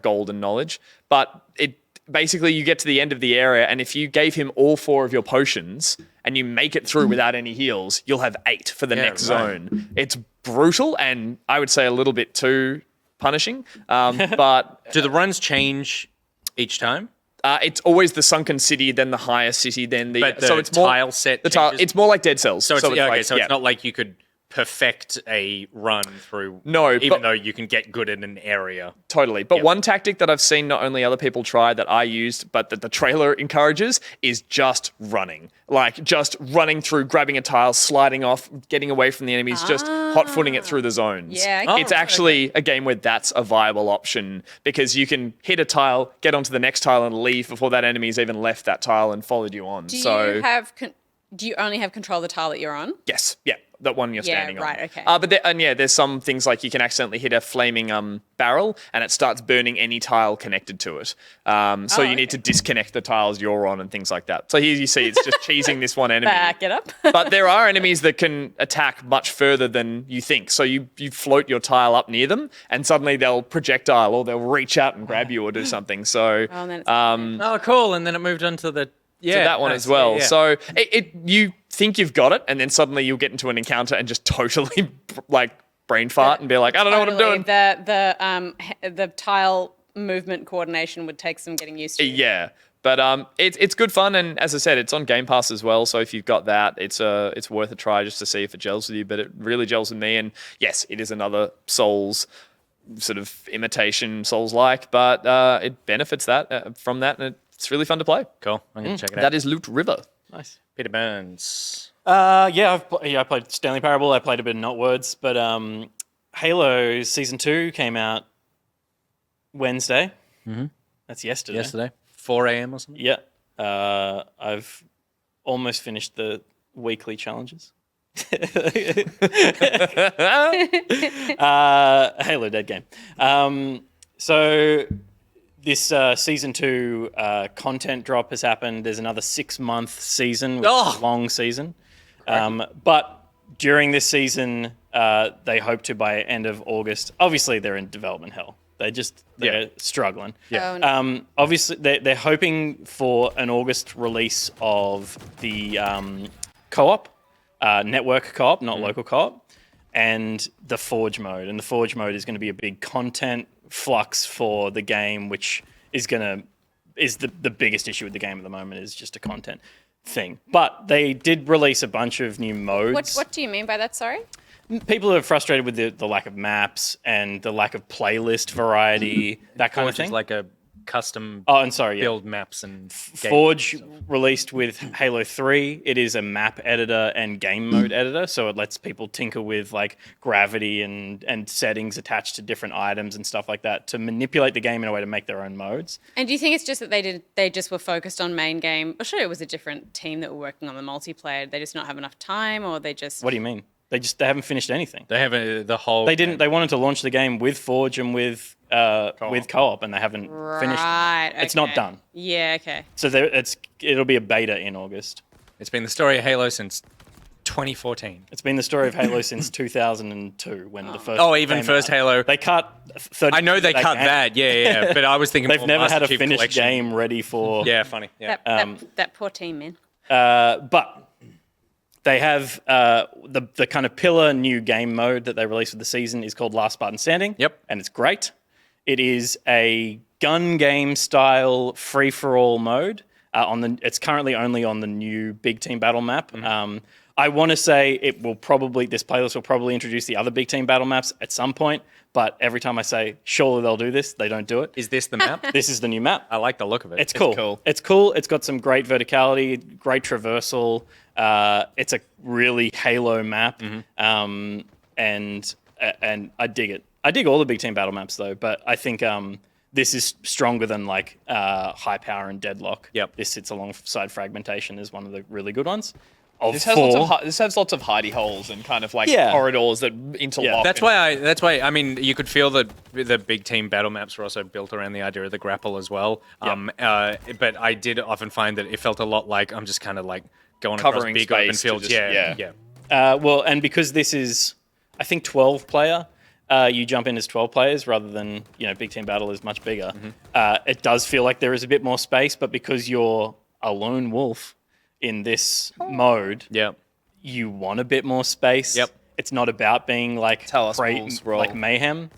Gold and knowledge. But it basically you get to the end of the area, and if you gave him all 4 of your potions and you make it through without any heals, you'll have 8 for the next zone. It's brutal, and I would say a little bit too punishing. But Do the runs change each time? it's always the sunken city, then the higher city, then the. But the so it's more, tile set The tile. changes? It's more like Dead Cells. So it's like, not like you could perfect a run through. No, even though you can get good in an area. Totally. But one tactic that I've seen not only other people try that I used, but that the trailer encourages is just running. Like just running through, grabbing a tile, sliding off, getting away from the enemies, just hot-footing it through the zones. Yeah, okay. It's actually a game where that's a viable option because you can hit a tile, get onto the next tile and leave before that enemy's even left that tile and followed you on. Do you only have control of the tile that you're on? Yes, yeah, that one you're standing on. right, okay. But there's some things like you can accidentally hit a flaming barrel and it starts burning any tile connected to it. So you need to disconnect the tiles you're on and things like that. So here you see it's just cheesing this one enemy. Back it up. But there are enemies that can attack much further than you think. So you float your tile up near them and suddenly they'll projectile or they'll reach out and grab you or do something. So and then it's Oh, cool. And then it moved on to the that one as well. Yeah. So you think you've got it, and then suddenly you'll get into an encounter and just totally like brain fart and be like, I don't know what I'm doing. The tile movement coordination would take some getting used to. Yeah, but it's good fun, and as I said, it's on Game Pass as well. So if you've got that, it's worth a try just to see if it gels with you. But it really gels with me, and yes, it is another Souls sort of imitation Souls-like, but it benefits from that, and it's really fun to play. Cool. I'm going to check it out. That is Loot River. Nice. Peter Burns. I played Stanley Parable. I played a bit of Not Words, but Halo Season 2 came out Wednesday. Mm-hmm. That's yesterday. 4 a.m. or something? Yeah. I've almost finished the weekly challenges. Halo dead game. So this Season 2 content drop has happened. There's another 6-month season, which is a long season. But during this season, they hope to, by end of August, obviously they're in development hell. They're struggling. Yeah. Oh, no. Obviously, they're hoping for an August release of the co-op, network co-op, not local co-op, and the Forge mode. And the Forge mode is going to be a big content flux for the game, which is the biggest issue with the game at the moment is just a content thing. But they did release a bunch of new modes. What do you mean by that? Sorry. People are frustrated with the lack of maps and the lack of playlist variety, that kind of Forge is thing. like a custom build maps and Forge released with Halo 3. It is a map editor and game mode editor, so it lets people tinker with like gravity and settings attached to different items and stuff like that to manipulate the game in a way to make their own modes. And do you think it's just that they just were focused on main game? Or sure, it was a different team that were working on the multiplayer. Did they just not have enough time, or they just? What do you mean? They haven't finished anything. They haven't the whole. They didn't. They wanted to launch the game with Forge and with co-op, and they haven't finished. Right. It's not done. Yeah. Okay. So it'll be a beta in August. It's been the story of Halo since 2014. It's been the story of Halo since 2002 when the first. Oh, even came first out. Halo. They cut 30. I know they cut that. Yeah. But I was thinking They've more never had Master a Chief finished Collection. game ready for. Yeah, funny. Yeah. That poor team, man. But they have the kind of pillar new game mode that they released with the season is called Last Spartan Standing. Yep. And it's great. It is a gun game style free for all mode. It's currently only on the new Big Team Battle map. I want to say this playlist will probably introduce the other Big Team Battle maps at some point. But every time I say surely they'll do this, they don't do it. Is this the map? This is the new map. I like the look of it. It's cool. It's cool. It's got some great verticality, great traversal. It's a really Halo map, and I dig it. I dig all the Big Team Battle maps though, but I think this is stronger than like High Power and Deadlock. Yep. This sits alongside Fragmentation as one of the really good ones. This has lots of hidey holes and kind of like Yeah. corridors that interlock. That's why I mean you could feel that the Big Team Battle maps were also built around the idea of the grapple as well. But I did often find that it felt a lot like I'm just kind of like going Covering across big open space to fields. just- Yeah. Well, and because this is, I think 12 player, you jump in as 12 players rather than, Big Team Battle is much bigger. It does feel like there is a bit more space, but because you're a lone wolf in this mode, Yeah. you want a bit more space. Yep. It's not about being like Tell us, wolves, roll. like mayhem.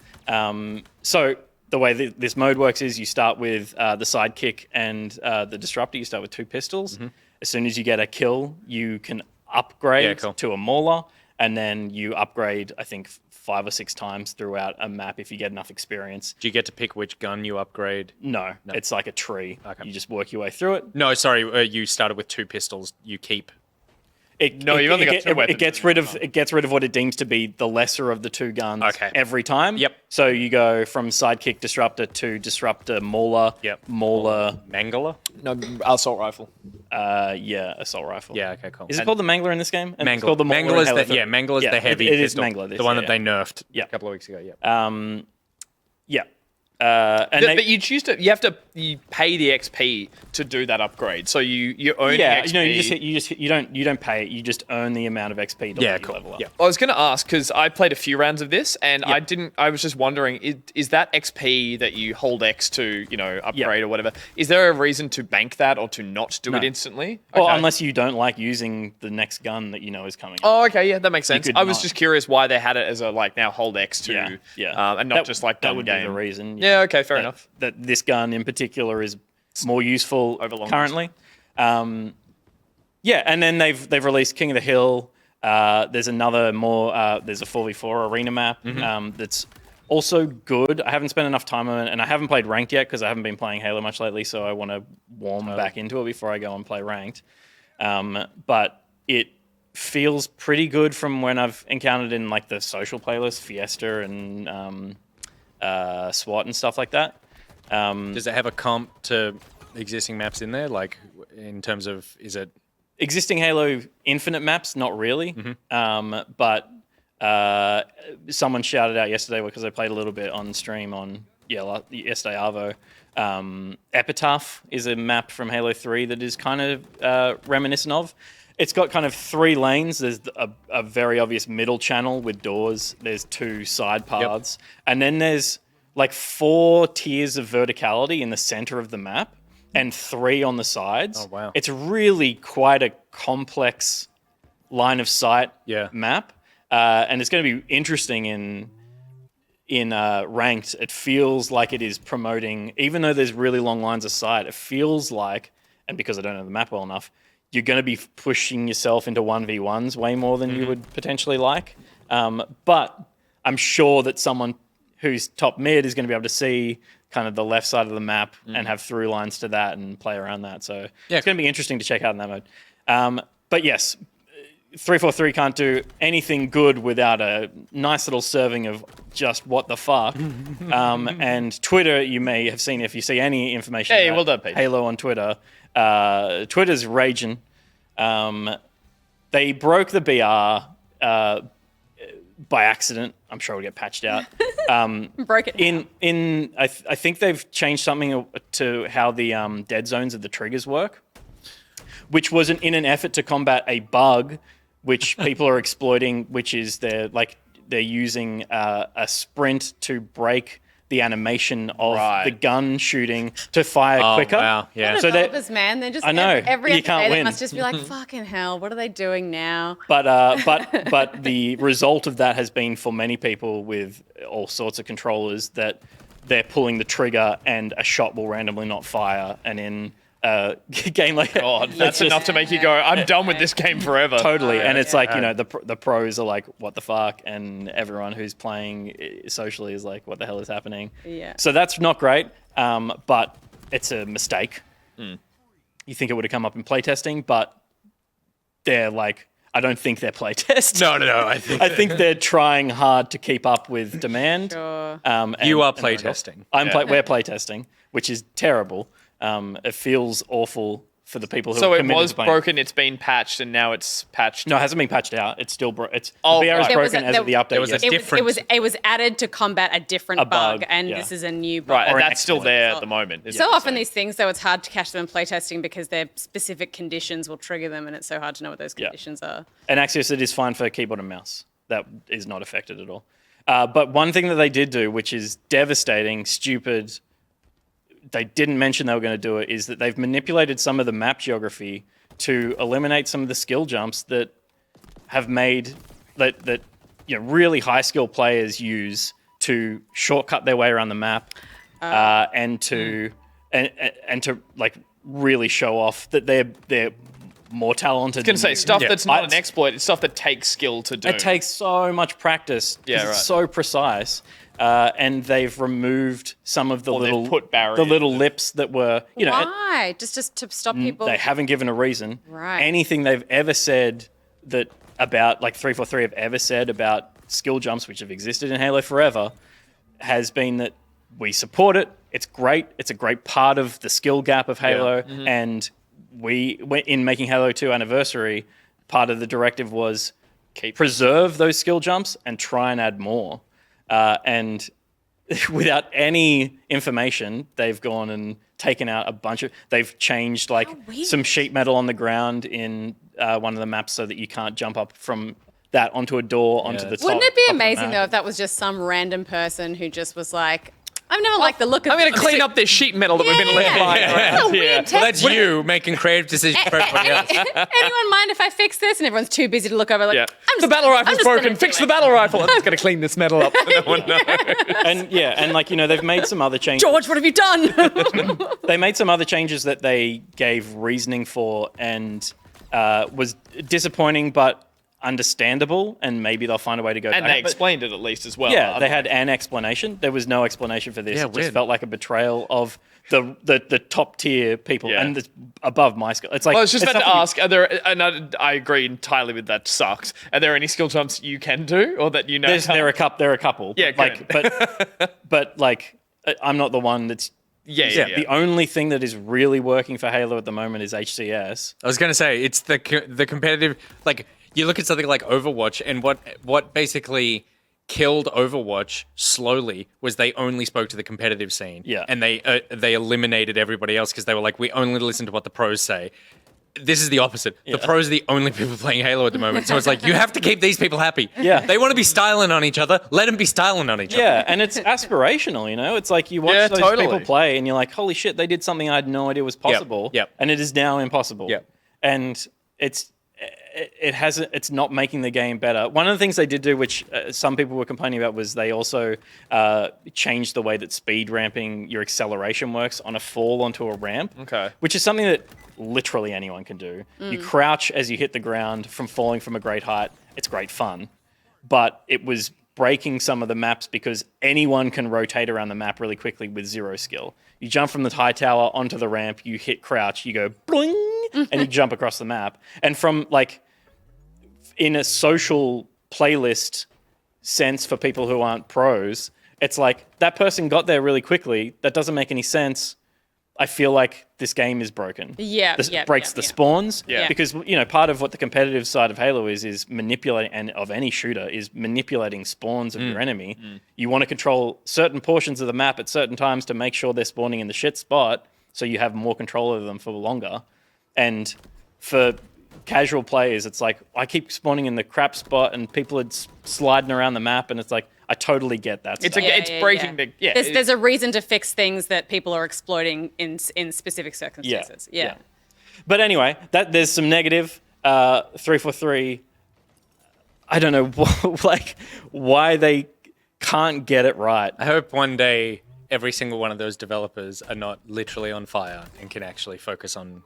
So the way this mode works is you start with the sidekick and the disruptor. You start with 2 pistols. As soon as you get a kill, you can upgrade to a mauler, and then you upgrade, I think, 5 or 6 times throughout a map if you get enough experience. Do you get to pick which gun you upgrade? No, it's like a tree. Okay. You just work your way through it. No, sorry. You started with 2 pistols. You keep. You've only got 2 weapons. It gets rid of what it deems to be the lesser of the 2 guns every time. Yep. So you go from sidekick disruptor to disruptor mauler. Yep. Mauler. Mangler? No, assault rifle. Assault rifle. Yeah. Okay. Cool. Is it called the Mangler in this game? And it's Mangler? called the Mauler in Halo 3. Mangler's the heavy It is pistol. Mangler. The one that they nerfed a couple of weeks ago. Yeah. Yeah. But you pay the XP to do that upgrade. So you own XP. You don't pay it. You just earn the amount of XP to let you level up. Yeah. I was going to ask because I played a few rounds of this, and I was just wondering: is that XP that you hold X to, upgrade or whatever? Is there a reason to bank that or to not do it instantly? Well, unless you don't like using the next gun that you know is coming. Oh, okay, yeah, that makes sense. could I was not. just curious why they had it as a now hold X to, and not just like that gun would game. be the reason. Yeah, okay, fair enough. That this gun in particular is more useful currently. And then they've released King of the Hill. There's another there's a 4v4 arena map that's also good. I haven't spent enough time on it, and I haven't played ranked yet because I haven't been playing Halo much lately, so I want to warm back into it before I go and play ranked. But it feels pretty good from when I've encountered in like the social playlist, Fiesta and SWAT and stuff like that. Does it have a comp to existing maps in there? Like in terms of, is it existing Halo Infinite maps? Not really. But someone shouted out yesterday because I played a little bit on stream on yesterday Arvo. Epitaph is a map from Halo 3 that is kind of reminiscent of. It's got kind of 3 lanes. There's a very obvious middle channel with doors. There's 2 side paths. And then there's like 4 tiers of verticality in the center of the map and 3 on the sides. Oh, wow. It's really quite a complex line of sight map. And it's going to be interesting in ranked. It feels like it is promoting, even though there's really long lines of sight, it feels like, and because I don't know the map well enough, you're going to be pushing yourself into 1v1s way more than you would potentially like. But I'm sure that someone who's top mid is going to be able to see kind of the left side of the map and have through lines to that and play around that. So it's going to be interesting to check out in that mode. But yes, 343 can't do anything good without a nice little serving of just what the fuck. And Twitter, you may have seen, if you see any information about well done, Pete. Halo on Twitter, Twitter's raging. They broke the BR by accident. I'm sure it'll get patched out. Broke it. I think they've changed something to how the dead zones of the triggers work, which was in an effort to combat a bug which people are exploiting, which is they're using a sprint to break the animation of the gun shooting to fire quicker. Wow, yeah. So developers, man, they're just I know, every you can't day they win. must just be like, fucking hell, what are they doing now? But the result of that has been for many people with all sorts of controllers that they're pulling the trigger and a shot will randomly not fire, and in a game like God, that's enough to make you go, I'm done with this game forever. Totally, and it's like, the pros are like, what the fuck, and everyone who's playing socially is like, what the hell is happening? Yeah. So that's not great, but it's a mistake. You think it would have come up in playtesting, but they're like, I don't think they're playtest. No. I think they're trying hard to keep up with demand. Sure. you are playtesting. We're playtesting, which is terrible. It feels awful for the people who So are it committed was to playing. broken, it's been patched, and now it's patched. No, it hasn't been patched out. It's still broken. The Oh, VR is right. broken as of the update. there was a yesterday. It was added to combat a different bug, and yeah. this is a new bug. Right, and Or an that's still exploit. there at the moment. is So what you're often saying. these things, though, it's hard to catch them in playtesting because their specific conditions will trigger them, and it's so hard to know what those conditions are. And Axios, it is fine for keyboard and mouse. That is not affected at all. But one thing that they did do, which is devastating, stupid, they didn't mention they were going to do it, is that they've manipulated some of the map geography to eliminate some of the skill jumps that have made that really high skill players use to shortcut their way around the map and to like really show off that they're more talented. I was going to say, stuff that's not an I- exploit, it's stuff that takes skill to do. It takes so much practice. 'Cause Yeah, right. It's so precise. And they've removed some of the Or they've little put barriers the little that- lips that were, Why? Just to stop people? they haven't given a reason. Right. Anything they've ever said that about, like 343 have ever said about skill jumps, which have existed in Halo forever, has been that we support it. It's great. It's a great part of the skill gap of Halo. And in making Halo 2 Anniversary, part of the directive was preserve those skill jumps and try and add more. And without any information, they've gone and taken out a bunch of. They've changed weird. some sheet metal on the ground in one of the maps so that you can't jump up from that onto a door onto the top. Wouldn't it be top of the amazing, map. though, if that was just some random person who just was like, I've never liked the look of I'm going to clean up this sheet metal that we've been left lying That's a around weird here. text. Well, that's you making creative decisions for everybody else. Anyone mind if I fix this? And everyone's too busy to look over. Like, Yeah. I'm just The battle I'm rifle's just gonna broken. do Fix it. the battle rifle. I'm just going to clean this metal up. So no one knows. And they've made some other changes. George, what have you done? They made some other changes that they gave reasoning for and was disappointing but understandable, and maybe they'll find a way to go And back. they But- explained it at least as well. Yeah, they had an explanation. There was no explanation for this. Yeah, It just weird. felt like a betrayal of the top tier people Yeah. and the, above my skill. It's like I was just it's about to something you- ask, are there, and I agree entirely with that, sucks. Are there any skill jumps you can do or that you know? There are a couple. Yeah, like, but like, I'm not the one that's. Yeah. The only thing that is really working for Halo at the moment is HCS. I was going to say, it's the competitive, like, you look at something like Overwatch, and what basically killed Overwatch slowly was they only spoke to the competitive scene. Yeah. And they eliminated everybody else because they were like, we only listen to what the pros say. This is the opposite. The pros are the only people playing Halo at the moment. So it's like, you have to keep these people happy. Yeah. They want to be styling on each other. Let them be styling on each other. Yeah, and it's aspirational, you know? It's like you watch Yeah, those totally. people play and you're like, holy shit, they did something I had no idea was possible. Yep. And it is now impossible. Yep. And it's not making the game better. One of the things they did do, which some people were complaining about, was they also changed the way that speed ramping your acceleration works on a fall onto a ramp. Okay. Which is something that literally anyone can do. You crouch as you hit the ground from falling from a great height. It's great fun. But it was breaking some of the maps because anyone can rotate around the map really quickly with zero skill. You jump from the high tower onto the ramp, you hit crouch, you go bling, and you jump across the map. And from like in a social playlist sense for people who aren't pros, it's like that person got there really quickly. That doesn't make any sense. I feel like this game is broken. Breaks the spawns. Yeah. Because, you know, part of what the competitive side of Halo is manipulating, and of any shooter, is manipulating spawns of your enemy. You want to control certain portions of the map at certain times to make sure they're spawning in the shit spot so you have more control over them for longer. And for casual players, it's like I keep spawning in the crap spot and people are sliding around the map, and it's like I totally get that. It's stuff. it's breaking the There's a reason to fix things that people are exploiting in specific circumstances. Yeah. But anyway, there's some negative. 343. I don't know like why they can't get it right. I hope one day every single one of those developers are not literally on fire and can actually focus on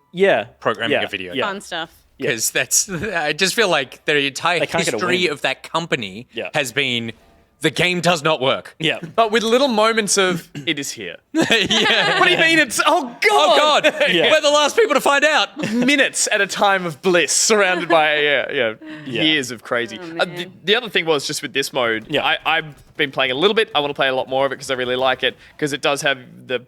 programming a video. Fun stuff. Because I just feel like the entire can't get a history win. of that company Yeah. has been the game does not work. Yeah. But with little moments of it is here. Yeah. What do you mean it's Oh God! Yeah. We're the last people to find out. minutes at a time of bliss, surrounded by years of crazy. The other thing was just with this mode. Yeah. I've been playing a little bit. I want to play a lot more of it because I really like it because it does have the.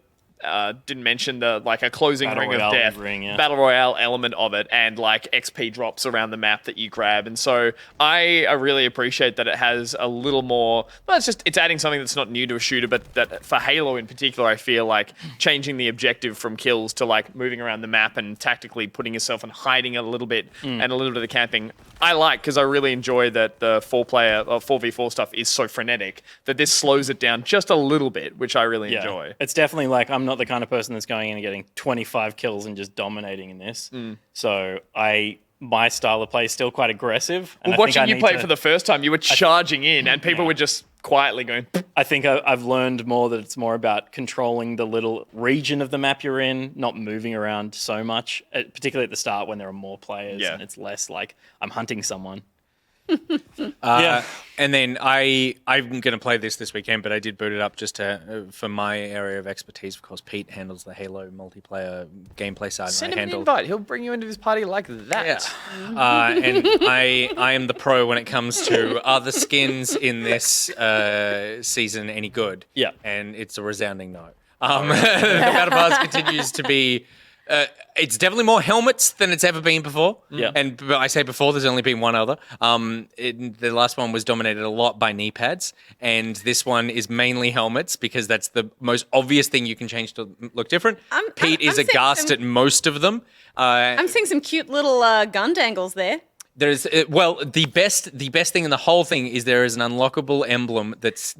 Didn't mention the a closing Battle ring of Royale death, ring, yeah. battle royale element of it, and like XP drops around the map that you grab. And so I really appreciate that it has a little more. Well, it's adding something that's not new to a shooter, but that for Halo in particular, I feel like changing the objective from kills to like moving around the map and tactically putting yourself and hiding a little bit and a little bit of the camping. I like because I really enjoy that the 4v4 stuff is so frenetic that this slows it down just a little bit, which I really enjoy. It's definitely like I'm not the kind of person that's going in and getting 25 kills and just dominating in this. So my style of play is still quite aggressive. And Well, watching you play for the first time, you were charging in and people were just quietly going. I think I've learned more that it's more about controlling the little region of the map you're in, not moving around so much, particularly at the start when there are more players and it's less like I'm hunting someone. And then I'm going to play this weekend, but I did boot it up just for my area of expertise. Of course, Pete handles the Halo multiplayer gameplay side. Send and him an invite. He'll bring you into this party like that. Yeah. And I am the pro when it comes to are the skins in this season any good? Yeah. And it's a resounding no. The battle pass continues to be. It's definitely more helmets than it's ever been before. Yeah. And I say before, there's only been one other. The last one was dominated a lot by knee pads, and this one is mainly helmets because that's the most obvious thing you can change to look different. Pete is seeing aghast some- at most of them. I'm seeing some cute little gun dangles there. There's the best thing in the whole thing is there is an unlockable emblem that's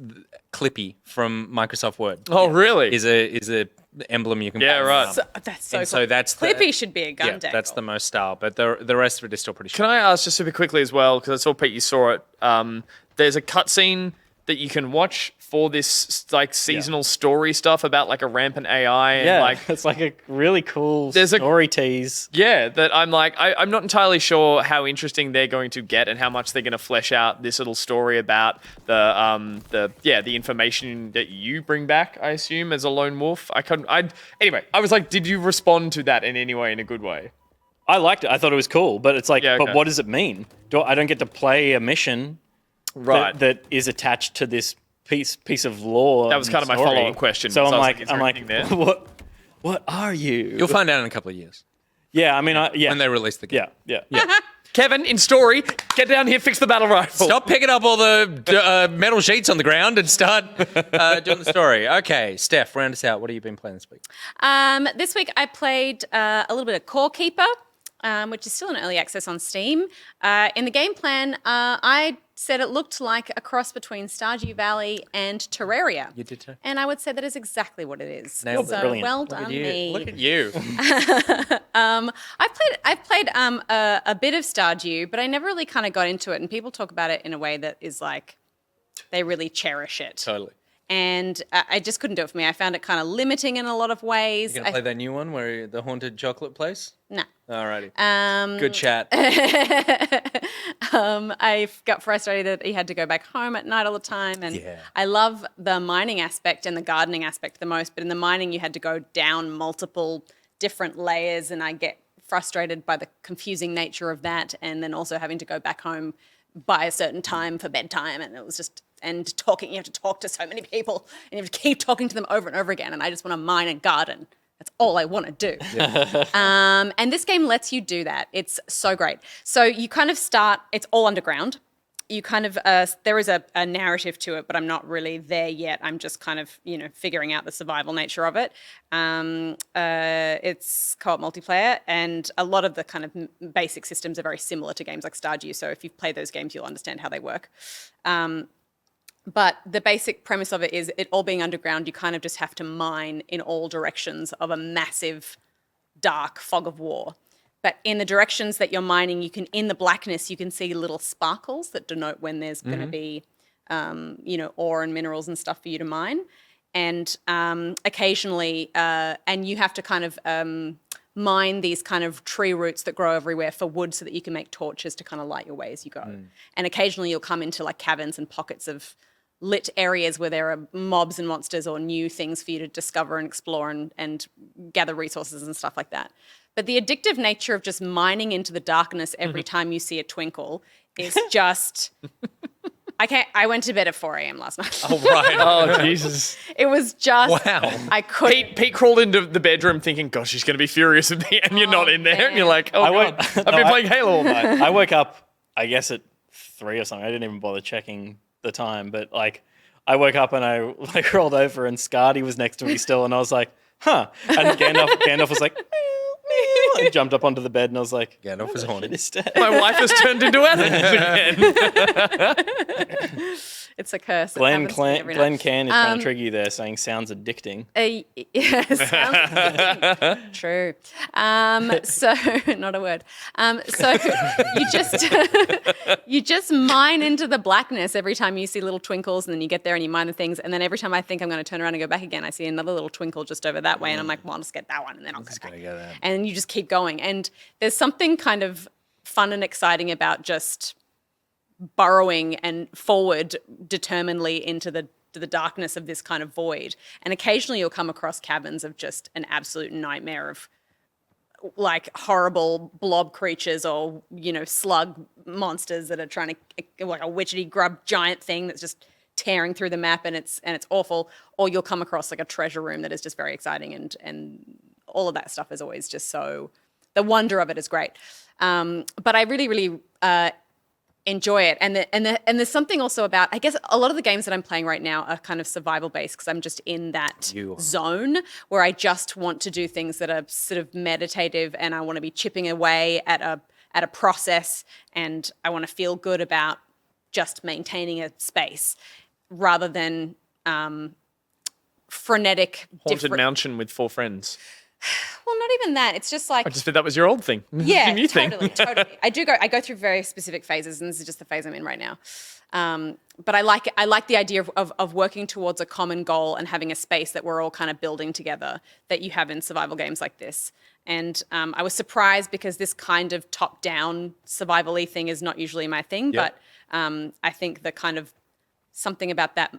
Clippy from Microsoft Word. Oh, really? Is a emblem you can Yeah, put right. That's so cool. so that's Clippy should be a gun yeah, dangle. that's the most style, but the rest of it is still pretty. Can I ask just super quickly as well, because I saw Pete, you saw it. There's a cutscene that you can watch for this like seasonal story stuff about like a rampant AI. And, like, it's like a really cool There's a- story tease. yeah, that I'm like, I'm not entirely sure how interesting they're going to get and how much they're going to flesh out this little story about the information that you bring back, I assume, as a lone wolf. Anyway, I was like, did you respond to that in any way, in a good way? I liked it. I thought it was cool, but it's like, Yeah, okay. but what does it mean? I don't get to play a mission Right. that is attached to this piece of lore. That was kind of my story. follow-up question. So So I was I'm like, like, is there anything there? what are you? You'll find out in a couple of years Yeah, I mean, yeah, when they release the game. yeah. Kevin, in story, get down here, fix the battle rifle. Stop picking up all the metal sheets on the ground and start doing the story. Okay, Steph, round us out. What have you been playing this week? This week I played a little bit of Core Keeper, which is still in early access on Steam. In the game plan, I said it looked like a cross between Stardew Valley and Terraria. You did too. And I would say that is exactly what it is. Nailed it. So Brilliant. well Look done, at you. me. Look at you. I've played a bit of Stardew, but I never really kind of got into it. And people talk about it in a way that is like they really cherish it. Totally. And I just couldn't do it for me. I found it kind of limiting in a lot of ways. You gonna play that new one where the haunted chocolate place? No. Alrighty. Good chat. I got frustrated that he had to go back home at night all the time. And Yeah. I love the mining aspect and the gardening aspect the most. But in the mining, you had to go down multiple different layers. And I get frustrated by the confusing nature of that. And then also having to go back home by a certain time for bedtime. And it was just, and talking, you have to talk to so many people and you have to keep talking to them over and over again. And I just want to mine and garden. That's all I want to do. And this game lets you do that. It's so great. So you kind of start, it's all underground. you kind of there is a narrative to it, but I'm not really there yet. I'm just kind of figuring out the survival nature of it. It's co-op multiplayer, and a lot of the kind of basic systems are very similar to games like Stardew. So if you've played those games, you'll understand how they work. But the basic premise of it is it all being underground. You kind of just have to mine in all directions of a massive, dark fog of war. But in the directions that you're mining, in the blackness, you can see little sparkles that denote when there's going to be, ore and minerals and stuff for you to mine. And occasionally, and you have to kind of mine these kind of tree roots that grow everywhere for wood so that you can make torches to kind of light your way as you go. And occasionally you'll come into like caverns and pockets of lit areas where there are mobs and monsters or new things for you to discover and explore and gather resources and stuff like that. But the addictive nature of just mining into the darkness every time you see a twinkle is just... I went to bed at 4 a.m. last night. Oh, right. Oh, Jesus. It was just... Wow. I couldn't... Pete crawled into the bedroom thinking, gosh, she's going to be furious with me, and you're not in there. man. And you're like, oh, God, I've been playing Halo all night. I woke up, I guess, at 3 or something. I didn't even bother checking the time, but like I woke up and I like rolled over and Scardy was next to me still, and I was like, huh. And Gandalf was like, meow, and jumped up onto the bed, and I was like, Gandalf is horny. My wife has turned into animals again. It's a curse. It Glenn happens to me every night. Can is trying to trigger you there, saying sounds addicting. Yes, true. So not a word. So you just mine into the blackness every time you see little twinkles, and then you get there and you mine the things, and then every time I think I'm going to turn around and go back again, I see another little twinkle just over that way, and I'm like, well, I'll just get that one, and then I'll go back. And you just keep going, and there's something kind of fun and exciting about just burrowing and forward determinedly into the darkness of this kind of void. And occasionally you'll come across caverns of just an absolute nightmare of like horrible blob creatures or, slug monsters that are trying to, like a witchetty grub giant thing that's just tearing through the map, and it's awful. Or you'll come across like a treasure room that is just very exciting, and all of that stuff is always just so, the wonder of it is great. But I really, really enjoy it, and there's something also about, I guess a lot of the games that I'm playing right now are kind of survival based because I'm just in that zone where I just want to do things that are sort of meditative, and I want to be chipping away at a process, and I want to feel good about just maintaining a space rather than frenetic Haunted mansion with 4 friends. Well, not even that. It's just like... I just said that was your old thing. Yeah, New thing. totally. I go through very specific phases, and this is just the phase I'm in right now. But I like the idea of working towards a common goal and having a space that we're all kind of building together that you have in survival games like this. And I was surprised because this kind of top-down survival-y thing is not usually my thing, but I think the kind of something about that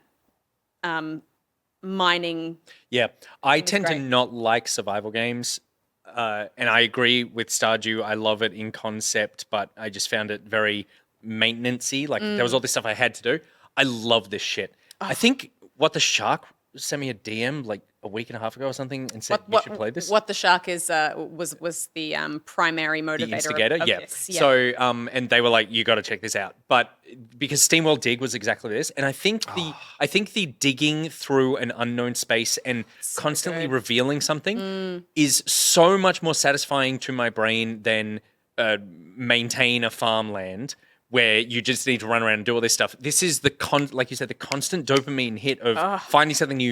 mining. Yeah, I tend to great. not like survival games, and I agree with Stardew. I love it in concept, but I just found it very maintenance-y. Like there was all this stuff I had to do. I love this shit. I think What the Shark sent me a DM like a week and a half ago or something and said you should play this. What the Shark is was the primary motivator. The instigator, of yeah. this. Yeah. So, and they were like, "You got to check this out." But because SteamWorld Dig was exactly this, and I think the digging through an unknown space and constantly revealing something is so much more satisfying to my brain than maintain a farmland where you just need to run around and do all this stuff. This is like you said, the constant dopamine hit of finding something new,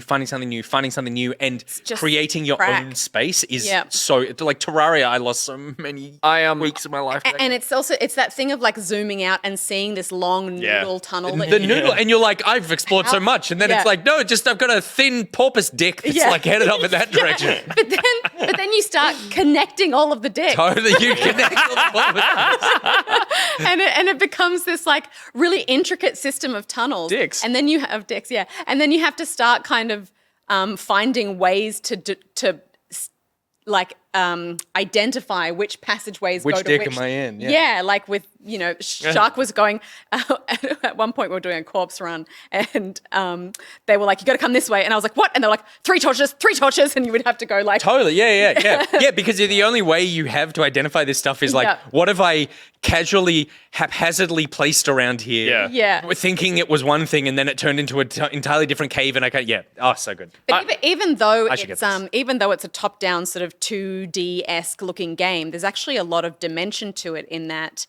and creating your own space is so, like Terraria, I lost so many weeks of my life. And it's that thing of like zooming out and seeing this long noodle tunnel. And you're like, I've explored so much. And then it's like, no, just I've got a thin porpoise dick that's like headed up in that direction. But then you start connecting all of the dicks. Totally, you connect all the porpoises. and it becomes this like really intricate system of tunnels. Dicks. And then you have dicks, yeah. And then you have to start kind of finding ways to identify which passageways Which go to deck which. am I in? Yeah, like with, Shark was going, at one point we were doing a corpse run and they were like, you got to come this way. And I was like, what? And they're like, 3 torches. And you would have to go like. Totally, yeah. Yeah, because the only way you have to identify this stuff is like, Yeah. what have I casually, haphazardly placed around here? Yeah. Thinking it was one thing and then it turned into an entirely different cave and so good. But even though should it's get this. even though it's a top-down sort of 2D-esque looking game, there's actually a lot of dimension to it in that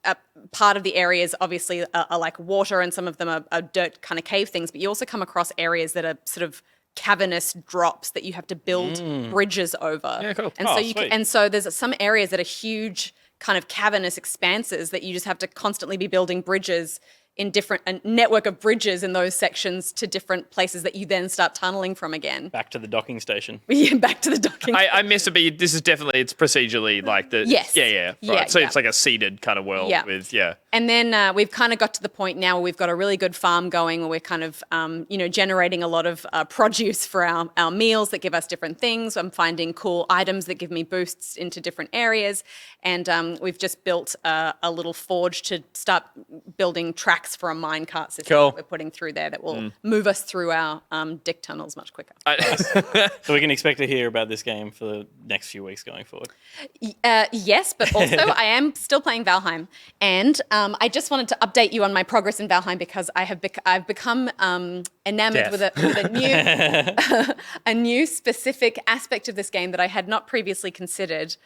a part of the areas obviously are like water and some of them are dirt kind of cave things, but you also come across areas that are sort of cavernous drops that you have to build bridges over. Yeah, cool. And Oh, so sweet. and so there's some areas that are huge kind of cavernous expanses that you just have to constantly be building bridges in a network of bridges in those sections to different places that you then start tunneling from again. Back to the docking station. Yeah, back to the docking. I missed it, but this is definitely, it's procedurally like the... Yes. Yeah. Right. Yeah, So yeah. it's like a seeded kind of world Yeah. with, And then we've kind of got to the point now where we've got a really good farm going where we're kind of, generating a lot of produce for our meals that give us different things. I'm finding cool items that give me boosts into different areas. And we've just built a little forge to start building tracks for a minecart system Cool. that we're putting through there that will move us through our dick tunnels much quicker. So we can expect to hear about this game for the next few weeks going forward. Yes, but also I am still playing Valheim, and I just wanted to update you on my progress in Valheim because I've become enamored with a new a new specific aspect of this game that I had not previously considered.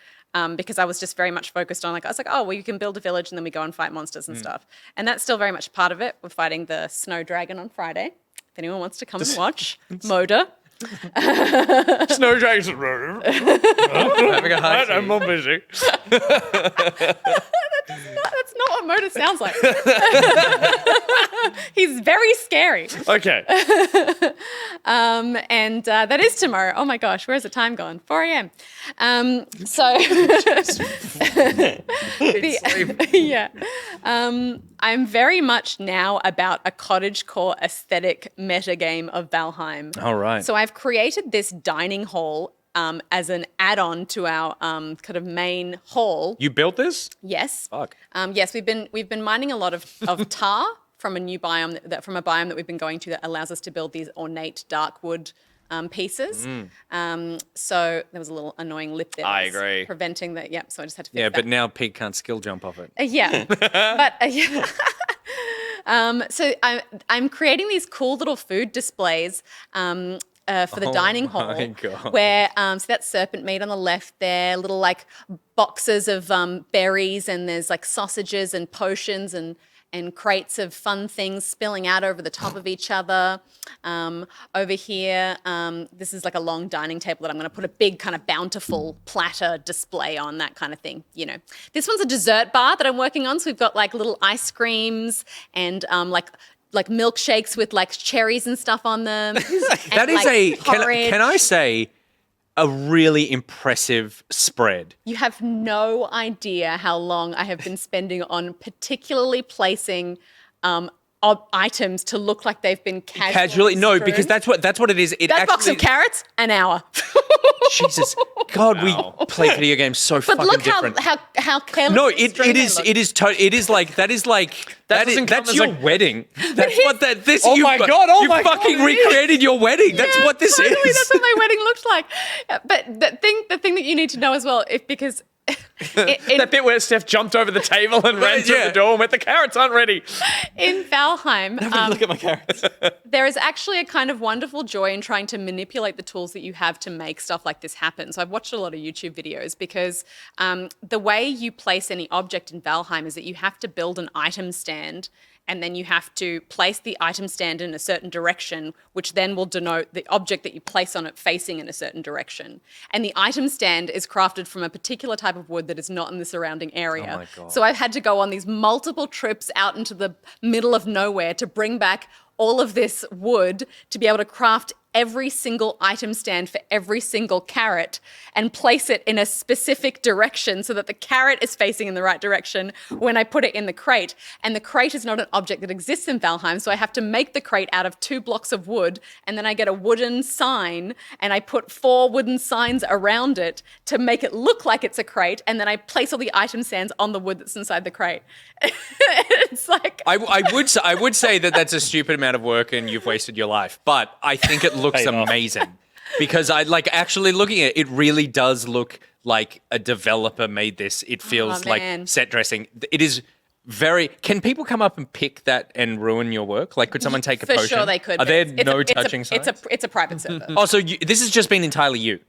Because I was just very much focused on you can build a village and then we go and fight monsters and stuff, and that's still very much part of it. We're fighting the snow dragon on Friday. If anyone wants to come and watch, Moda. Snow dragons. Having a high I'm more busy. That's not what Moda sounds like. He's very scary. Okay. And that is tomorrow. Oh my gosh, where's the time gone? 4 a.m. I'm very much now about a cottagecore aesthetic meta game of Valheim. All right. So I've created this dining hall as an add-on to our kind of main hall. You built this? Yes. Fuck. Yes, we've been mining a lot of tar from a new biome from a biome that we've been going to that allows us to build these ornate dark wood pieces. So there was a little annoying lip there. I that was agree. Preventing that. Yep. So I just had to fix Yeah, that. but now Pig can't skill jump off it. Yeah. But so I'm creating these cool little food displays. For the dining hall, my God. where so that's serpent meat on the left there, little like boxes of berries, and there's like sausages and potions and crates of fun things spilling out over the top of each other. Over here, this is like a long dining table that I'm going to put a big kind of bountiful platter display on, that kind of thing. This one's a dessert bar that I'm working on, so we've got like little ice creams and like milkshakes with like cherries and stuff on them. That is can I say, a really impressive spread. You have no idea how long I have been spending on particularly placing items to look like they've been casually No, strewn. because that's what it is. That box of carrots, an hour. Jesus, God, we play video games so But fucking look different. how careless. No, and strewn they look. it is like that's doesn't count that's as your a- wedding. That's what that this. Oh you my God, oh you my God, fucking it is. recreated your wedding. That's Yeah, what this totally, is. That's what my wedding looked like. But the thing that you need to know as well, because That bit where Steph jumped over the table and ran through yeah. the door and went, the carrots aren't ready. in Valheim, Look at my carrots. there is actually a kind of wonderful joy in trying to manipulate the tools that you have to make stuff like this happen. So I've watched a lot of YouTube videos because the way you place any object in Valheim is that you have to build an item stand, and then you have to place the item stand in a certain direction, which then will denote the object that you place on it facing in a certain direction. And the item stand is crafted from a particular type of wood that is not in the surrounding area. Oh my God. So I've had to go on these multiple trips out into the middle of nowhere to bring back all of this wood to be able to craft every single item stand for every single carrot and place it in a specific direction so that the carrot is facing in the right direction when I put it in the crate. And the crate is not an object that exists in Valheim, so I have to make the crate out of 2 blocks of wood, and then I get a wooden sign, and I put 4 wooden signs around it to make it look like it's a crate, and then I place all the item stands on the wood that's inside the crate. It's like... I would say that that's a stupid amount of work and you've wasted your life, but I think it looks amazing because I like actually looking at it. It really does look like a developer made this. It feels like set dressing. It is very. Can people come up and pick that and ruin your work? Like, could someone take a potion? For sure, they could. Are there no touching signs? It's a private server. Oh, so this has just been entirely you.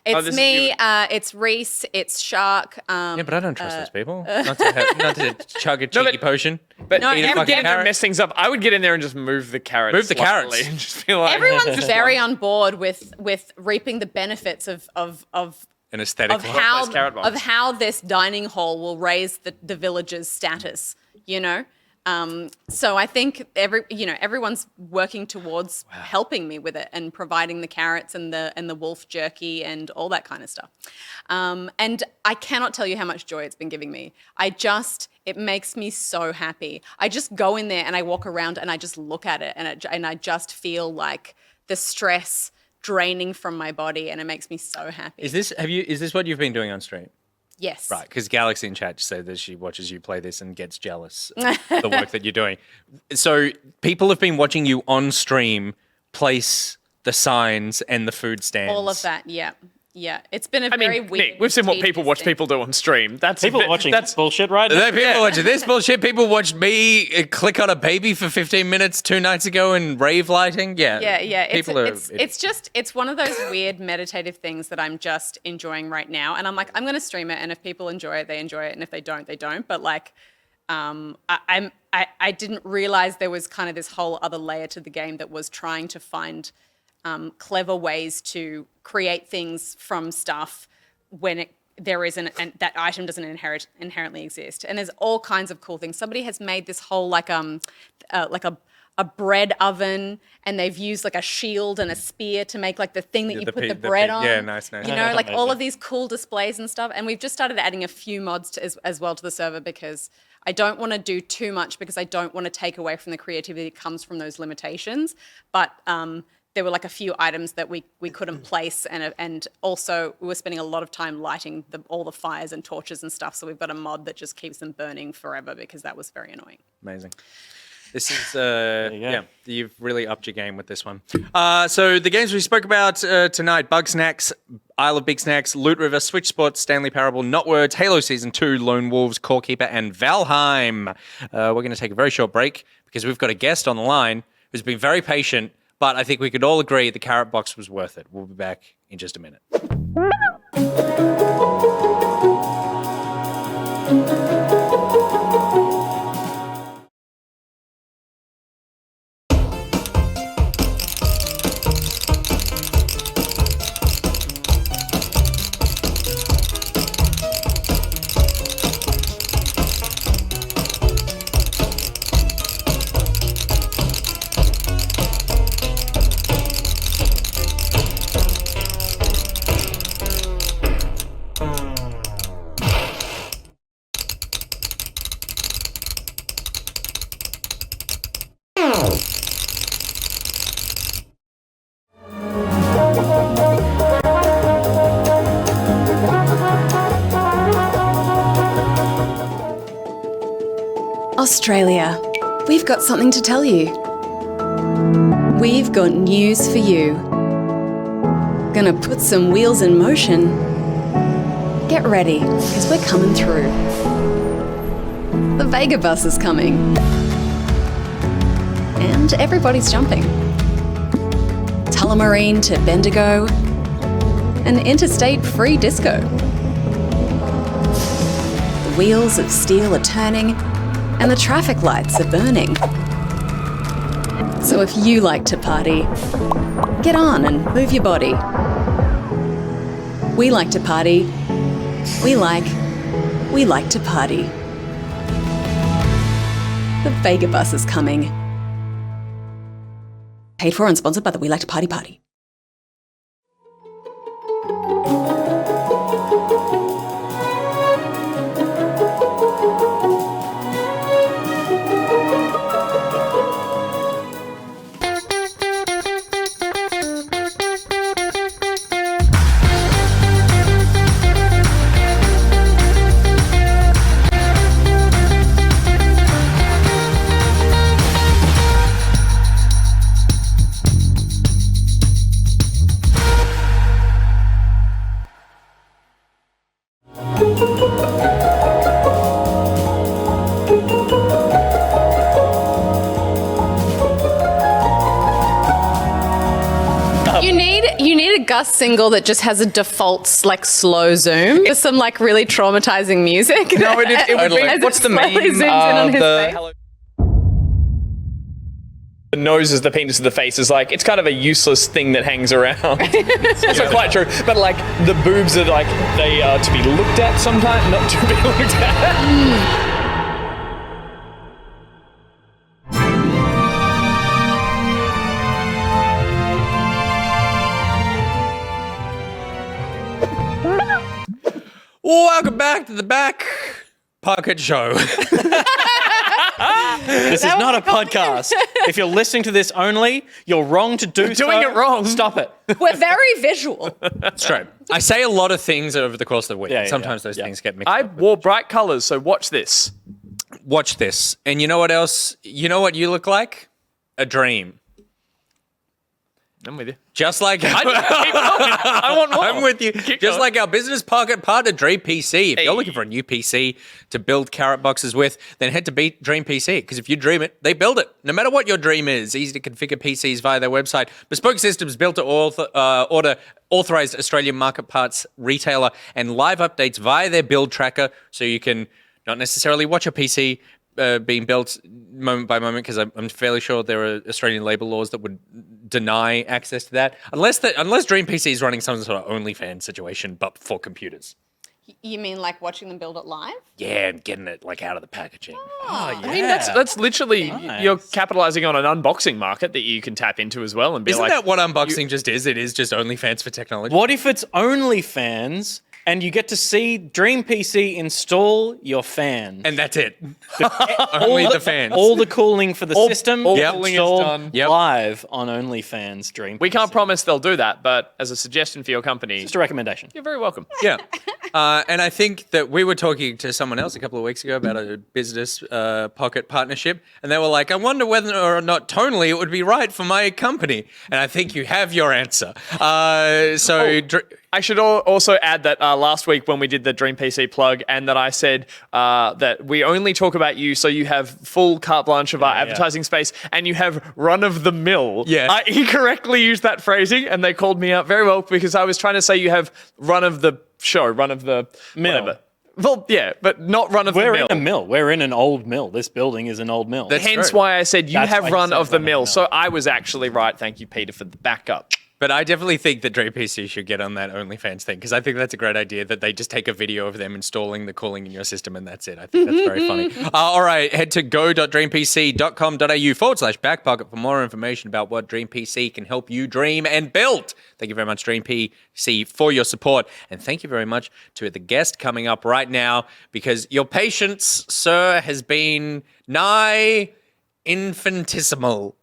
It's me, it's Rhys, it's Shark. Yeah, but I don't trust those people. Not to chug a cheeky potion. But No, if you get in there and mess things up, I would get in there and just move the carrots. Move the carrots. And just be like, Everyone's very on board with reaping the benefits of An aesthetic. how this dining hall will raise the village's status, you know? So I think everyone's working towards helping me with it and providing the carrots and the wolf jerky and all that kind of stuff. And I cannot tell you how much joy it's been giving me. It makes me so happy. I just go in there and I walk around and I just look at it and I just feel like the stress draining from my body, and it makes me so happy. Is this what you've been doing on stream? Yes. Right, because Galaxy in chat said that she watches you play this and gets jealous of the work that you're doing. So people have been watching you on stream place the signs and the food stands. All of that, yeah. Yeah, it's been very weird. Nick, we've seen what people watch people do on stream. People watching that's bullshit, right? People watching this bullshit. People watched me click on a baby for 15 minutes 2 nights ago and rave lighting. Yeah. It's one of those weird meditative things that I'm just enjoying right now. And I'm like, I'm going to stream it. And if people enjoy it, they enjoy it. And if they don't, they don't. But like, I didn't realize there was kind of this whole other layer to the game that was trying to find clever ways to create things from stuff when there isn't, and that item doesn't inherently exist. And there's all kinds of cool things. Somebody has made this whole like a bread oven, and they've used like a shield and a spear to make like the thing that you put the bread on. Yeah, nice. You know, like all of these cool displays and stuff. And we've just started adding a few mods as well to the server because I don't want to do too much because I don't want to take away from the creativity that comes from those limitations. But there were like a few items that we couldn't place, and also we were spending a lot of time lighting all the fires and torches and stuff. So we've got a mod that just keeps them burning forever because that was very annoying. Amazing. This is, you've really upped your game with this one. So the games we spoke about tonight, Bug Snacks, Isle of Big Snacks, Loot River, Switch Sports, Stanley Parable, Not Words, Halo Season 2, Lone Wolves, Core Keeper, and Valheim. We're going to take a very short break because we've got a guest on the line who's been very patient, but I think we could all agree the carrot box was worth it. We'll be back in just a minute. Australia, we've got something to tell you. We've got news for you. Gonna put some wheels in motion. Get ready, because we're coming through. The VegaBus is coming. And everybody's jumping. Tullamarine to Bendigo. An interstate free disco. The wheels of steel are turning, and the traffic lights are burning. So if you like to party, get on and move your body. We like to party. We like to party. The VegaBus is coming. Paid for and sponsored by the We Like to Party Party. You need a Gus single that just has a default like slow zoom. There's some like really traumatizing music. No, it would be. As What's it the slowly meme? zooms in on his The face. the nose is the penis of the face is like, it's kind of a useless thing that hangs around. It's not quite true. But like the boobs are like, they are to be looked at sometimes, not to be looked at. Welcome back to the Back Pocket Show. This is not a podcast. If you're listening to this only, you're wrong to do so. doing it wrong. Stop it. We're very visual. That's true. I say a lot of things over the course of the week. Yeah, Sometimes those things get mixed I up. wore bright colors, so watch this. Watch this. And you know what else? You know what you look like? A dream. I'm with you. Just like Keep going. I want more. I'm with you. Keep Just going. like our business pocket partner, Dream PC. If you're looking for a new PC to build carrot boxes with, then head to Dream PC. Because if you dream it, they build it. No matter what your dream is, easy to configure PCs via their website. Bespoke systems built to order authorized Australian market parts retailer, and live updates via their build tracker, so you can not necessarily watch a PC being built moment by moment, because I'm fairly sure there are Australian labour laws that would deny access to that, unless Dream PC is running some sort of OnlyFans situation, but for computers. You mean like watching them build it live? Yeah, and getting it like out of the packaging. I mean, that's literally, you're capitalizing on an unboxing market that you can tap into as well and be Isn't like, that what unboxing just is? It is just OnlyFans for technology. What if it's OnlyFans and you get to see Dream PC install your fan? And that's it. Only the fans. All the cooling for the system all gets cooling is installed done. Yep. live on OnlyFans Dream we PC. can't promise they'll do that, but as a suggestion for your company, Just a recommendation. you're very welcome. Yeah. And I think that we were talking to someone else a couple of weeks ago about a business pocket partnership, and they were like, I wonder whether or not tonally it would be right for my company. And I think you have your answer. I should also add that last week when we did the Dream PC plug, and that I said that we only talk about you so you have full carte blanche of our advertising space, and you have run of the mill. Yeah. I incorrectly used that phrasing, and they called me out very well because I was trying to say you have run of the show, run of the Mill. whatever. Well, yeah, but not run of the We're mill. in a mill. We're in an old mill. This building is an old mill. That's Hence true. why I said you That's have why you run said of the run of the mill. mill. So I was actually right. Thank you, Peter, for the backup. But I definitely think that Dream PC should get on that OnlyFans thing, because I think that's a great idea that they just take a video of them installing the cooling in your system and that's it. I think that's very funny. All right, head to go.dreampc.com.au/backpocket for more information about what Dream PC can help you dream and build. Thank you very much, Dream PC, for your support. And thank you very much to the guest coming up right now, because your patience, sir, has been nigh infinitesimal.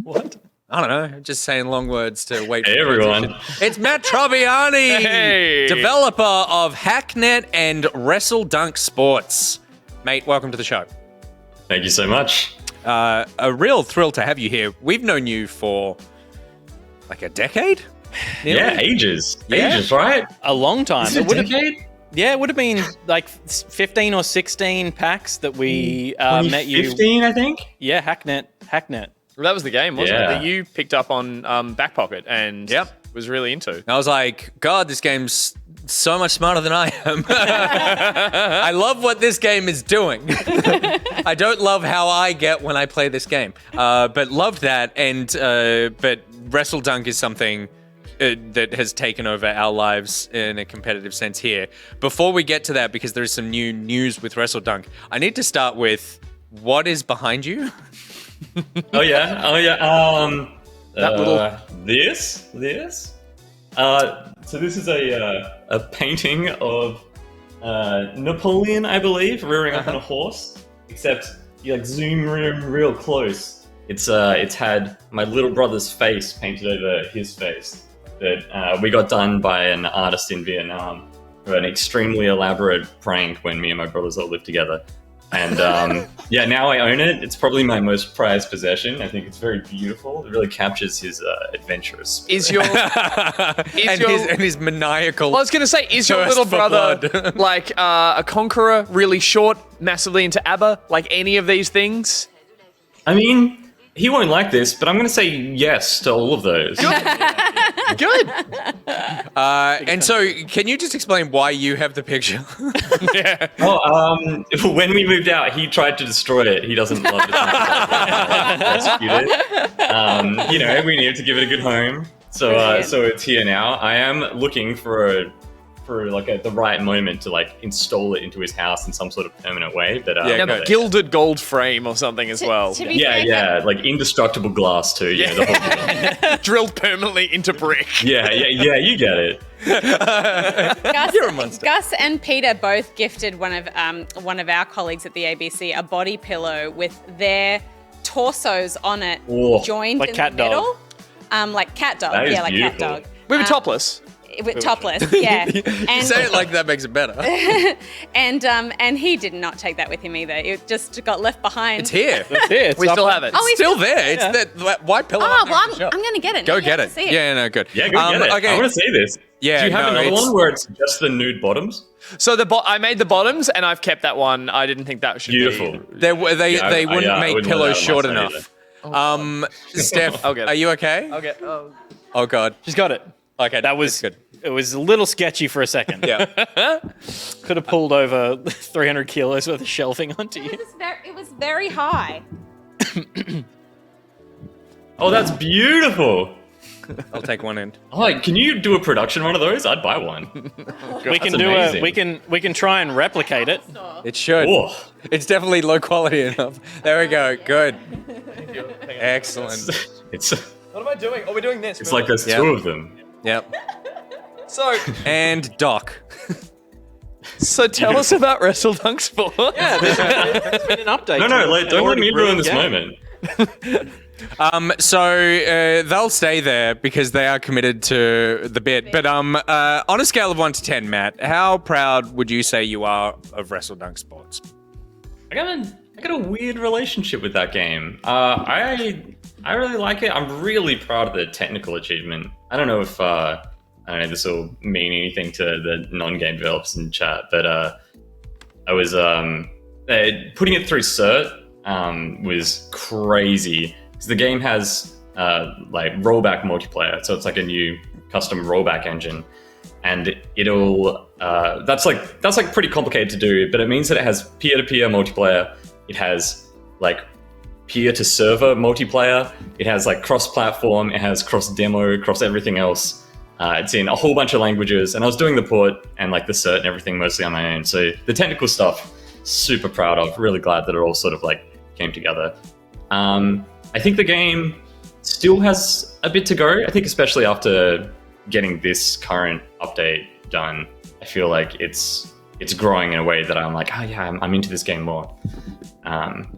What? I don't know, just saying long words to wait for Hey, everyone. transition. It's Matt Trobbiani, Hey. developer of Hacknet and Wrestledunk Sports. Mate, welcome to the show. Thank you so much. A real thrill to have you here. We've known you for like a decade? Nearly? Yeah, ages. Yeah. Ages, right? A long time. Is it a decade? Yeah, it would have been like 15 or 16 packs that we met you. 2015, I think. Yeah, Hacknet. Well, that was the game, wasn't it? Yeah. That you picked up on Back Pocket and was really into. I was like, God, this game's so much smarter than I am. I love what this game is doing. I don't love how I get when I play this game, but loved that. And but Wrestledunk is something that has taken over our lives in a competitive sense here. Before we get to that, because there is some new news with Wrestledunk, I need to start with what is behind you. Oh yeah. That little- This. So this is a painting of Napoleon, I believe, rearing up on a horse. Except you like zoom real close. It's had my little brother's face painted over his face. That we got done by an artist in Vietnam for an extremely elaborate prank when me and my brothers all lived together. And yeah, now I own it. It's probably my most prized possession. I think it's very beautiful. It really captures his adventurous spirit. Is your and his maniacal. Well, I was going to say, is your Thirst little for brother blood. like a conqueror, really short, massively into ABBA, like any of these things? I mean, he won't like this, but I'm going to say yes to all of those. Good. And so, can you just explain why you have the picture? Yeah. When we moved out, he tried to destroy it. He doesn't love it. Rescued it. You know, we needed to give it a good home. So it's here now. I am looking for the right moment to like install it into his house in some sort of permanent way. But Yeah, A gilded gold frame or something as well. To be fair, yeah, like indestructible glass too. Yeah, the whole deal. Drilled permanently into brick. yeah, you get it. Gus and Peter both gifted one of our colleagues at the ABC a body pillow with their torsos on it, Oh. joined Like in cat the dog. middle. Like cat dog, That is like beautiful. cat dog. We were topless. With topless, yeah. And Say it like that makes it better. and he did not take that with him either. It just got left behind. It's here. We still have it. Oh, he's Still there. It's that white pillow. Oh, up there well, in the shop. I'm going to get it. Go Now you get have it. to see Yeah, no, good. Yeah, go get it. Okay. I want to see this. Yeah, Do you have no, another it's- one where it's just the nude bottoms? So I made the bottoms, and I've kept that one. I didn't think that should Beautiful. be. They I wouldn't make wouldn't pillows wear that short on my side enough. Steph, I'll get it. are you okay? Okay. Oh god. She's got it. Okay, That was that's good. It was a little sketchy for a second. Yeah. Could have pulled over 300 kilos worth of shelving onto you. It was very high. Oh, that's beautiful. I'll take one end. Oh, can you do a production run of those? I'd buy one. We can That's do amazing. we can try and replicate it. It should. Oh, It's definitely low quality enough. There we go. Good. Excellent. it's What am I doing? Oh, we're doing this. like there's Yeah. two of them. Yep. So And Doc. tell us about Wrestledunk Sport. Yeah, there's been an update. No, like, don't let me ruin this moment. So they'll stay there because they are committed to the bit. But on a scale of 1 to 10, Matt, how proud would you say you are of Wrestledunk Sports? I got a weird relationship with that game. I really like it. I'm really proud of the technical achievement. I don't know if I don't know if this will mean anything to the non-game developers in chat, but I was putting it through cert was crazy because the game has like rollback multiplayer, so it's like a new custom rollback engine, and it'll that's like pretty complicated to do, but it means that it has peer-to-peer multiplayer. It has like peer-to-server multiplayer. It has like cross-platform. It has cross-demo, cross everything else. It's in a whole bunch of languages, and I was doing the port and like the cert and everything mostly on my own. So the technical stuff, super proud of. Really glad that it all sort of like came together. I think the game still has a bit to go. I think especially after getting this current update done, I feel like it's growing in a way that I'm like, oh yeah, I'm into this game more.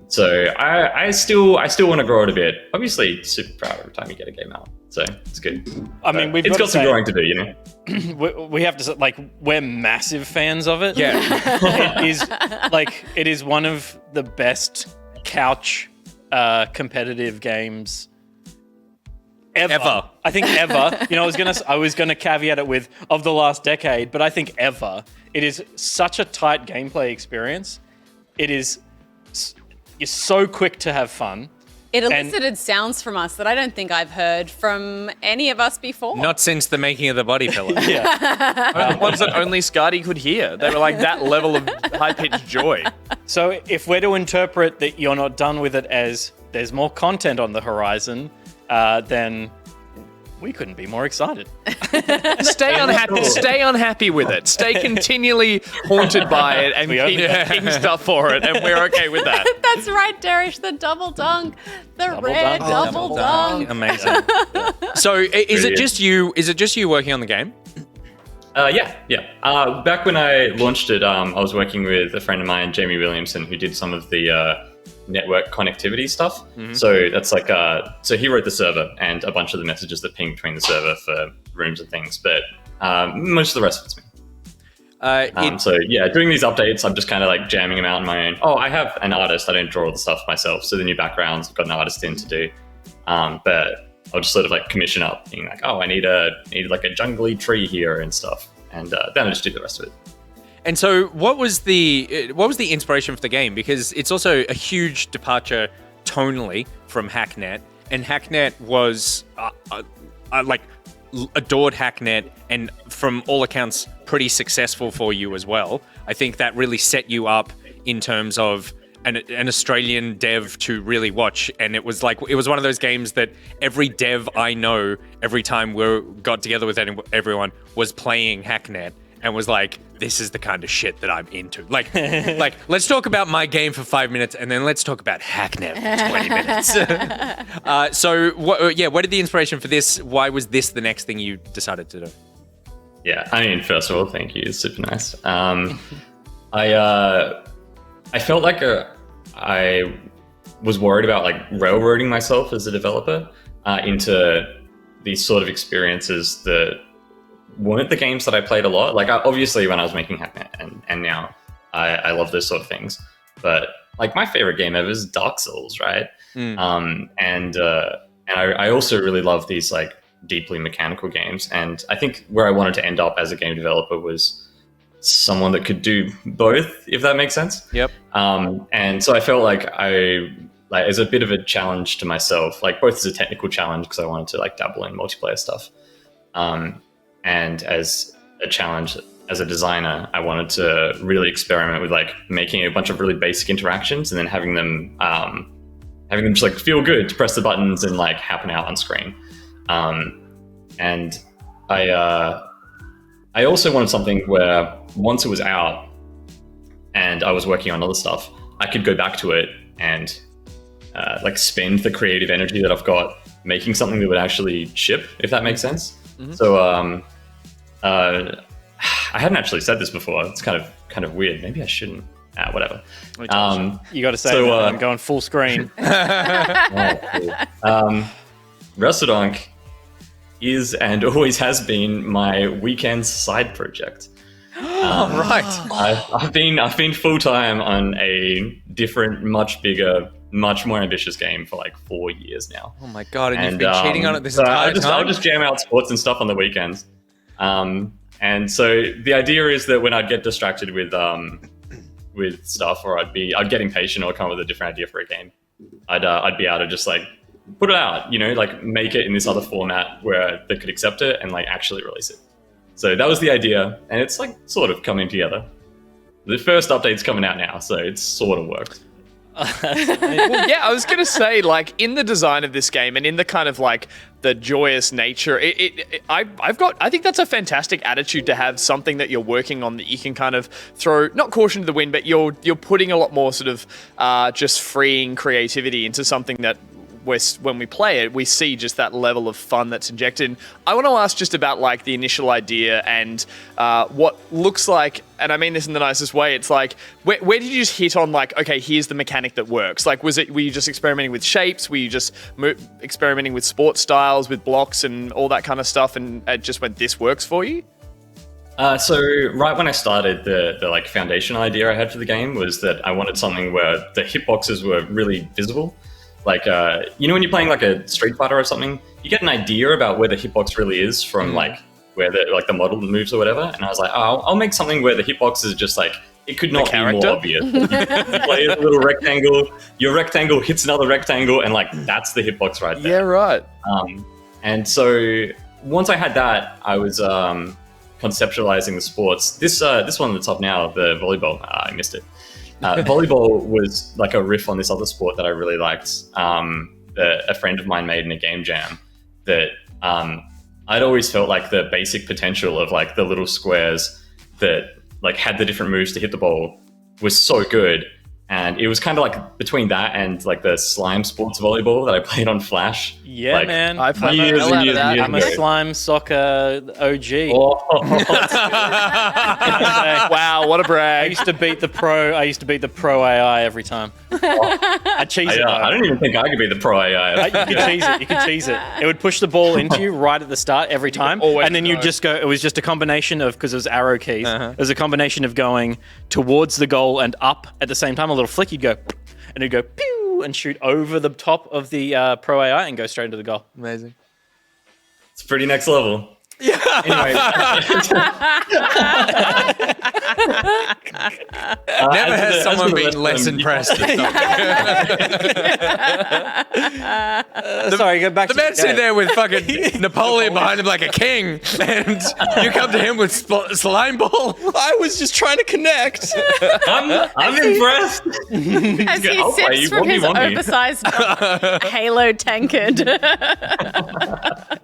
So I still want to grow it a bit. Obviously, super proud every time you get a game out. So it's good. I mean, we've It's got got some growing to do, you know. we have to say, like, we're massive fans of it. Yeah. It is one of the best couch competitive games ever. I think ever. You know, I was gonna caveat it with of the last decade, but I think ever. It is such a tight gameplay experience. It is. You're so quick to have fun. It elicited sounds from us that I don't think I've heard from any of us before. Not since the making of the body pillow. The ones that only Scotty could hear. They were like that level of high-pitched joy. So if we're to interpret that you're not done with it as there's more content on the horizon, then We couldn't be more excited. Stay unhappy. Stay unhappy with it. Stay continually haunted by it and keep making stuff for it, and we're okay with that. That's right, Darish, the double dunk. The red dunk. double dunk. Amazing. So is it just you? Is it just you working on the game? Yeah. Back when I launched it, I was working with a friend of mine, Jamie Williamson, who did some of the network connectivity stuff. So that's like, so he wrote the server and a bunch of the messages that ping between the server for rooms and things. But most of the rest of it's me. So yeah, doing these updates, I'm just kind of like jamming them out on my own. Oh, I have an artist. I don't draw all the stuff myself. So the new backgrounds, I've got an artist in to do. But I'll just sort of like commission up, being like, oh, I need like a jungly tree here and stuff. And then I just do the rest of it. And so, what was the inspiration for the game? Because it's also a huge departure tonally from Hacknet, and Hacknet was like adored Hacknet, and from all accounts, pretty successful for you as well. I think that really set you up in terms of an Australian dev to really watch, and it was one of those games that every dev I know, every time we got together with everyone, was playing Hacknet. And was like, this is the kind of shit that I'm into. Like, let's talk about my game for 5 minutes, and then let's talk about Hacknet for 20 minutes. So, where did the inspiration for this? Why was this the next thing you decided to do? Yeah, I mean, first of all, thank you. It's super nice. I felt like I was worried about like railroading myself as a developer into these sort of experiences that weren't the games that I played a lot. Like obviously when I was making Hacknet and now I love those sort of things. But like my favorite game ever is Dark Souls, right? And I also really love these like deeply mechanical games. And I think where I wanted to end up as a game developer was someone that could do both, if that makes sense. Yep. And so I felt like as a bit of a challenge to myself, like both as a technical challenge because I wanted to like dabble in multiplayer stuff. And as a challenge as a designer, I wanted to really experiment with like making a bunch of really basic interactions and then having them just like feel good to press the buttons and like happen out on screen. And I also wanted something where once it was out and I was working on other stuff, I could go back to it and like spend the creative energy that I've got making something that would actually ship, if that makes sense. So I hadn't actually said this before. It's kind of weird. Maybe I shouldn't. Whatever. You got to say that. I'm going full screen. Wrestledunk is and always has been my weekend side project. Right. I've been full time on a different, much bigger, much more ambitious game for like 4 years now. Oh my god! And you've been cheating on it this entire time. I'll just jam out sports and stuff on the weekends. And so the idea is that when I'd get distracted with stuff, or I'd get impatient or come up with a different idea for a game, I'd be able to just like put it out, like make it in this other format where they could accept it and like actually release it. So that was the idea, and it's like sort of coming together. The first update's coming out now, so it's sort of worked. Well, yeah, I was gonna say, like, in the design of this game and in the kind of like the joyous nature, I think that's a fantastic attitude to have, something that you're working on that you can kind of throw, not caution to the wind, but you're putting a lot more sort of just freeing creativity into something that when we play it, we see just that level of fun that's injected. I want to ask just about like the initial idea and what looks like, and I mean this in the nicest way, it's like, where did you just hit on like, okay, here's the mechanic that works? Like, were you just experimenting with shapes? Were you just experimenting with sport styles, with blocks and all that kind of stuff, and it just went, this works for you? So right when I started, the like foundational idea I had for the game was that I wanted something where the hitboxes were really visible. Like, when you're playing like a Street Fighter or something, you get an idea about where the hitbox really is from like where the model moves or whatever. And I was like, I'll make something where the hitbox is just like, it could not be more obvious. You play a little rectangle, your rectangle hits another rectangle, and like that's the hitbox right there. Yeah, right. And so once I had that, I was conceptualizing the sports. This one on the top now, the volleyball, I missed it. Volleyball was like a riff on this other sport that I really liked. A friend of mine made in a game jam that I'd always felt like the basic potential of like the little squares that like had the different moves to hit the ball was so good. And it was kind of like between that and like the slime sports volleyball that I played on Flash. Yeah, like, man. I played years the hell and out of years that. and years I'm a ago. slime soccer OG. Oh. Wow, what a I brag. used to beat the pro AI every time. I cheese it. I don't even think I could be the pro AI. You could cheese it. You could cheese it. It would push the ball into you right at the start every time, always and then you'd go. just go. It was just a combination of, because it was arrow keys. It was a combination of going towards the goal and up at the same time. A little flick, you'd go, and it'd go pew and shoot over the top of the pro AI and go straight into the goal. Amazing. It's pretty next level. Yeah. Anyway, Never has someone been less impressed. Sorry, go back. The man's sitting there with fucking Napoleon behind him like a king, and you come to him with slime ball. I was just trying to connect. I'm impressed. As he I'll play sips you. from What do you his want me? oversized Halo tankard.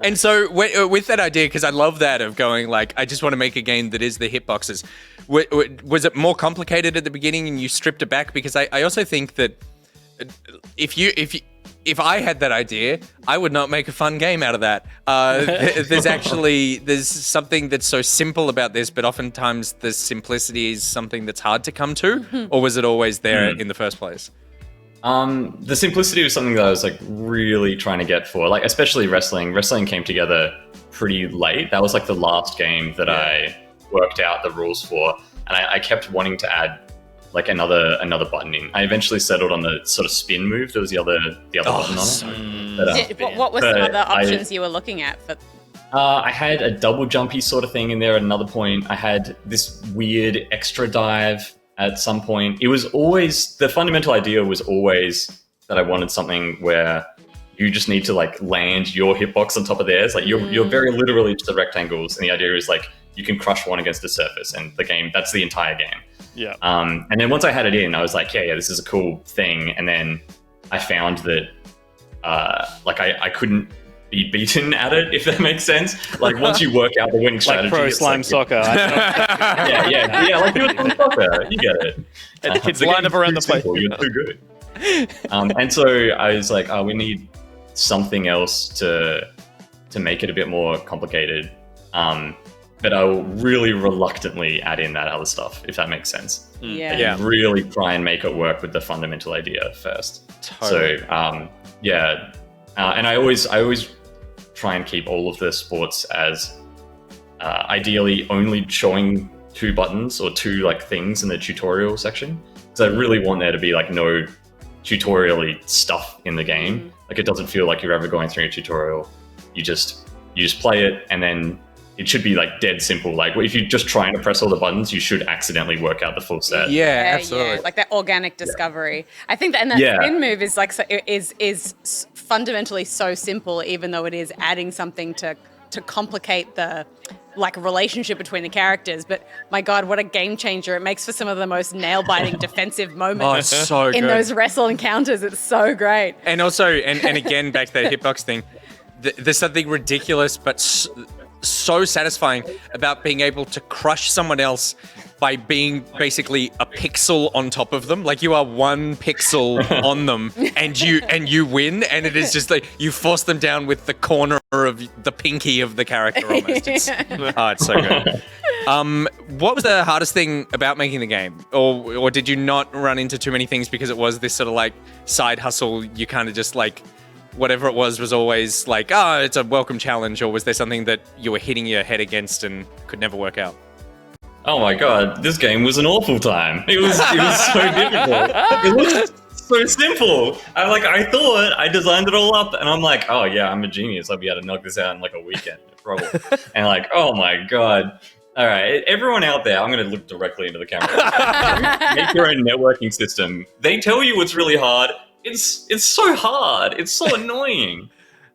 And so with that idea, because I love that of going like, I just want to make a game that is the hitboxes. Was it more complicated at the beginning and you stripped it back? Because I also think that if I had that idea, I would not make a fun game out of that. There's something that's so simple about this, but oftentimes the simplicity is something that's hard to come to. Or was it always there in the first place? The simplicity was something that I was like really trying to get for, like, especially wrestling. Wrestling came together pretty late. That was like the last game that I worked out the rules for, and I kept wanting to add like another button in. I eventually settled on the sort of spin move. There was the other button on it. What were some other options you were looking at for? I had a double jumpy sort of thing in there at another point. I had this weird extra dive at some point. It was always, the fundamental idea was always that I wanted something where you just need to like land your hitbox on top of theirs. Like you're very literally just the rectangles, and the idea is like you can crush one against the surface, and the game, that's the entire game. Yeah. And then once I had it in, I was like, yeah, this is a cool thing. And then I found that like I couldn't be beaten at it, if that makes sense. Like once you work out the winning strategy, Like pro it's slime like, soccer. yeah, like you were soccer, you get it. And the kids The lined game's up around too the place. simple, you're too good. And so I was like, oh, we need something else to make it a bit more complicated. But I will really reluctantly add in that other stuff, if that makes sense. Yeah. And really try and make it work with the fundamental idea first. Totally. So and I always try and keep all of the sports as ideally only showing 2 buttons or 2 like things in the tutorial section, because I really want there to be like no tutorial-y stuff in the game. Like it doesn't feel like you're ever going through a tutorial. You just play it, and then it should be like dead simple. Like if you're just trying to press all the buttons, you should accidentally work out the full set. Yeah, absolutely. Yeah, like that organic discovery. I think that, and that spin move is like is fundamentally so simple, even though it is adding something to complicate the like relationship between the characters. But my God, what a game changer! It makes for some of the most nail-biting defensive moments it's so in good. those wrestle encounters. It's so great. And also, and again, back to that hitbox thing, there's something ridiculous but so satisfying about being able to crush someone else by being basically a pixel on top of them. Like you are 1 pixel on them, and you win, and it is just like you force them down with the corner of the pinky of the character almost. It's so good. What was the hardest thing about making the game? Or did you not run into too many things because it was this sort of like side hustle? You kind of just like, whatever it was always like, oh, it's a welcome challenge? Or was there something that you were hitting your head against and could never work out? Oh my God, this game was an awful time. It was so difficult. It was so simple. I thought I designed it all up, and I'm like, oh yeah, I'm a genius. I'll be able to knock this out in like a weekend, probably. And like, oh my God. All right, everyone out there, I'm going to look directly into the camera. Make your own networking system. They tell you it's really hard. It's so hard. It's so annoying.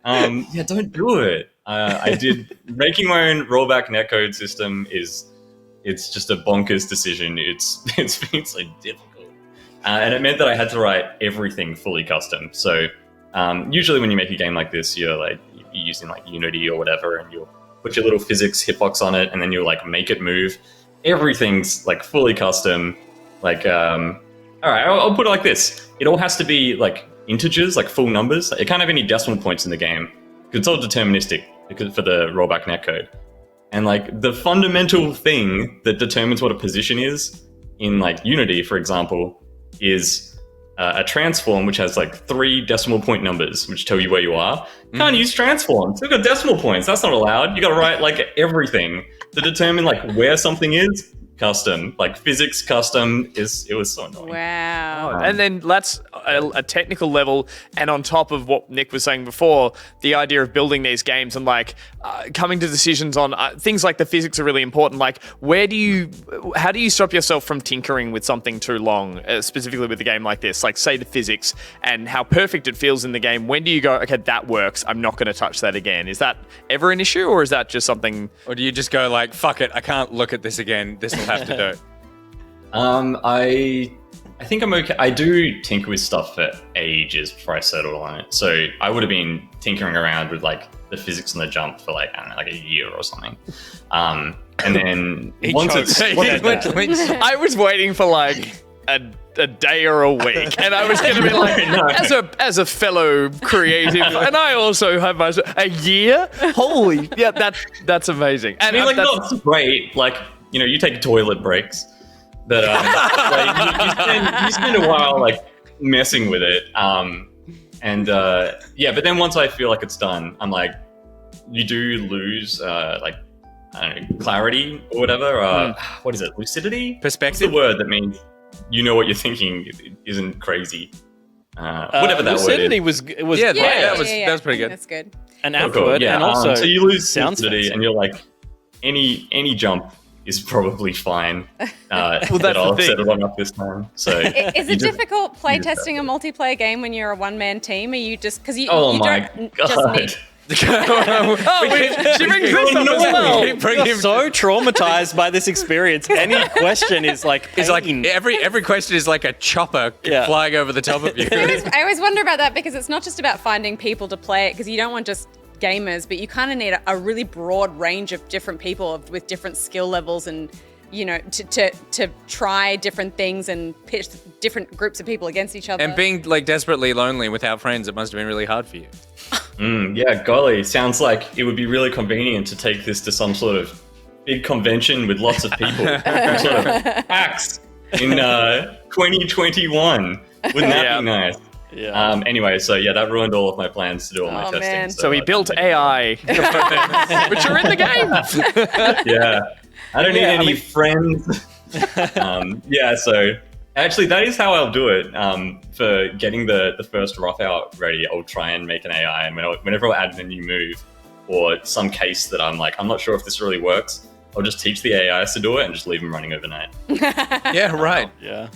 Yeah, don't do it. I did making my own rollback netcode system it's just a bonkers decision. It's been so difficult. And it meant that I had to write everything fully custom. So usually when you make a game like this, you're you're using like Unity or whatever, and you'll put your little physics hitbox on it, and then you'll like make it move. Everything's like fully custom. Like, all right, I'll put it like this. It all has to be like integers, like full numbers. It can't have any decimal points in the game. It's all deterministic because for the rollback netcode. And like the fundamental thing that determines what a position is in like Unity, for example, is a transform which has like 3 decimal point numbers which tell you where you are. Can't use transforms. They've got decimal points. That's not allowed. You got to write like everything to determine like where something is. Custom, like physics custom. It was so annoying. Wow. And then that's a technical level, and on top of what Nick was saying before, the idea of building these games and like coming to decisions on things like the physics are really important. Like, how do you stop yourself from tinkering with something too long, specifically with a game like this? Like, say the physics and how perfect it feels in the game. When do you go, okay, that works, I'm not going to touch that again? Is that ever an issue, or is that just something? Or do you just go like, fuck it, I can't look at this again. This will have to do. I think I'm okay. I do tinker with stuff for ages before I settle on it. So I would have been tinkering around with like the physics and the jump for like, I don't know, like a year or something. And then I was waiting for like a day or a week, and I was going to be like, No. as a fellow creative, and I also have a year. Holy, yeah, that's amazing. And I mean, like, not great. Like, you know, you take toilet breaks, but like, you spend a while like messing with it. But then once I feel like it's done, I'm like, you do lose like, I don't know, clarity or whatever. What is it? Lucidity? Perspective? What's the word that means you know what you're thinking isn't crazy? Whatever that lucidity word is. was Yeah, great. that was pretty good. That's good. An Oh, apt cool. word, Yeah, and also so you lose sounds lucidity, fancy. and you're like, any jump is probably fine. that's I'll the thing. set it on up this time. So Is you it just- difficult playtesting a multiplayer game when you're a one-man team? Are you just because you Oh you my don't god! just need she brings this up as well. You're so traumatized by this experience. Any question is like It's like pain. every question is like a chopper flying over the top of you. I always wonder about that because it's not just about finding people to play it because you don't want just gamers, but you kind of need a really broad range of different people with different skill levels and, you know, to try different things and pitch different groups of people against each other. And being like desperately lonely without friends, it must have been really hard for you. Yeah, golly, sounds like it would be really convenient to take this to some sort of big convention with lots of people, some sort of PAX in 2021. Wouldn't that be nice? Yeah. Anyway, so yeah, that ruined all of my plans to do all my testing. Man. So he built AI, which are in the game. Yeah, I don't need any friends. So actually, that is how I'll do it. For getting the first rough out ready, I'll try and make an AI, and whenever I add a new move or some case that I'm like, I'm not sure if this really works, I'll just teach the AIs to do it and just leave them running overnight. Yeah, right. Yeah.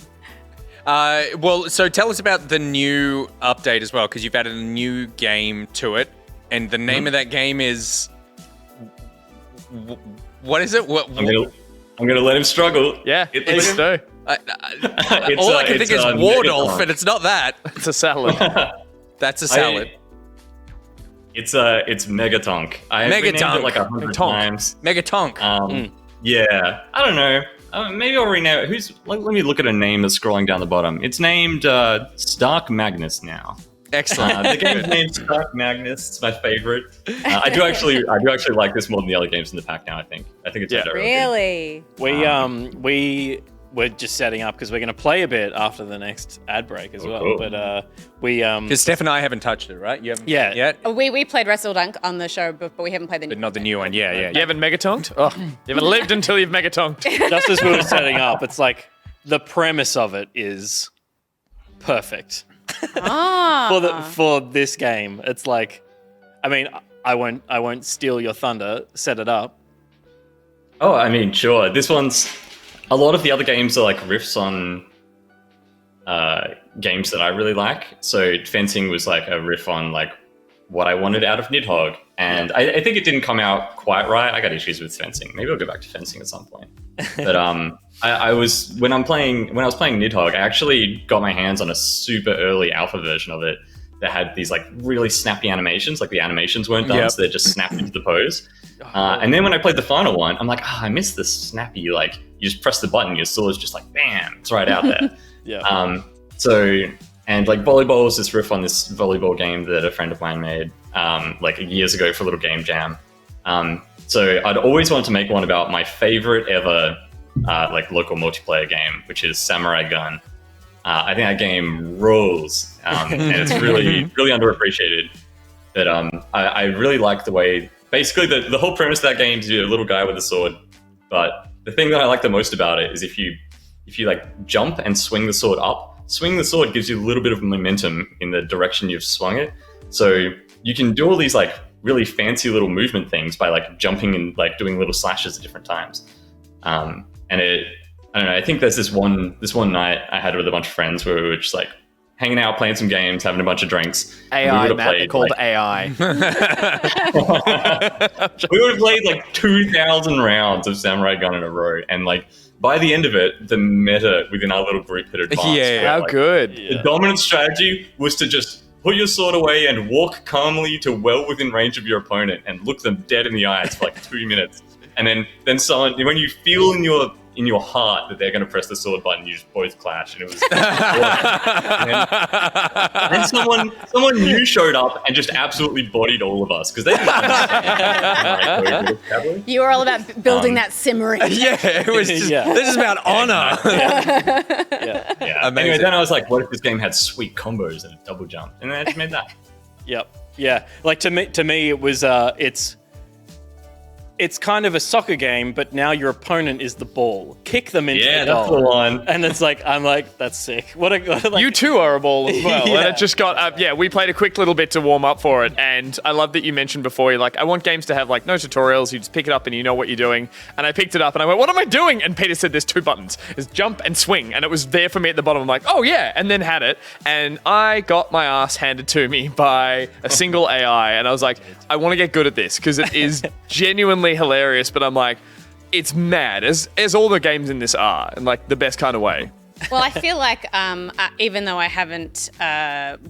Well, so tell us about the new update as well, because you've added a new game to it, and the name of that game is. What is it? I'm gonna let him struggle. Yeah, It's- please do. All I can think is Wardolph, Megaton. and it's not that. It's a salad. That's a salad. It's Megatonk. I have renamed Megatonk. it like 100 Tonk. times. Megatonk. Yeah, I don't know. Maybe I'll rename it. Let me look at a name that's scrolling down the bottom. It's named Stark Magnus now. Excellent. The game's named Stark Magnus. It's my favorite. I do actually like this more than the other games in the pack now. I think it's better. Really? We're just setting up because we're going to play a bit after the next ad break as well. cool. But Because Steph and I haven't touched it, right? You haven't Yeah. yet? We played Wrestledunk on the show, but we haven't played the new But not the new one. Yeah. You haven't megatonked? Oh, you haven't lived until you've megatonked. just as we were setting up, it's like the premise of it is perfect for this game. It's like, I mean, I won't steal your thunder. Set it up. Oh, I mean, sure. This one's a lot of the other games are like riffs on games that I really like. So fencing was like a riff on like what I wanted out of Nidhogg, and I think it didn't come out quite right. I got issues with fencing. Maybe I'll go back to fencing at some point. But I was when I was playing Nidhogg, I actually got my hands on a super early alpha version of it, that had these like really snappy animations, like the animations weren't done, so they just snapped into the pose. And then when I played the final one, I'm like, I miss this snappy, like you just press the button, your sword's just like, bam, it's right out there. And like volleyball was this riff on this volleyball game that a friend of mine made like years ago for a little game jam. So I'd always wanted to make one about my favorite ever like local multiplayer game, which is Samurai Gun. I think that game rules, and it's really, really underappreciated. But I really like the way, basically the whole premise of that game is you're a little guy with a sword. But the thing that I like the most about it is if you like jump and swing the sword up, swinging the sword gives you a little bit of momentum in the direction you've swung it. So you can do all these like really fancy little movement things by like jumping and like doing little slashes at different times. And I don't know, I think there's this one night I had with a bunch of friends where we were just like hanging out, playing some games, having a bunch of drinks. AI, Matt, they're called like, AI. we would have played like 2,000 rounds of Samurai Gun in a row, and like by the end of it, the meta within our little group had advanced. How like, good. The dominant strategy was to just put your sword away and walk calmly to well within range of your opponent and look them dead in the eyes for like 2 minutes. And then someone, when you feel in your heart that they're going to press the sword button, you just both clash, and it was. and someone new showed up and just absolutely bodied all of us because they didn't understand. You were all about building that simmering. It was just, this is about honor. Anyway, then I was like, what if this game had sweet combos and a double jump? And then I just made that. Yeah. Like to me, it was it's kind of a soccer game, but now your opponent is the ball. Kick them into the goal. That's the one. And it's like, I'm like, that's sick. Like, you too are a ball as well. And it just got, we played a quick little bit to warm up for it. And I love that you mentioned before, you're like, I want games to have like no tutorials. You just pick it up and you know what you're doing. And I picked it up and I went, what am I doing? And Peter said, there's 2 buttons. There's jump and swing. And it was there for me at the bottom. I'm like, oh yeah. And then had it. And I got my ass handed to me by a single AI. And I was like, I want to get good at this because it is genuinely hilarious, but I'm like, it's mad, as all the games in this are, in like the best kind of way. Well, I feel like even though I haven't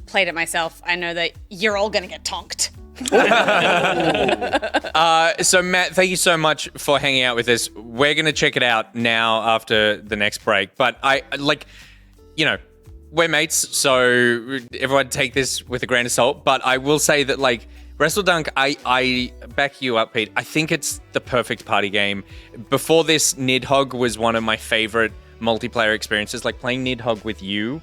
played it myself, I know that you're all going to get tonked. So Matt, thank you so much for hanging out with us. We're going to check it out now after the next break, but I like, we're mates, so everyone take this with a grain of salt, but I will say that like, Wrestledunk, I back you up, Pete. I think it's the perfect party game. Before this, Nidhogg was one of my favorite multiplayer experiences. Like playing Nidhogg with you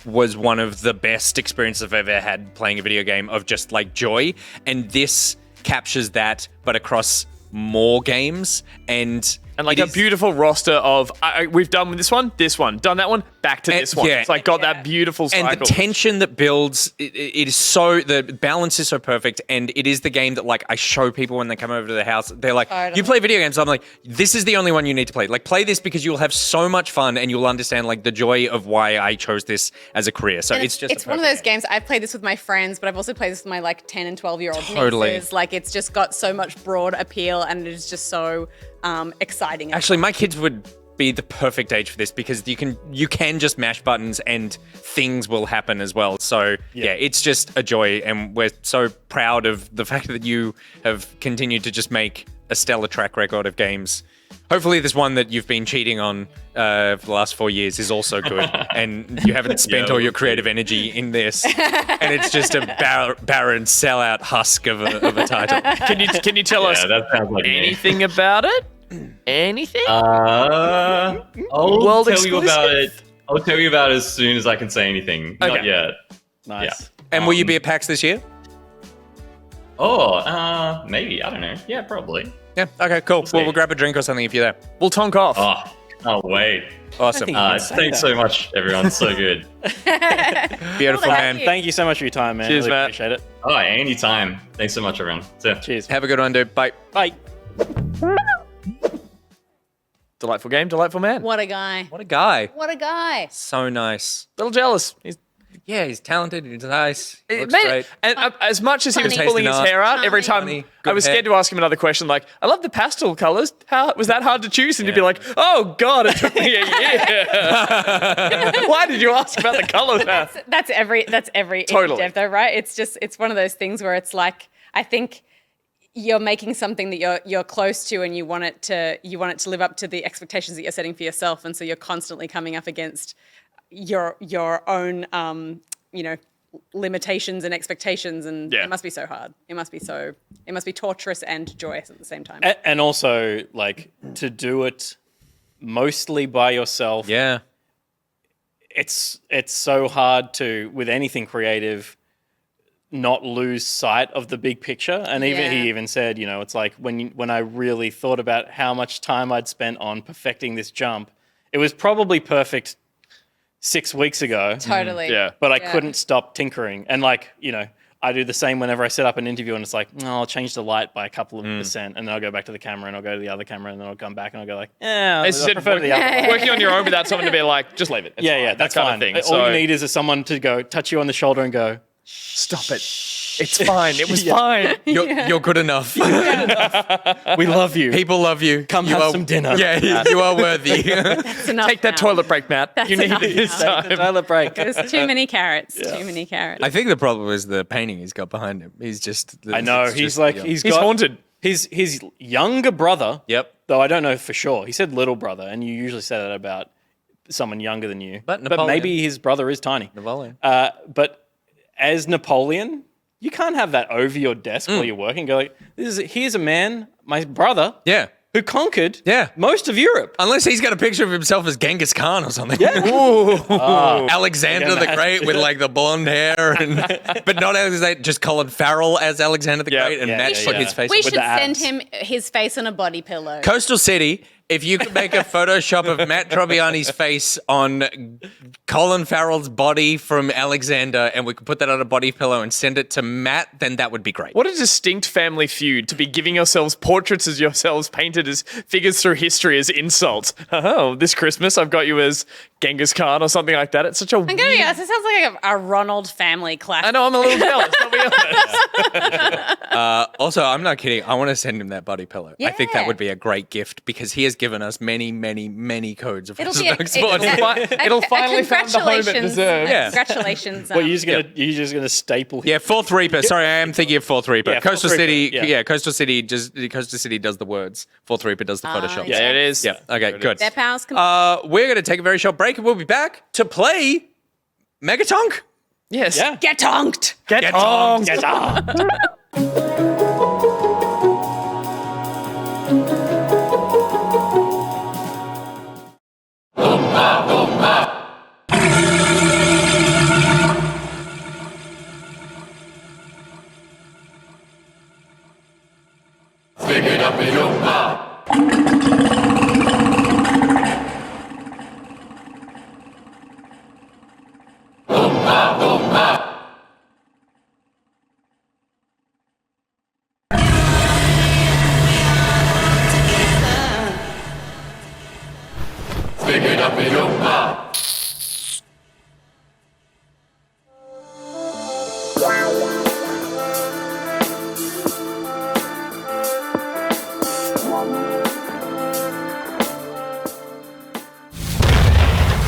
was one of the best experiences I've ever had playing a video game of just like joy. And this captures that, but across more games. And like a beautiful roster of, we've done this one, done that one, back to this one. It's like got that beautiful cycle. And the tension that builds, it is so, the balance is so perfect. And it is the game that like I show people when they come over to the house. They're like, you play video games? I'm like, this is the only one you need to play. Like play this because you'll have so much fun and you'll understand like the joy of why I chose this as a career. So it's one of those games. I've played this with my friends, but I've also played this with my like 10 and 12-year-old nieces. Like it's just got so much broad appeal and it is just so exciting. Actually, my kids would be the perfect age for this because you can just mash buttons and things will happen as well. So it's just a joy, and we're so proud of the fact that you have continued to just make a stellar track record of games. Hopefully this one that you've been cheating on for the last 4 years is also good and you haven't spent all your creative energy in this and it's just a barren sellout husk of a title. Can you tell us that sounds like anything about it? Anything? I'll tell you about it. I'll tell you about it as soon as I can say anything. Okay. Not yet. Nice. Yeah. And will you be at PAX this year? Maybe. I don't know. Yeah, probably. Yeah, okay, cool. see. Well, we'll grab a drink or something if you're there. We'll tonk off. Oh, can't wait. Awesome. Thanks so much, everyone. So good. Beautiful, man. Thank you so much for your time, man. Cheers, really Matt. Appreciate it. Oh, anytime. Thanks so much, everyone. See ya. Cheers. Have a good one, dude. Bye. Bye. Delightful game, delightful man. What a guy. What a guy. What a guy. So nice. Little jealous. He's Yeah, he's talented. He's nice. He looks Man, great. and as much as he was Funny. pulling his Tasting hair out every time, Funny. I was Good scared to ask him another question like, I love the pastel colors. How was that hard to choose? And he'd be like, oh God, it took me a year. Why did you ask about the colors? That's every Totally. dev though, right? It's one of those things where it's like, I think you're making something that you're close to and you want it to live up to the expectations that you're setting for yourself, and so you're constantly coming up against your own limitations and expectations, and Yeah. it must be so hard. It must be torturous and joyous at the same time. And also, like, to do it mostly by yourself. Yeah. It's so hard to, with anything creative, not lose sight of the big picture. And even he even said, it's like when I really thought about how much time I'd spent on perfecting this jump, it was probably perfect 6 weeks ago. Totally. Yeah. But I couldn't stop tinkering. And I do the same whenever I set up an interview and it's like, I'll change the light by a couple of percent, and then I'll go back to the camera and I'll go to the other camera and then I'll come back and I'll go like, I prefer the other one. Working on your own without someone to be like, just leave it. It's fine, That's that kind fine. of thing. All So you need is someone to go touch you on the shoulder and go, stop it. It's fine. It was fine. You're good enough. we love you. People love you. Come you have are, some dinner. Yeah, you are worthy. It's enough Take that now. toilet break, Matt. You need enough it this now. time. Toilet break. There's too many carrots. Too many carrots. I think the problem is the painting he's got behind him. He's just. I know. it's He's just- like, yeah. he's He's got haunted. his younger brother. Yep. Though I don't know for sure. He said little brother, and you usually say that about someone younger than you. But Napoleon. maybe his brother is tiny. Napoleon. But as Napoleon, you can't have that over your desk while you're working. Go like, here's a man, my brother, Yeah. who conquered Yeah. most of Europe. Unless he's got a picture of himself as Genghis Khan or something. Alexander the Great with like the blonde hair, but not Alexander, just Colin Farrell as Alexander the Yeah. Great and Yeah, match yeah, put yeah. his face. We with should the send abs. him his face on a body pillow. Coastal City. If you could make a Photoshop of Matt Trobbiani's face on Colin Farrell's body from Alexander, and we could put that on a body pillow and send it to Matt, then that would be great. What a distinct family feud to be giving yourselves portraits as yourselves painted as figures through history as insults. Oh, this Christmas I've got you as Genghis Khan or something like that. It's such a I'm gonna be honest, it sounds like a Ronald family clash. I know, I'm a little jealous, I'll be honest. Also, I'm not kidding. I want to send him that body pillow. I think that Yeah. would be a great gift because he has given us many, many, many codes of It'll be a, Wrestledunk sports. It'll finally find the home it congratulations. deserves. Yeah. Congratulations. Well, you're just gonna staple. Yeah, Fourth Reaper. Sorry, I am thinking of Fourth Reaper. Yeah, Fourth Coastal Reaper, City. yeah. Yeah, Coastal City does the words. Fourth Reaper does the Photoshop. Yeah, it is. Yeah. Okay, good. Their powers can We're going to take a very short break and we'll be back to play Megatonk. Yes. Yeah. get tonked. Get on. Yes,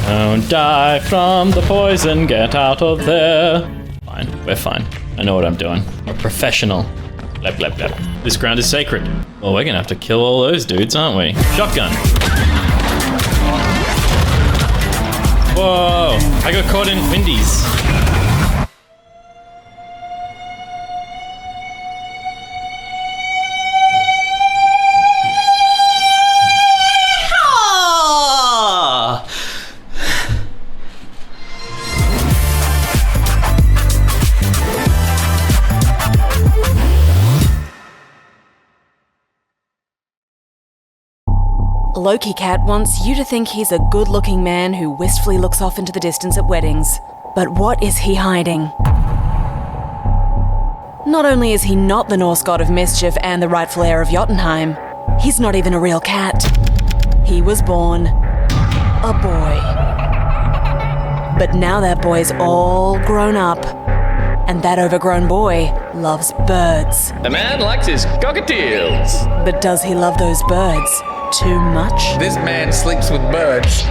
Don't die from the poison, get out of there. Fine, we're fine. I know what I'm doing. I'm a professional. Blep, blep, blep. This ground is sacred. Well, we're gonna have to kill all those dudes, aren't we? Shotgun. Whoa, I got caught in Windies. LokiCat wants you to think he's a good-looking man who wistfully looks off into the distance at weddings. But what is he hiding? Not only is he not the Norse god of mischief and the rightful heir of Jotunheim, he's not even a real cat. He was born a boy. But now that boy's all grown up. And that overgrown boy loves birds. The man likes his cockatiels. But does he love those birds too much? This man sleeps with birds.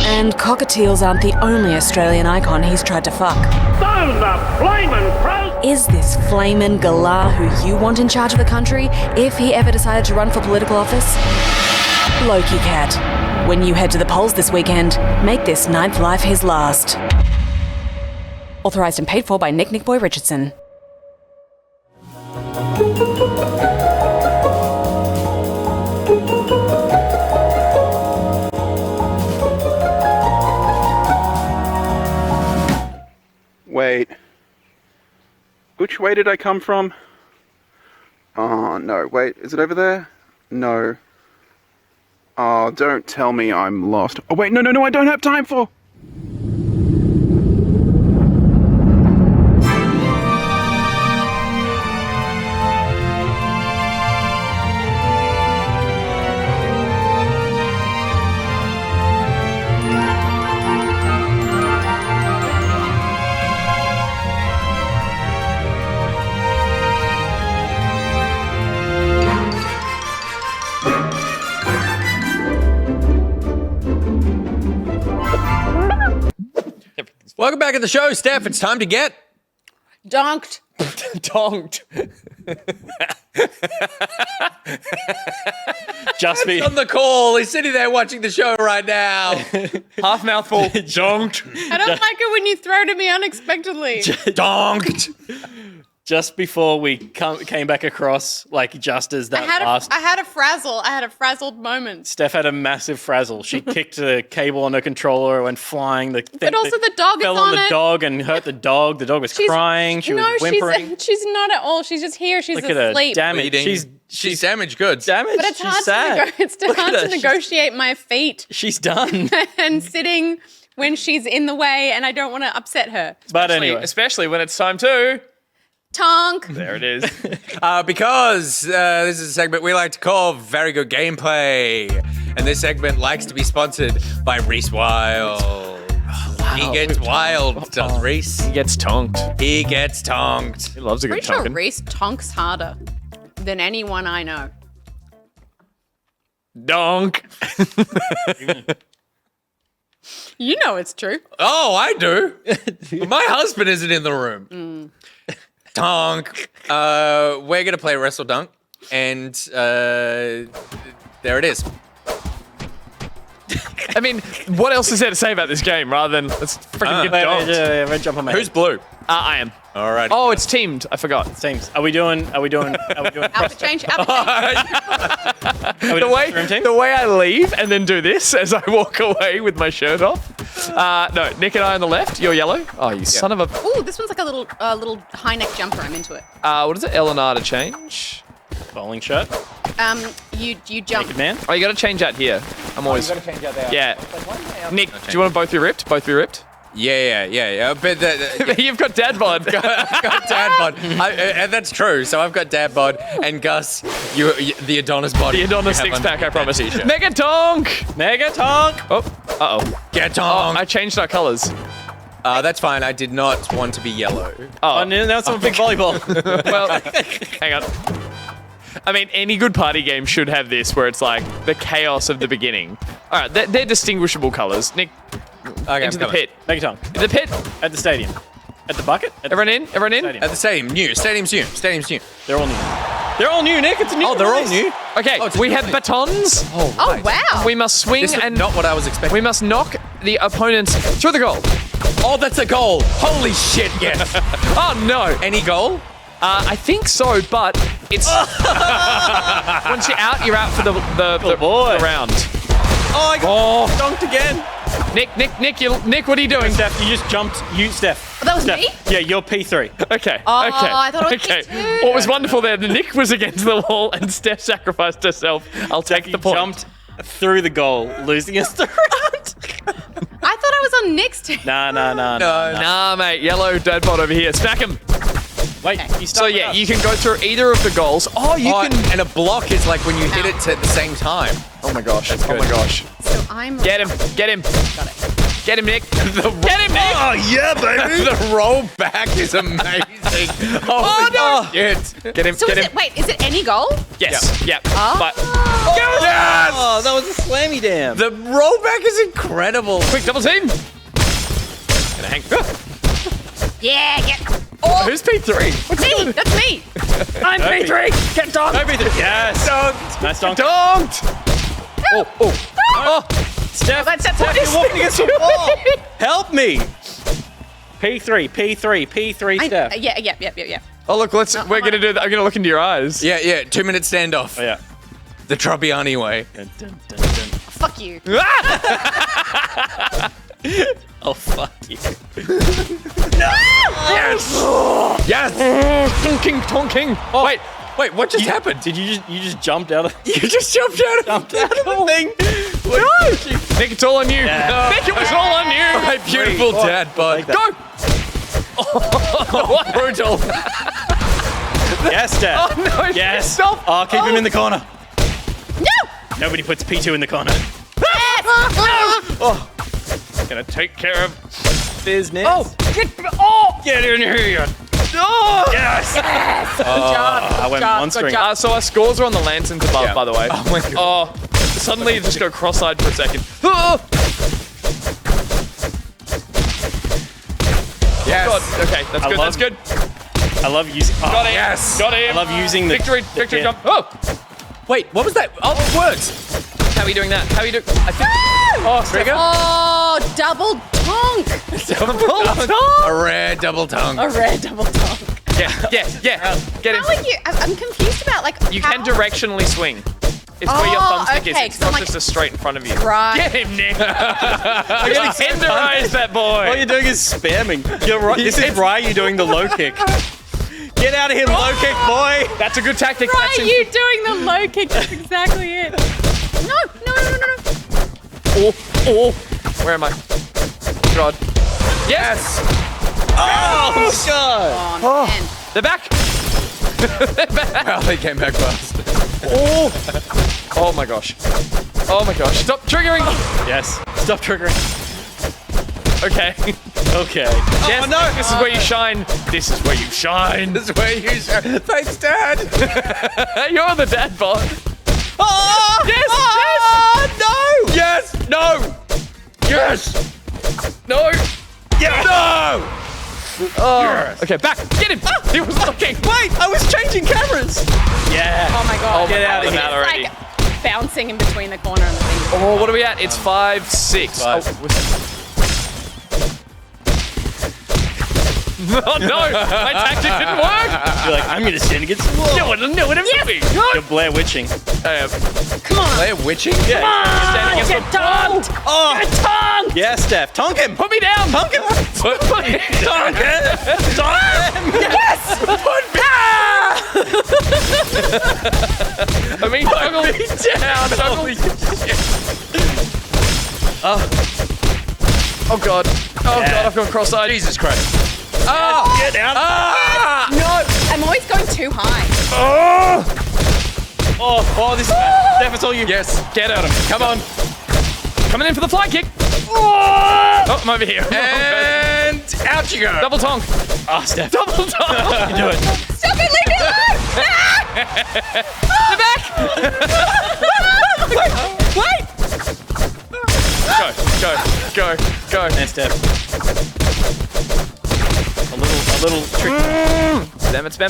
And cockatiels aren't the only Australian icon he's tried to fuck. Those are flamin' crows! Is this flamin' galah who you want in charge of the country if he ever decided to run for political office? LokiCat. When you head to the polls this weekend, make this 9th life his last. Authorised and paid for by Nick Boy Richardson. Wait. Which way did I come from? Oh, no. Wait, is it over there? No. Oh, don't tell me I'm lost. Oh, wait, no, I don't have time for... Welcome back to the show, Steph. It's time to get Donked. Donked. Just be on the call. He's sitting there watching the show right now. Half mouthful. Donked. I don't like it when you throw to me unexpectedly. Donked. just before we came back across, like just as that I had a frazzle. I had a frazzled moment. Steph had a massive frazzle. She kicked the cable on her controller, went flying. But also the dog fell is on on the it. dog and hurt the dog. The dog was crying. She was whimpering. She's not at all. She's just here. She's Look at her asleep. damage. Bleeding. She's damaged goods. Damaged. But it's She's hard sad. it's hard to negotiate my feet She's done. and sitting when she's in the way, and I don't want to upset her. But anyway, Especially when it's time to... Tonk. There it is. Because this is a segment we like to call Very Good Gameplay. And this segment likes to be sponsored by Rhys Wild. He gets wild, does Rhys. He gets tonked. He gets tonked. He loves a good Pretty sure tonking. Rhys tonks harder than anyone I know. Donk. You know it's true. Oh, I do. But my husband isn't in the room. Tonk. We're going to play Wrestledunk. And there it is. I mean, what else is there to say about this game rather than let's freaking get donked? Red jump on my Who's head. blue? I am. All right. Oh, it's teamed. I forgot. Teams. Are we doing Outfit change. The way I leave and then do this as I walk away with my shirt off. No, Nick and I on the left. You're yellow. Oh, you son of a... Ooh, this one's like a little high neck jumper. I'm into it. What is it? L and R to change. bowling shirt? You jump. Naked man? Oh, you got to change that here. I'm always... you got to change out there. Yeah. Nick, do you want to both be ripped? Both be ripped? Yeah. But You've got dad bod. I've got dad bod. And that's true. So I've got dad bod. And Gus, you the Adonis body. The Adonis you have six-pack, I promise. t-shirt. Mega tonk! Mega tonk! Oh, uh-oh. Get Oh, tonk. I changed our colors. That's fine. I did not want to be yellow. Oh, now it's on big volleyball. Well, hang on. I mean, any good party game should have this, where it's like the chaos of the beginning. All right, they're distinguishable colors. Nick, Okay, into I'm the coming. pit. Mega tonk. The pit. At the stadium. At the bucket? At the Everyone in? Everyone in? stadium. At the stadium, new. Stadium's new. Stadium's new. They're all new. They're all new, Nick. It's a new Oh, they're all release. new. Okay, Oh, it's a we new have thing. batons. Oh, wow. We must swing This is and not what I was expecting. we must knock the opponents through the goal. Oh, that's a goal. Holy shit, yes. Oh no! Any goal? I think so, but it's once you're out for the boy. round. Oh, I got dunked again. Nick, what are you doing? Steph, you just jumped. Steph. That was Steph. me? Yeah, you're P3. Okay. Oh, okay. I thought it was okay. me too. What was wonderful there? Nick was against the wall and Steph sacrificed herself. I'll take the You point. jumped through the goal, losing us the round. I thought I was on Nick's team. Nah. Nah, mate. Yellow dead bot over here. Smack him. Wait, you So start yeah, with you us. can go through either of the goals. Oh, you can. And a block is like when you hit it at the same time. Oh my gosh. That's Oh good. my gosh. So I'm. Get him. Get him. Got it. Get him, Nick. Get him, Nick. Oh, yeah, baby. The roll back is amazing. Oh, no. Shit. Get him, So get is him. it, wait, is it any goal? Yes. Yep. But Yes! Oh, that was a slammy dam. The rollback is incredible. quick double team. Gonna hang. Yeah, get. Who's P3? Me, that's me. I'm P3. Get donked. No, P3. Yes. Donked. Nice donk. Donked. Oh. Steph, That's Steph, what you're walking against the wall. Help me. P3, Steph. Yeah. Oh, look, we're gonna do that. I'm gonna look into your eyes. Yeah. 2 minute standoff. Oh, yeah. The Trobbiani way. Dun, dun, dun, dun. Fuck you. Oh, fuck you. Yes! Tonking. Wait, what just happened? Did you just jumped out of You just jumped out of the thing? Nick, it's all on you. Yeah. Nick, it was all on you. my beautiful dad bod. Go. What brutal. Yes, Steph. Oh, no. Yes. Stop. Oh, keep him in the corner. No. Nobody puts P2 in the corner. Gonna take care of Business. Get in here. Yes. Good job. I went monstering. So our scores are on the lanterns above, by the way. Oh my god. Suddenly you just go cross-eyed for a second. Yes. God. Okay, that's good. That's good. I love using. Oh, Got it. Yes. Got him. I love using the Victory jump. Oh, Wait, what was that? Oh, it works. how are you doing that? How are you doing? I think. Oh, trigger. Oh, double tonk. A rare double tongue. A red double tonk. Yeah. Get him. How are you? I'm confused about like. You how- can directionally swing. It's where your thumbstick okay, is. It's 'cause I'm not like- just a straight in front of you. Right. Get him, Nick. Tenderize that boy. All you're doing is spamming. You're right. This is Ryu doing the low kick. Get out of here, low kick, boy. That's a good tactic. Why That's are you doing the low kick? That's exactly it. No. Oh. Where am I? God. Yes. Oh, God. Oh, man. They're back. Wow, they came back fast. Oh my gosh. Stop triggering. Yes. Stop triggering. Okay. Okay. Yes, Oh, no. This is where you shine. This is where you shine. This is where you Thanks, Dad. You're the dad bot. Oh! Yes. No! Yes! No! Yes! No. Yes! No! Oh. Okay, back. Get him. He was looking. Wait, I was changing cameras. Yeah. Oh my god. Get out of It's here already. like bouncing in between the corner and the thing. Oh, what are we at? It's 5-6. Five. Oh no! My tactic didn't work. You're like, I'm gonna stand against the wall. No one knew what it would be. You're Blair Witching. Come on. They're witching? Yeah. Standing against Get the wall. tonked. Oh. Get tonked. Yeah, Steph. Tonk him. Put me down. Tonk him. Put me down. Tonk him. Tonk him. Yes. I mean, toggle me down. Holy shit. Oh god. Oh god, I've gone cross-eyed. Jesus Christ. Get down. No, I'm always going too high. Oh, this is bad. Steph, it's all you. Yes, get at him. Come on. Coming in for the fly kick. Oh, I'm over here. And out you go. Double tonk. Oh, Steph. Double tonk. You do it. Stop it, leave me alone. They're back. Wait. Go. And Steph. A little trick. Spam.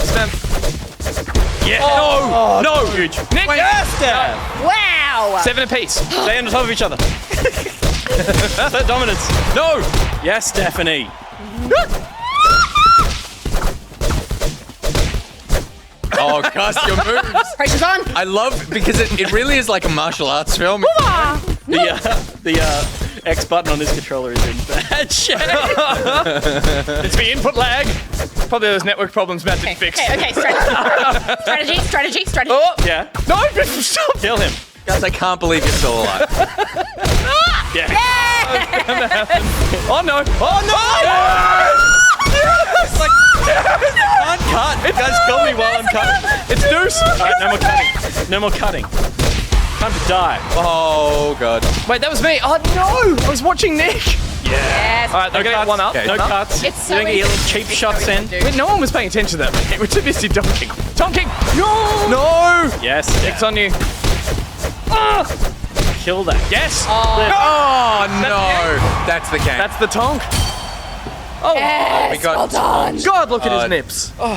Yeah. Oh, no. Huge. Nick. Yes, Steph. Wow. 7 apiece. Stay on top of each other. That's that dominance. No. Yes, Stephanie. Oh, cast your moves. Pressure's on. I love because it really is like a martial arts film. The X button on this controller is in bad shape. It's the input lag. Probably those network problems Matt didn't fix. Okay. Strategy. Oh. Yeah. No, stop. Kill him. Guys, I can't believe you're still alive. Yeah. Oh no. It's like, can't cut. You guys kill me while I'm cutting. It's deuce. All right, no more cutting. No more cutting. Time to die. Oh god. Wait, that was me. Oh no! I was watching Nick. Yes. All right, they're gonna get one up. Okay. No One up. cuts. It's so you don't get your easy. little cheap It's so shots easy in. to do. Wait, no one was paying attention to that. We're too busy donking. Donking. No. No. Yes. Nick's on you. Ah! Kill that. Yes. Oh no. That's the game. That's the tonk. Oh, we got God, look at his nips. Oh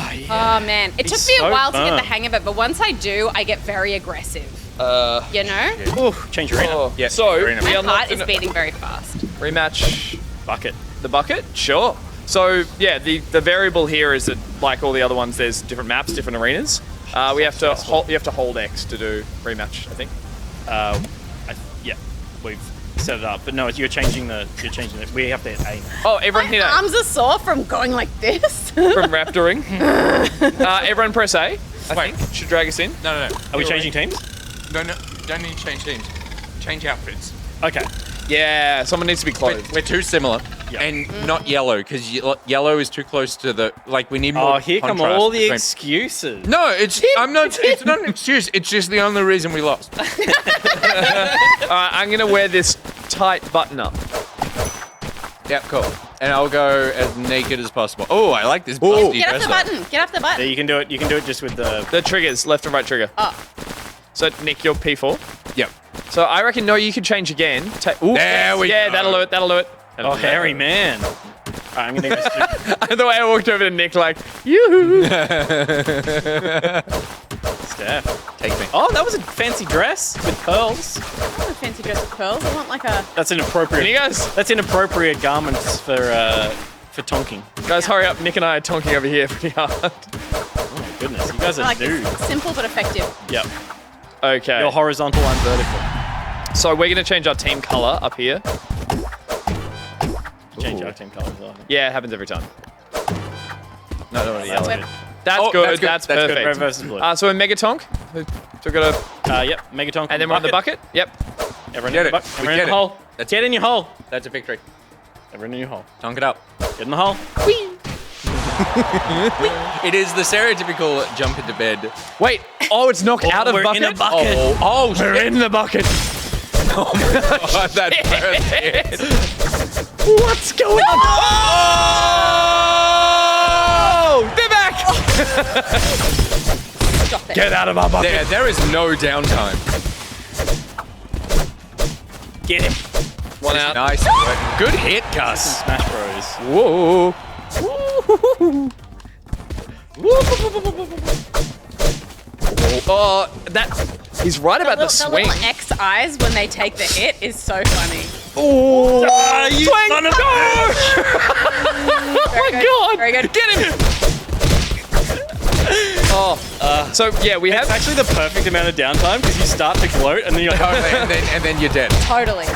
man, it took me a so while to get the firm. hang of it, but once I do, I get very aggressive. You know, Ooh, change arena. Oh. Yeah, So, arena. we my unlocked heart is an- beating very fast. rematch Bucket. the bucket? Sure. So, yeah, the variable here is that, like all the other ones, there's different maps, different arenas. You have to hold X to do rematch, I think. Yeah, we've set it up, but no, you're changing the. We have to hit A. Oh, everyone hit My A arms are sore from going like this. from Raptoring. Everyone press A, I think. Should drag us in. No. Are we changing teams? No. Don't need to change teams. Change outfits. Okay. Yeah, someone needs to be clothed. We're too similar, Yeah. and not yellow because yellow is too close to the. Like we need more. Oh, here come contrast all the between- excuses. No, it's. I'm not. It's not an excuse. It's just the only reason we lost. I'm going to wear this tight button up. Yeah, cool. And I'll go as naked as possible. Oh, I like this busty Get off dress the up. button. Get off the Yeah, button. you can do it. You can do it just with the. The triggers, left and right trigger. Oh, So, Nick, you're P4. Yep. So, I reckon, no, you could change again. Ooh, There we yeah, go. that'll do it. Oh, hairy man. Alright, I'm gonna go. The way I walked over to Nick, like, you. Steph. Take me. Oh, that was a fancy dress with pearls. I want a fancy dress with pearls. I want like a. That's inappropriate. Can you guys That's garments for tonking. Guys, hurry up. Nick and I are tonking over here pretty hard. Oh my goodness, you guys I are like dudes. this. Simple but effective. Yep. Okay. You're horizontal and vertical. So we're going to change our team color up here. Change our team color as well. Yeah, it happens every time. No, That's yellow. it. That's Oh, good. that's good. That's That's good. perfect. Red versus blue. So we're Mega Tonk. So we've got to... Yep, Megatonk. And then we're on the bucket. Yep. Everyone Get in it. the bucket. We Everyone in get the it. hole. That's Get in your hole. That's a victory. Everyone in your hole. Tonk it up. Get in the hole. It is the stereotypical jump into bed. Wait. Oh, it's knocked out of we're bucket? in a bucket. Oh, We're shit. in the bucket. Oh, that first hit. What's going on? Oh! They're back! Stop it. Get out of my bucket. There is no downtime. Get him. One out. Nice work. Good hit, Gus. Smash Bros. Whoa. Oh, that... He's right about the swing. little X eyes when they take the hit is so funny. Oh, you swing! son of a Very good. God. Very good. Get him! So yeah, we It's have... actually the perfect amount of downtime because you start to gloat and then you're like, and then you're dead. Totally.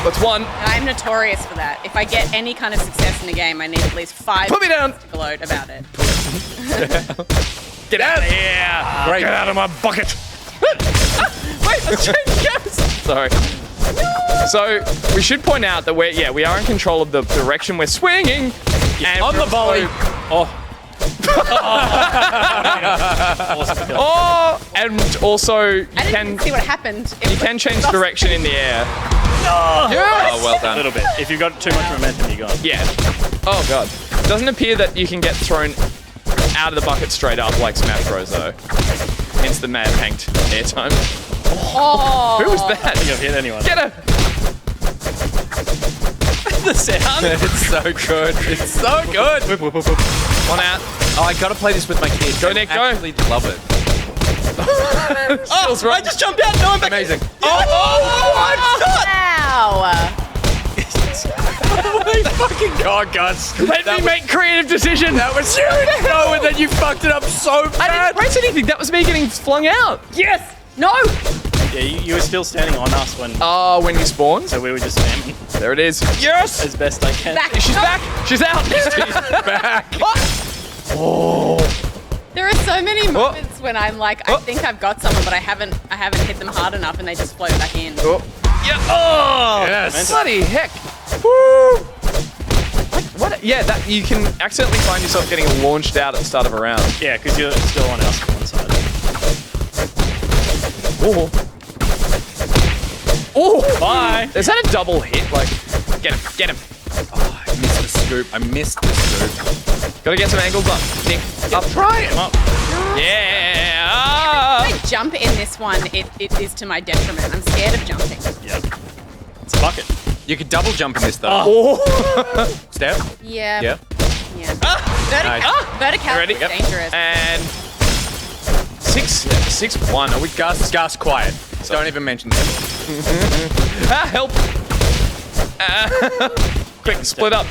What's one? And I'm notorious for that. If I get any kind of success in a game, I need at least 5 Put me down. to gloat about it. Get out of here! Great. Get out of my bucket! Wait, let's change games! Sorry. So, we should point out that we are in control of the direction we're swinging. And on the we're volley. also- Awesome. Oh, and also you I didn't can see what happened. you can change direction in the air. Oh, well A done. little bit. If you've got too much momentum, you're gone. Yeah. Oh god. Doesn't appear that you can get thrown out of the bucket straight up like Smash Bros though. Hence the mad hanked airtime. Oh. Who was that? I think I've hit anyone. Get her! the sound. It's so good. It's so good. One out. Oh, I gotta play this with my kids. Go, They Nick, go. actually love it. Oh, I just jumped out. No, I'm back. Amazing. Wow. Oh my fucking god, Gus. Let me make creative decisions. That was huge. No, and then you fucked it up so I bad. didn't press anything. That was me getting flung out. Yes. No. Yeah, you were still standing on us when. Oh, when you spawned. So we were just spamming There it is. Yes. as best I can. Back. She's back. She's out. back. There are so many moments when I'm like, I think I've got someone, but I haven't hit them hard enough, and they just float back in. Oh. Yeah. Oh. Yes. Bloody heck. Woo. What? Yeah, that you can accidentally find yourself getting launched out at the start of a round. Yeah, because you're still on our spawn side. Oh. Oh, Bye. is that a double hit? Like, get him, get him. Oh, I missed the scoop. I missed the scoop. Gotta get some angles up. Nick, up. Try it. Up. Yeah. If I jump in this one, it is to my detriment. I'm scared of jumping. Yep. It's a bucket. You could double jump in this though. Oh. Steph? Yeah. Yeah. Yeah. Nice. Verticality Ready? is dangerous. And 6-1. Are we Gus, quiet. Don't even mention that. help. Quick, split up.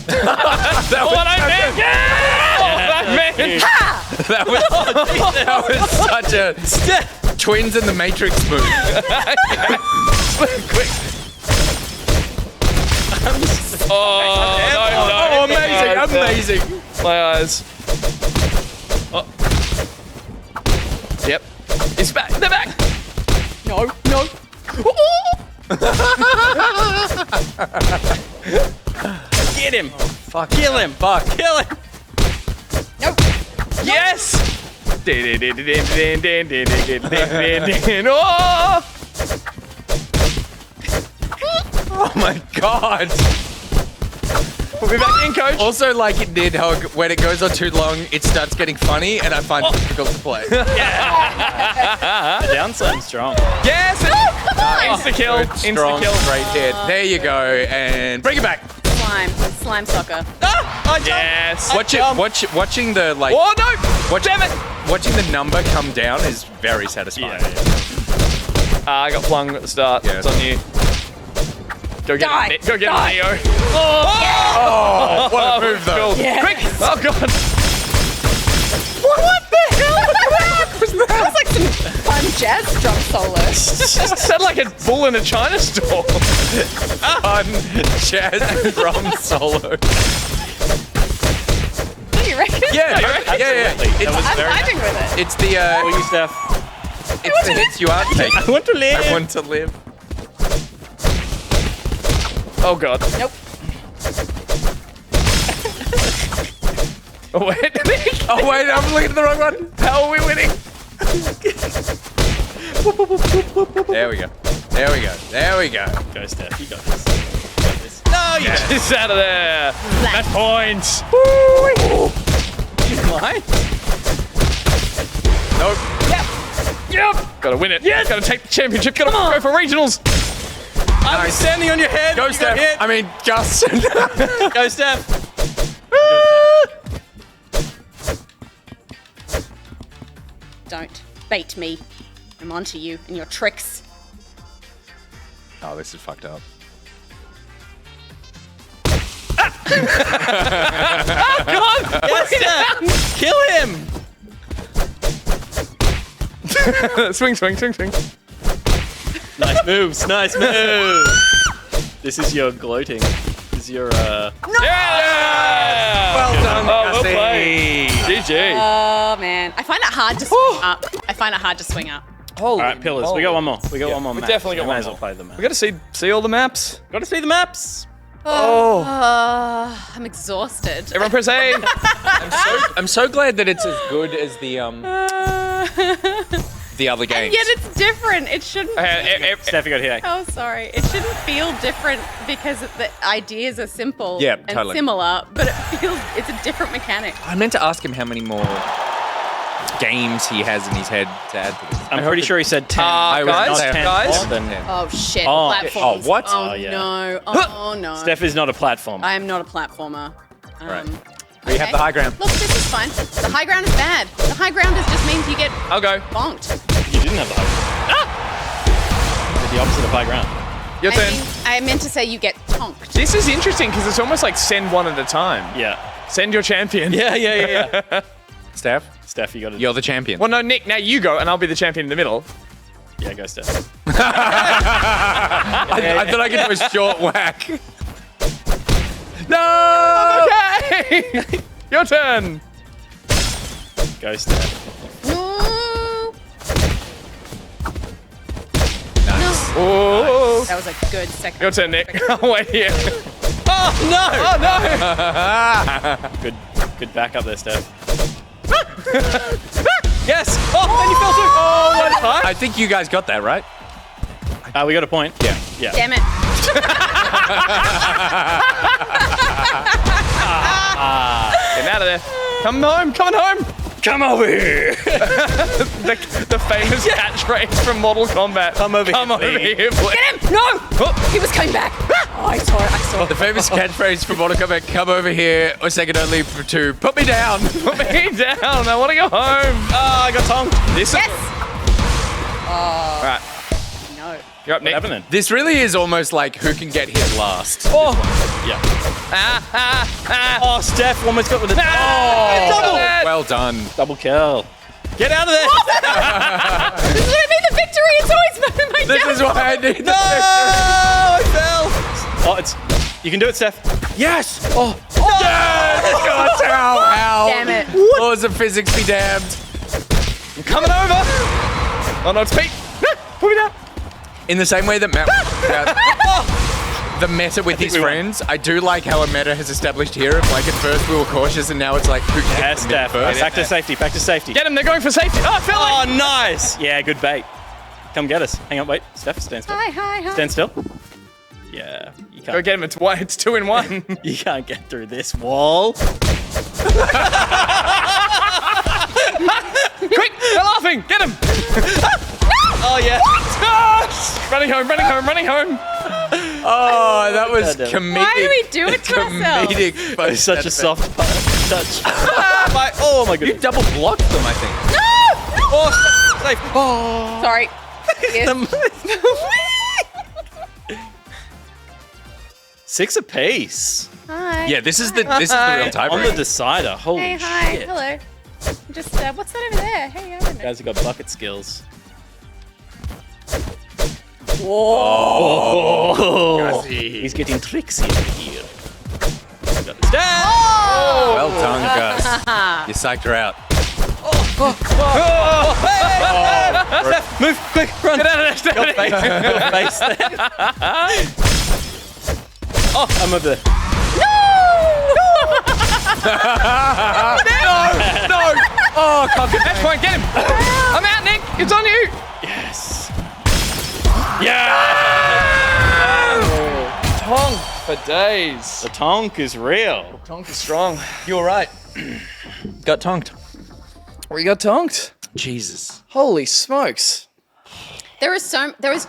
That's what I meant. Yeah! Oh, that meant. That was such a twins in the Matrix move. Quick. Oh, no. Oh, amazing, amazing. My eyes. Oh. Yep. He's back. They're back. No. Get him. Fuck. Kill him. Fuck. Kill him. Nope. Yes. Oh! Oh my god. We'll be back in, coach. Also, like it did, Hog, when it goes on too long, it starts getting funny, and I find it difficult to play. The down slam's strong. Yes. Come on. Insta kill. Good, strong, Insta kill. straight hit. There you go, and bring it back. Slime soccer. Yes. Watching the like. Oh no! Damn it! Watching the number come down is very satisfying. I got flung at the start. Yes. It's on you. Go get Die. it. Go get Die. it, Neo. Oh, what a move though! Yeah. Quick! Oh god! What the hell was that? That was like some fun jazz drum solo. Sounded like a bull in a China store. Fun jazz drum solo. Do you reckon? Yeah, yeah. That was I'm very vibing with it. It's the For you, Steph. it's the hits you aren't taking. I want to live. I want to live. Oh god. Nope. Oh wait. Oh wait, I'm looking at the wrong one. How are we winning? There we go. There we go. There we go. Go, Steph. You got this. You got this. No, yes, out of there. That point. You lying? Nope. Yep. Gotta win it. Yes. Gotta take the championship. Gotta go for regionals. I'm standing on your head. Go, You Steph. got hit. I mean, Gus. Go, Steph. Don't bait me. I'm onto you and your tricks. Oh, this is fucked up. Yes, Steph. Kill him. Swing. Nice moves. Nice moves. This is your gloating. This is your Yeah. Well done, Oh, well Gussie. played. GG. Oh man, I find it hard to swing up. Holy All right, pillars. We got one more. We got one more. we map. definitely got We one might as well more. play the map. We gotta see all the maps. Got to see the maps. I'm exhausted. Everyone press A. I'm so glad that it's as good as the other games. And yet it's different. It shouldn't. Steph, you got hit. Oh, sorry. It shouldn't feel different because the ideas are simple Yeah, and totally. similar, but it's a different mechanic. I meant to ask him how many more games he has in his head to add to this. I'm pretty sure he said 10. Guys, Not 10 guys. more than- Oh shit! Oh, platforms. what? Oh, Oh, yeah. no! Oh no! Steph is not a platform. I am not a platformer. Right. We have the high ground. Look, this is fine. The high ground is bad. The high ground just means you get I'll go. bonked. You didn't have the high ground. Did the opposite of high ground. Your turn. I meant to say you get tonked. This is interesting because it's almost like send one at a time. Yeah. Send your champion. Yeah. Steph, Steph, you got to. you're the champion. Well, no, Nick. Now you go, and I'll be the champion in the middle. Yeah, go, Steph. I thought I could do a short whack. No. Okay. Your turn. Go, Steph. No. Nice. Oh. That was a good second. Your turn, Nick. I'll wait here. Oh, no! Oh no. Good backup there, Steph. Yes! Oh, and you fell through! Oh, one time. I think you guys got that, right? We got a point. Yeah. Damn it. Get out of there. Come home. Coming home. Come over here. The famous catchphrase from Mortal Kombat. Come over here, here, please. Get him! No! He was coming back. Oh, I saw The it. famous catchphrase from Mortal Kombat, come over here, or second only to put me down. Put me down. I want to go home. I got tongue. This Yes! All right. No. You're up, What Nick. happening? This really is almost like who can get hit last. Oh. Yeah. Ah. Oh, Steph almost got with a Double. Well done. double kill. Get out of there. This is going to be the victory. It's always my This down. is why I need the I fell. Oh, you can do it, Steph. Yes! Oh! Yes! God, ow! Damn it. Laws of physics be damned. I'm coming over. Oh no, it's Pete. Put me down. In the same way that Matt the meta with his we won. friends, I do like how a meta has established here. Of like at first we were cautious and now it's like who can Yeah, get them in Steph. first. Back to safety. Back to safety. Get him. They're going for safety. Oh, I fell. Oh, nice. Yeah, good bait. Come get us. Hang on, wait. Steph, stand still. Hi. Stand still. Yeah, you Go can't. get him. It's one. It's 2 in 1. You can't get through this wall. Quick, they're laughing. Get him. Oh yeah. Running home. Oh, that was Goddamn. comedic. Why do we do it to ourselves? Comedic. but It's such a that's soft touch. Oh my You goodness. double blocked them, I think. Oh, safe. Oh. Sorry. Yes. 6 apiece. Hi. Yeah, this is the real On the tiebreaker. decider. Holy Hey, hi. shit. Hello. Just, what's that over there? Hey, I don't know. Guys have got bucket skills. Whoa. Oh, he's getting tricksy over here. Got this down. Well done, Gus. You psyched her out. Steph, move, quick, run. Get out of there, Steph. Your face there. Oh, I'm over there. No. Oh, cock it. Match point. Get him. I'm out, Nick. It's on you. Yes. Yeah. Tonk for days. The tonk is real. Tonk is strong. You were right. Got tonked. We got tonked. Jesus. Holy smokes. There is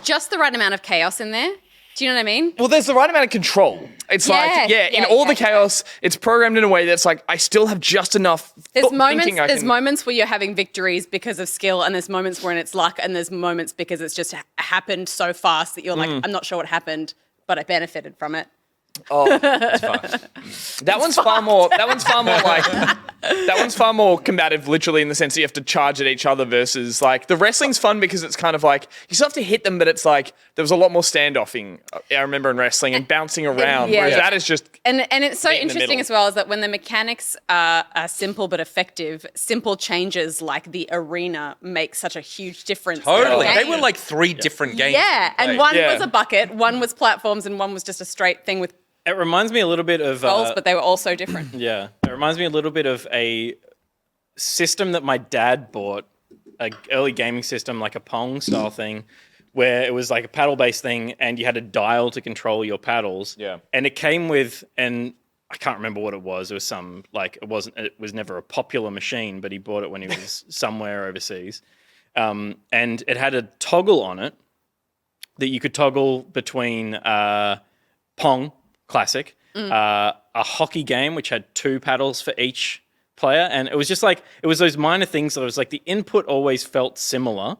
just the right amount of chaos in there. Do you know what I mean? Well, there's the right amount of control. It's in all the chaos, it's programmed in a way that's like, I still have just enough There's thinking I there's can- moments where you're having victories because of skill, and there's moments where it's luck, and there's moments because it's just happened so fast that you're like, I'm not sure what happened, but I benefited from it. That one's far more combative, literally, in the sense that you have to charge at each other versus like the wrestling's fun because it's kind of like you still have to hit them, but it's like there was a lot more standoffing. I remember in wrestling and bouncing around, yeah. whereas that is just And it's so Meet in the interesting middle. as well is that when the mechanics are simple but effective, simple changes like the arena make such a huge difference. in the Totally. They game. were like 3 different games. Yeah, and one Yeah. was a bucket, one was platforms, and one was just a straight thing with It reminds me a little bit of goals, but they were all so different. yeah. It reminds me a little bit of a system that my dad bought, an early gaming system, like a Pong style thing, where it was like a paddle based thing, and you had a dial to control your paddles. Yeah. And it came with I can't remember what it was. It was some it was never a popular machine, but he bought it when he was somewhere overseas. And it had a toggle on it that you could toggle between Pong Classic, a hockey game which had 2 paddles for each player, and it was just like it was those minor things that it was like the input always felt similar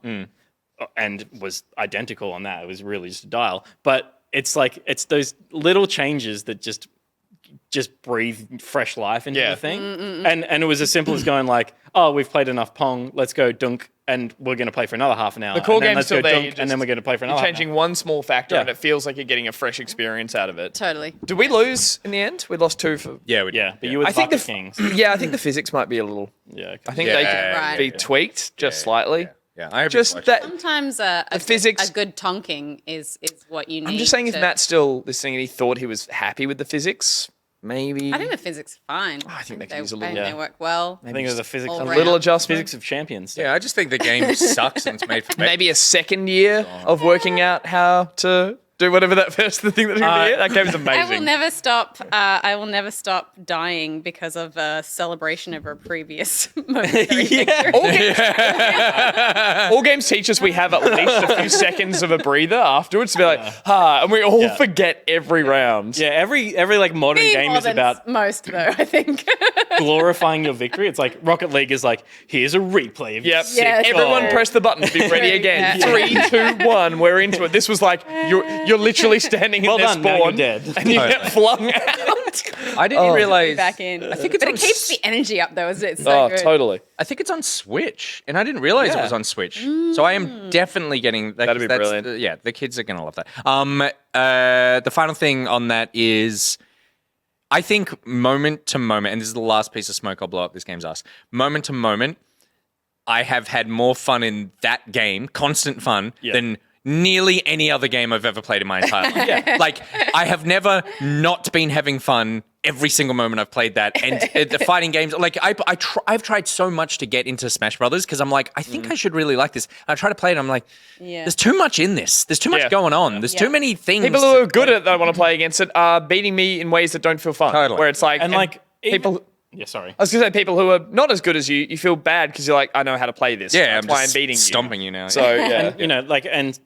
and was identical on that. It was really just a dial, but it's like it's those little changes that just breathe fresh life into the thing. And it was as simple as going like, oh, we've played enough Pong, let's go dunk, and we're going to play for another half an hour. the core and then game's let's still go there. dunk, and then we're going to play for You're another. changing one small factor, Yeah. and it feels like you're getting a fresh experience out of it. Totally. Did we lose in the end? We lost 2 for. Yeah, we did. Yeah, but you were I the think Bucket Kings. Yeah, I think the physics might be a little. Yeah, I think Yeah, they could right. be tweaked just slightly. Yeah, I have Just that. Sometimes physics- a good tonking is what you need. I'm just saying, if to- Matt's still listening and he thought he was happy with the physics, maybe. I think the physics are fine. I think they can use a little- They work well. I think there's a physics, all a little round. adjustment. physics of champions. Yeah, I just think the game sucks and it's made for Maybe a second year of working out how to do whatever that first thing that that game is amazing. I will never stop. I will never stop dying because of a celebration of a previous momentary victory. All games teach us we have at least a few seconds of a breather afterwards to be like, and we all forget every round. Yeah, every like modern Me game more is than about most though. I think. glorifying your victory. It's like Rocket League is like, here's a replay of your Yep. sick Yes. Everyone goal. press the button. Be ready again. Yeah. 3, 2, 1. We're into it. This was like you're literally standing Well in their done, now spawn you're dead. and you get flung out. I didn't realize. Back in. I think it's but on it keeps the energy up though, isn't it? It's so Oh, good. totally. I think it's on Switch, and I didn't realize it was on Switch. So I am definitely getting that. That'd be brilliant. Yeah, the kids are gonna love that. The final thing on that is, I think moment to moment, and this is the last piece of smoke I'll blow up this game's ass. Moment to moment, I have had more fun in that game, constant fun, than nearly any other game I've ever played in my entire life. Like, I have never not been having fun every single moment I've played that. And the fighting games, like, I've tried so much to get into Smash Brothers because I'm like, I think I should really like this. I try to play it, I'm like, there's too much in this. There's too much going on. There's too many things. People who are good at it that I want to play against it are beating me in ways that don't feel fun. Totally. Where it's like, And like people. Yeah, sorry. I was going to say people who are not as good as you feel bad because you're like, I know how to play this. Yeah, That's I'm why just I'm beating stomping you now. So, yeah. You know, like and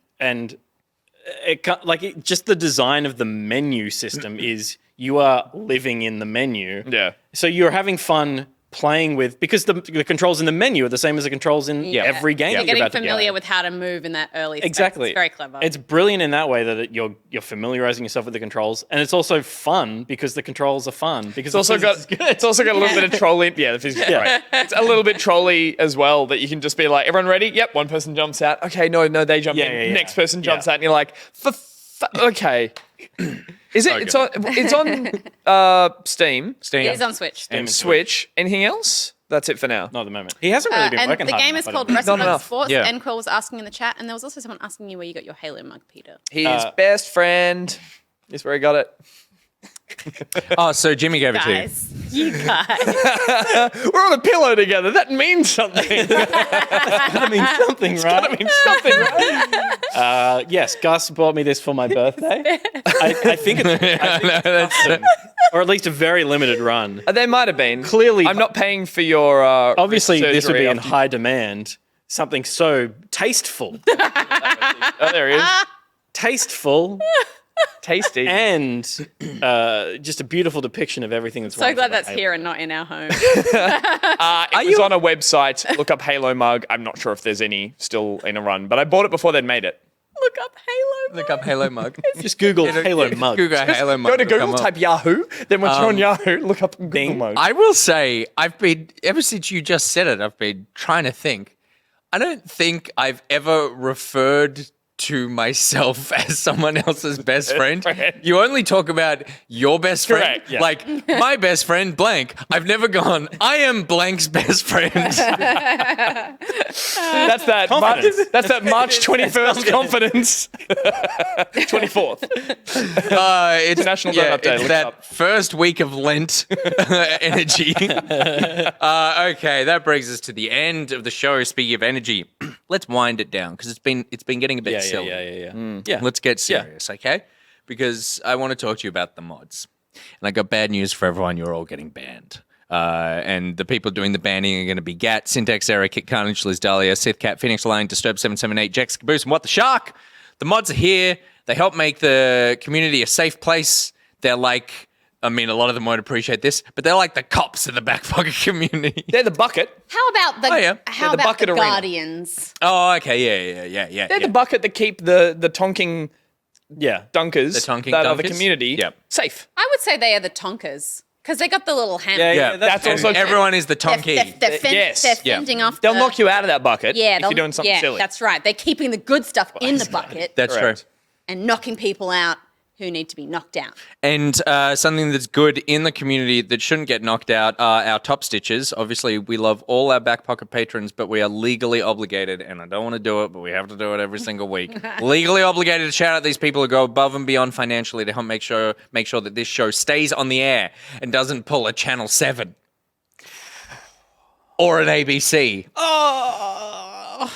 just the design of the menu system is you are living in the menu. Yeah. So you're having fun playing with, because the controls in the menu are the same as the controls in every game. You're that getting about to familiar get. with how to move in that early space. Exactly. It's very clever. It's brilliant in that way that you're familiarizing yourself with the controls, and it's also fun because the controls are fun. Because It's also got a little bit of trolling. Yeah, the physics is great. It's a little bit trolly as well that you can just be like, everyone ready? Yep, one person jumps out. Okay, no, they jump in. Yeah. Next person jumps out, and you're like, okay. Is it? It's on Steam it is on Switch. and Switch. Anything else? That's it for now. Not at the moment. He hasn't really been And working the hard game enough, is called I don't think. Wrestledunk enough. Sports. Yeah. Encore was asking in the chat, and there was also someone asking you where you got your Halo mug, Peter. His best friend is where he got it. Oh, so Jimmy gave it to you. Guys, you guys. We're on a pillow together. That means something. That means something, right? That means something, right? Yes, Gus bought me this for my birthday. I think it's or at least a very limited run. There might have been. Clearly- I'm not paying for your. Obviously, this would be in after- high demand. Something so tasteful, Oh, there he is. Tasty, Tasty. and just a beautiful depiction of everything that's. So wonderful glad about that's Halo. here and not in our home. It was on a website. Look up Halo mug. I'm not sure if there's any still in a run, but I bought it before they'd made it. Look up Halo. Look up Halo mug. Just Google Halo mug. Google Halo mug. Go to it'll come Google, up. type Yahoo. Then once you're on Yahoo, look up Google Bing. mug. I will say, I've been, ever since you just said it, I've been trying to think. I don't think I've ever referred to myself as someone else's best friend. You only talk about your best friend. Correct, yeah. Like, my best friend, blank. I've never gone, I am blank's best friend. That's that. Confidence. That's that March 21st confidence. 24th. It's International Don't Update, It's look that up. first week of Lent energy. Okay, that brings us to the end of the show. Speaking of energy, let's wind it down because it's been getting a bit silly. Yeah. Let's get serious, okay? Because I want to talk to you about the mods. And I got bad news for everyone. You're all getting banned. And the people doing the banning are going to be Gat, Syntax Error, Kit Carnage, Liz Dahlia, SithCat, Phoenix Line, Disturb778, Jex, Caboose, and What the Shark. The mods are here. They help make the community a safe place. They're like, I mean, a lot of them won't appreciate this, but they're like the cops of the back pocket community. They're the bucket. How about the Oh, yeah. how Yeah, the about bucket the arena. Guardians? Oh, okay, yeah. They're the bucket that keep the tonking dunkers, The tonking that are the dunkers? community, Yep. safe. I would say they are the Tonkers because they got the little hand. Yeah, that's also and everyone is the tonky. They're Yes. they're Yeah. fending off. They'll the, knock you out of that bucket Yeah, if you're doing something silly. That's right. They're keeping the good stuff in the bucket That's Correct. true. and knocking people out who need to be knocked out. And something that's good in the community that shouldn't get knocked out are our top stitches. Obviously, we love all our back pocket patrons, but we are legally obligated, and I don't want to do it, but we have to do it every single week. Legally obligated to shout out these people who go above and beyond financially to help make sure that this show stays on the air and doesn't pull a Channel 7 or an ABC.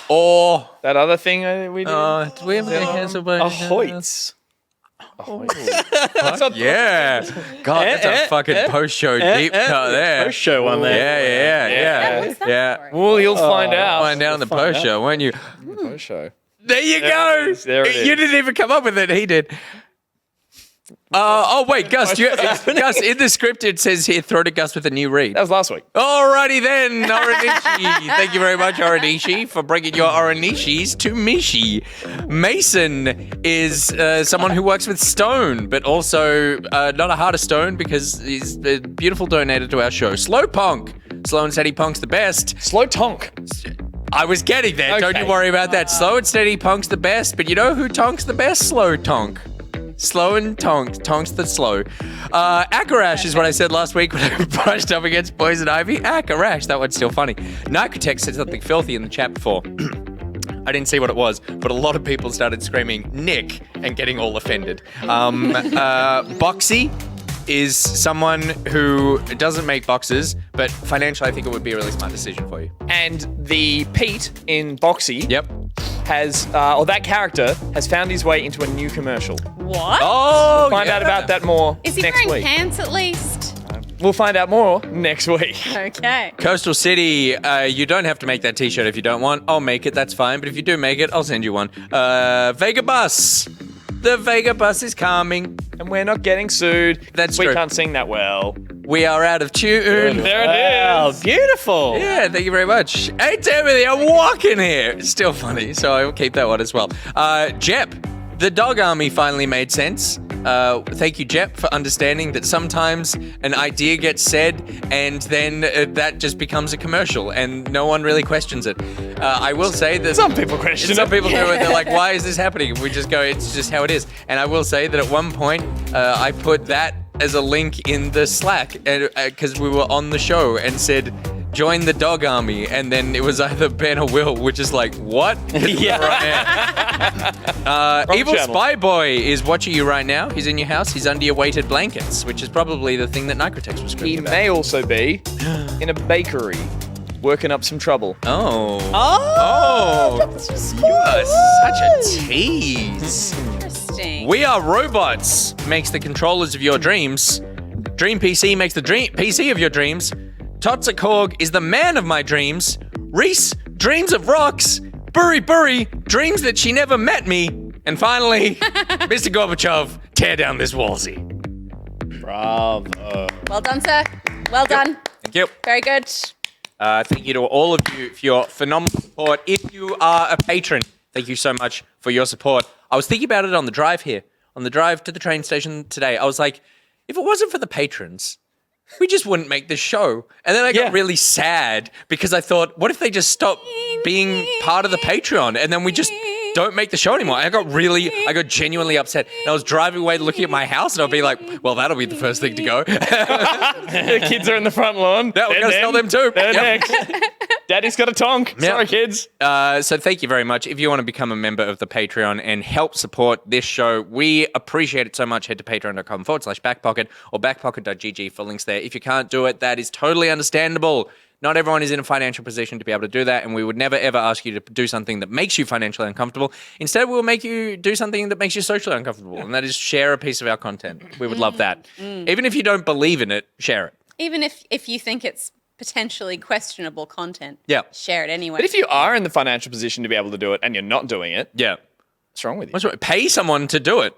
Or That other thing we did. do we ever get cancelled by Hoyts. Yeah. God, that's a fucking post-show deep cut there. Post-show one there. Yeah. Well, you'll find out. Find out on the post-show, won't you? Post show. There you go. There it You is. didn't even come up with it. He did. Wait, Gus, Gus, in the script it says here, throw to Gus with a new read. That was last week. Alrighty then, Oranishi. Thank you very much, Oranishi, for bringing your Oranishis to Mishi. Mason is someone who works with stone, but also not a heart of stone because he's a beautiful donator to our show. Slowpunk. Slow and Steady Punk's the best. Slow tonk. I was getting there. Don't you Okay. worry about that. Slow and Steady Punk's the best, but you know who tonks the best? Slow Tonk. Slow and tonks the slow. Akarash is what I said last week when I brushed up against Poison Ivy. Akarash, that one's still funny. Nicotech said something filthy in the chat before. I didn't see what it was, but a lot of people started screaming Nick and getting all offended. Boxy is someone who doesn't make boxes, but financially I think it would be a really smart decision for you. And the Pete in Boxy Yep. has, or that character has found his way into a new commercial. What? Oh, Find out about that more Is he next wearing week. pants at least? We'll find out more next week. Okay. Coastal City, you don't have to make that t-shirt if you don't want. I'll make it, that's fine. But if you do make it, I'll send you one. VegaBus. The VegaBus is coming. And we're not getting sued. That's we true. can't sing that well. We are out of tune. There it Wow, is. beautiful. Yeah, thank you very much. Hey, Timothy, I'm walking here. It's still funny, so I'll keep that one as well. Jepp, the dog army finally made sense. Thank you, Jepp, for understanding that sometimes an idea gets said and then that just becomes a commercial and no one really questions it. I will say that Some people question some it. people do it. They're like, why is this happening? We just go, it's just how it is. And I will say that at one point, I put that as a link in the Slack because we were on the show and said, join the dog army. And then it was either Ben or Will, which is like, what? Evil channel. Spy Boy is watching you right now. He's in your house. He's under your weighted blankets, which is probably the thing that Nicrotex was He screaming about. may also be in a bakery working up some trouble. Oh. You are such a tease. Interesting. We Are Robots makes the controllers of your dreams. Dream PC makes the PC of your dreams. Totsakorg is the man of my dreams. Rhys dreams of rocks. BuriBuri dreams that she never met me. And finally, Mr. Gorbachev, tear down this Wolsey. Bravo. Well done, sir. Well done. Thank you. Very good. Thank you to all of you for your phenomenal support. If you are a patron, thank you so much for your support. I was thinking about it on the drive here, on the drive to the train station today. I was like, if it wasn't for the patrons, we just wouldn't make this show. And then I got really sad because I thought, what if they just stop being part of the Patreon and then we just don't make the show anymore? I got genuinely upset. And I was driving away looking at my house and I'd be like, well, that'll be the first thing to go. The kids are in the front lawn. Yeah, we're going to sell them too. They're Yep. next. Daddy's got a tonk. Yep. Sorry, kids. So thank you very much. If you want to become a member of the Patreon and help support this show, we appreciate it so much. Head to patreon.com/backpocket or backpocket.gg for links there. If you can't do it, that is totally understandable. Not everyone is in a financial position to be able to do that, and we would never ever ask you to do something that makes you financially uncomfortable. Instead, we'll make you do something that makes you socially uncomfortable, and that is share a piece of our content. We would love that. Even if you don't believe in it, share it. Even if you think it's potentially questionable content, Yeah. share it anyway. But if you are in the financial position to be able to do it and you're not doing it, Yeah. what's wrong with you? What's wrong? Pay someone to do it.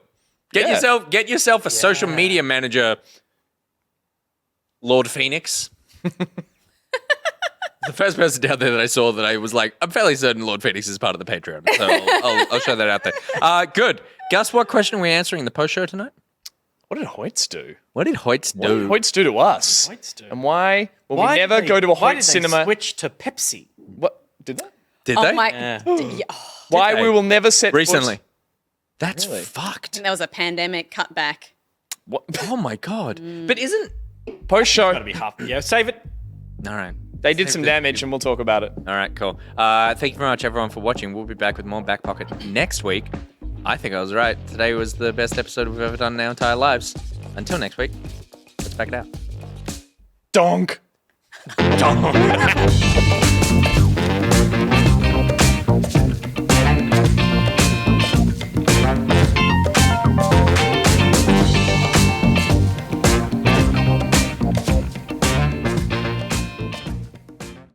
Get yourself a social media manager, Lord Phoenix. The first person down there that I saw that I was like, I'm fairly certain Lord Phoenix is part of the Patreon. So I'll show that out there. Good. Gus, what question are we answering in the post show tonight? What did Hoyts do? What did Hoyts What did do? Hoyts do to us? Hoyts do? And why will we never go to a Why Hoyts did cinema? they switch to Pepsi? What? Did they? Did oh they? my, Yeah. d- yeah, Why they? we will never set Recently. That's Really? fucked. There was a pandemic cutback. What? Oh my god. But isn't Post show, Gotta be half. Yeah, save it. all right. they did some damage, and we'll talk about it. All right, cool. Thank you very much, everyone, for watching. We'll be back with more Back Pocket next week. I think I was right. Today was the best episode we've ever done in our entire lives. Until next week, let's back it out. Donk. Donk.